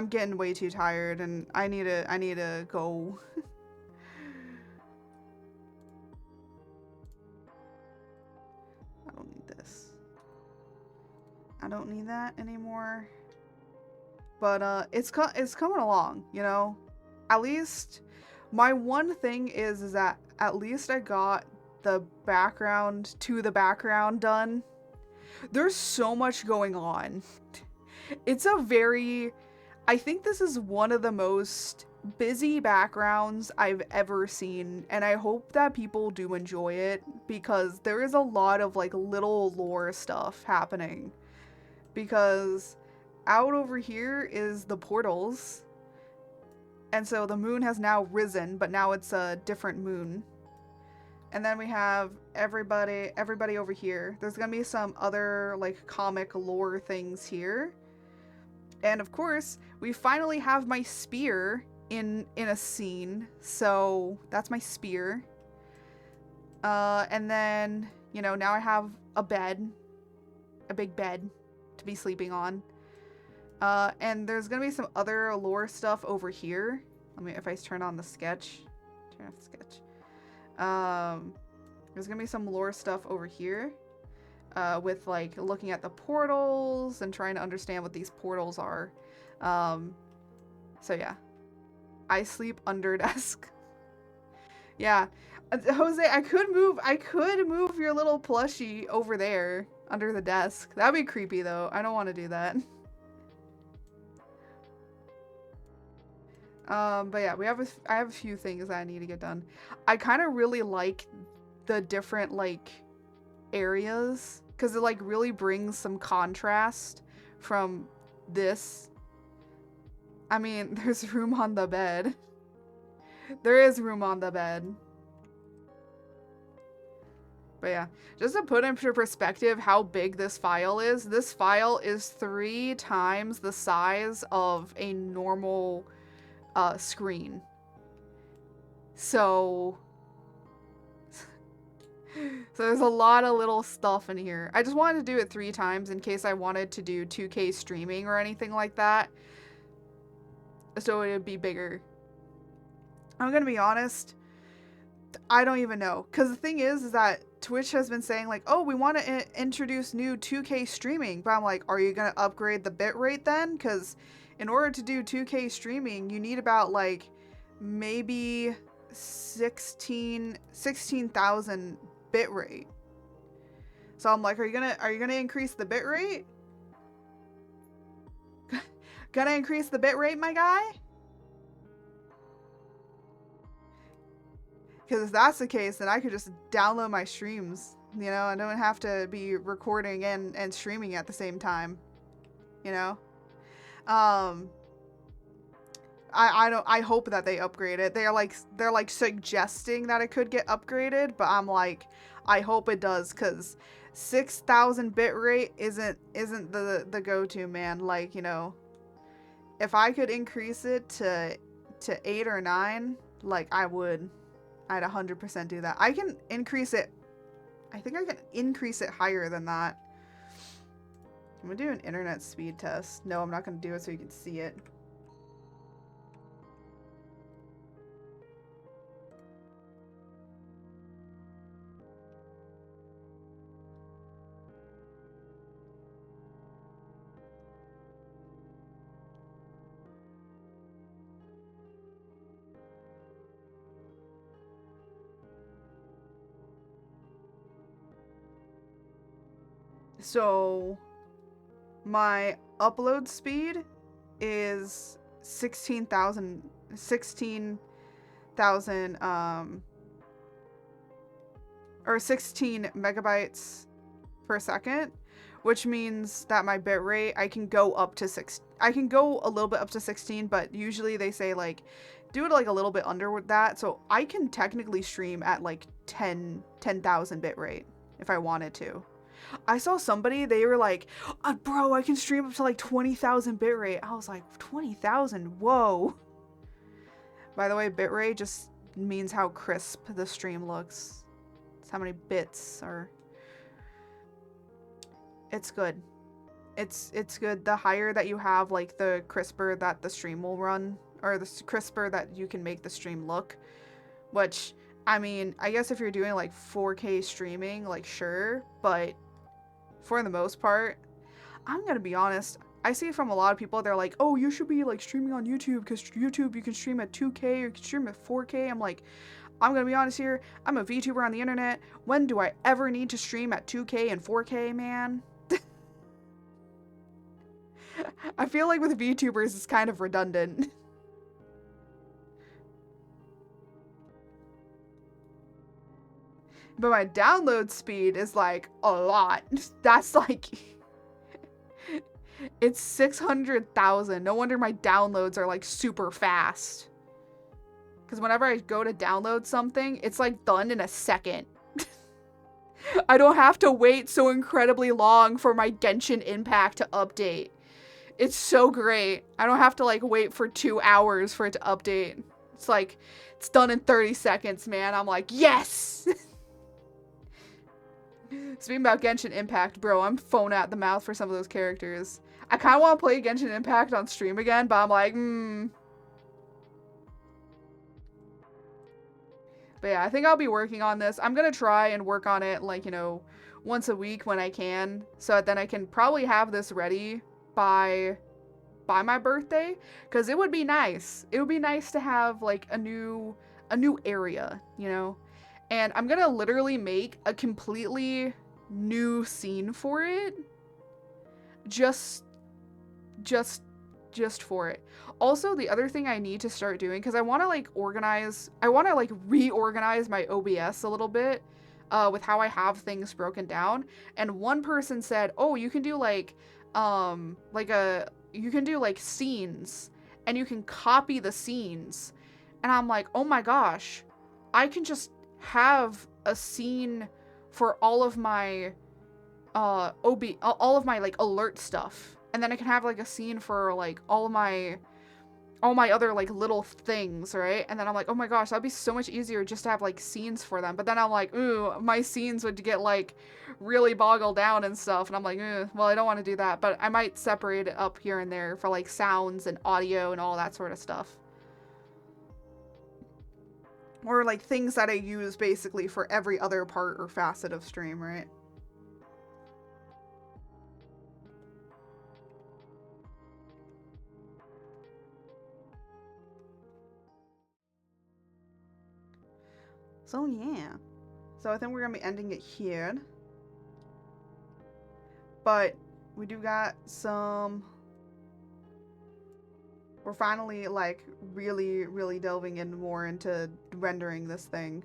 getting way too tired, and I need to go. I don't need this. I don't need that anymore. But it's coming along, you know. At least my one thing is that at least I got the background to the background done. There's so much going on. It's a very, I think this is one of the most busy backgrounds I've ever seen, and I hope that people do enjoy it because there is a lot of like little lore stuff happening. Because out over here is the portals, and so the moon has now risen, but now it's a different moon. And then we have everybody over here. There's gonna be some other like comic lore things here. And of course, we finally have my spear in a scene. So that's my spear. And then, you know, now I have a bed. A big bed to be sleeping on. And there's gonna be some other lore stuff over here. Let me, if I turn on the sketch. Turn off the sketch. There's gonna be some lore stuff over here. With like looking at the portals and trying to understand what these portals are. So yeah. I sleep under desk. Yeah. Jose, I could move your little plushie over there under the desk. That'd be creepy though. I don't want to do that. But yeah, I have a few things that I need to get done. I kind of really like the different like areas because it like really brings some contrast from this. I mean, there's room on the bed. There is room on the bed. But yeah, just to put into perspective how big this file is 3 times the size of a normal screen. So there's a lot of little stuff in here. I just wanted to do it 3 times in case I wanted to do 2K streaming or anything like that. So it would be bigger. I'm gonna be honest, I don't even know. Because the thing is that Twitch has been saying like, oh, we want to introduce new 2K streaming. But I'm like, are you going to upgrade the bitrate then? Because in order to do 2K streaming, you need about like maybe 16,000 bitrate. So I'm like, are you gonna increase the bitrate? Gonna increase the bitrate, my guy? Because if that's the case, then I could just download my streams, you know, I don't have to be recording and streaming at the same time, you know. I hope that they upgrade it. They're like suggesting that it could get upgraded, but I'm like, I hope it does, because 6,000 bitrate isn't the go-to, man. Like, you know, if I could increase it to 8 or 9, like I would. I'd 100% do that. I can increase it. I think I can increase it higher than that. I'm gonna do an internet speed test. No, I'm not gonna do it so you can see it. So my upload speed is 16,000 or 16 megabytes per second, which means that my bitrate, I can go a little bit up to 16, but usually they say like do it like a little bit under with that. So I can technically stream at like 10,000 bitrate if I wanted to. I saw somebody, they were like, bro, I can stream up to like 20,000 bitrate. I was like, 20,000? Whoa. By the way, bitrate just means how crisp the stream looks. It's how many bits are. It's good. It's good. The higher that you have, like, the crisper that the stream will run, or the crisper that you can make the stream look. Which, I mean, I guess if you're doing like 4K streaming, like, sure, but for the most part, I'm gonna be honest, I see from a lot of people, they're like, oh, you should be like streaming on YouTube because YouTube you can stream at 2K or you can stream at 4K. I'm like, I'm gonna be honest here, I'm a VTuber on the internet. When do I ever need to stream at 2K and 4K, man? I feel like with VTubers it's kind of redundant. But my download speed is like a lot. That's like... It's 600,000. No wonder my downloads are like super fast. Because whenever I go to download something, it's like done in a second. I don't have to wait so incredibly long for my Genshin Impact to update. It's so great. I don't have to like wait for 2 hours for it to update. It's like, it's done in 30 seconds, man. I'm like, yes! Speaking about Genshin Impact, bro, I'm phone at the mouth for some of those characters. I kind of want to play Genshin Impact on stream again, but I'm like, But yeah, I think I'll be working on this. I'm gonna try and work on it, like, you know, once a week when I can, so that then I can probably have this ready by my birthday, because it would be nice. It would be nice to have, like, a new area, you know? And I'm gonna literally make a completely new scene for it. Just for it. Also, the other thing I need to start doing, because I want to like reorganize my OBS a little bit with how I have things broken down. And one person said, oh, you can do like you can do like scenes and you can copy the scenes. And I'm like, oh my gosh, I can just have a scene for all of my all of my like alert stuff, and then I can have like a scene for like all my other like little things, right? And then I'm like, oh my gosh, that'd be so much easier just to have like scenes for them. But then I'm like, ooh, my scenes would get like really boggled down and stuff, and I'm like, well, I don't want to do that. But I might separate it up here and there for like sounds and audio and all that sort of stuff. Or like things that I use basically for every other part or facet of stream, right? So yeah. So I think we're gonna be ending it here. But we do got some... We're finally, like, really delving in more into rendering this thing.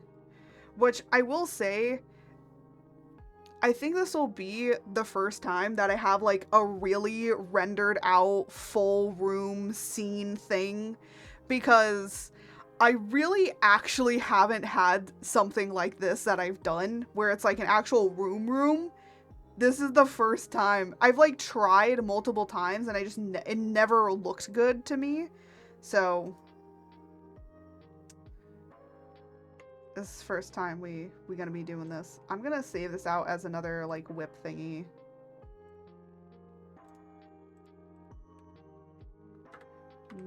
Which, I will say, I think this will be the first time that I have, like, a really rendered out full room scene thing. Because I really actually haven't had something like this that I've done, where it's, like, an actual room. This is the first time. I've like tried multiple times and it never looked good to me. So this is the first time we gonna be doing this. I'm gonna save this out as another like whip thingy.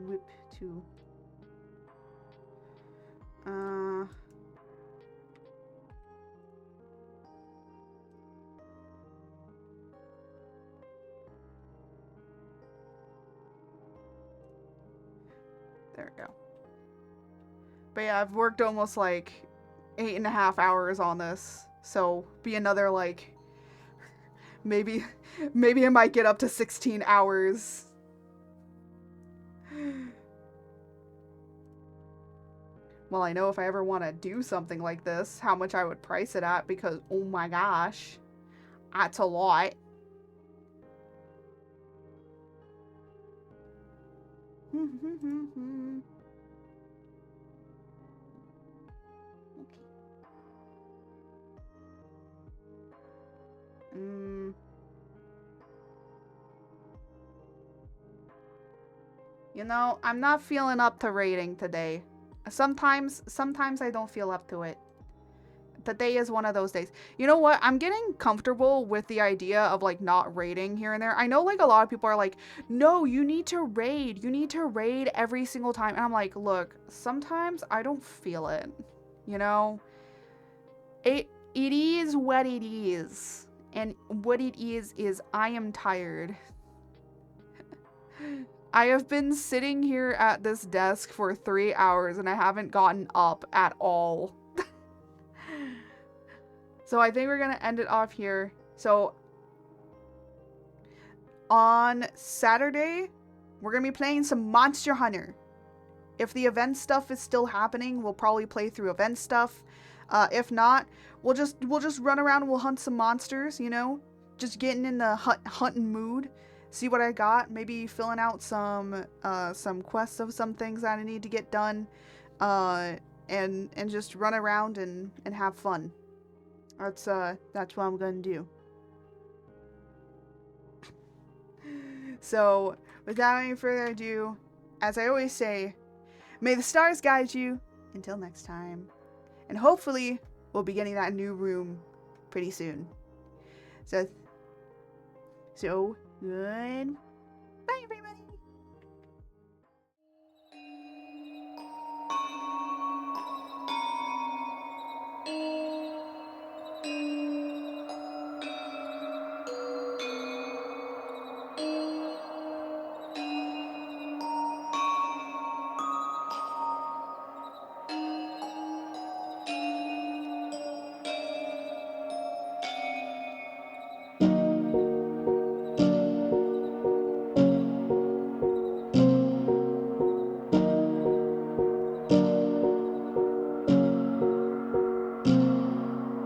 Whip 2. There we go. But yeah, I've worked almost like 8.5 hours on this. So be another like Maybe I might get up to 16 hours. Well, I know if I ever want to do something like this, how much I would price it at, because oh my gosh, that's a lot. You know, I'm not feeling up to raiding today. Sometimes I don't feel up to it. Today is one of those days. You know what? I'm getting comfortable with the idea of like not raiding here and there. I know like a lot of people are like, no, you need to raid. You need to raid every single time. And I'm like, look, sometimes I don't feel it. You know? It is what it is. And what it is I am tired. I have been sitting here at this desk for 3 hours and I haven't gotten up at all. So I think we're going to end it off here. So on Saturday, we're going to be playing some Monster Hunter. If the event stuff is still happening, we'll probably play through event stuff. If not, we'll just run around and we'll hunt some monsters, you know? Just getting in the hunting mood. See what I got. Maybe filling out some quests of some things that I need to get done. And just run around and have fun. That's what I'm gonna do. So, without any further ado, as I always say, may the stars guide you until next time. And hopefully, we'll be getting that new room pretty soon. So good. Bye, everybody.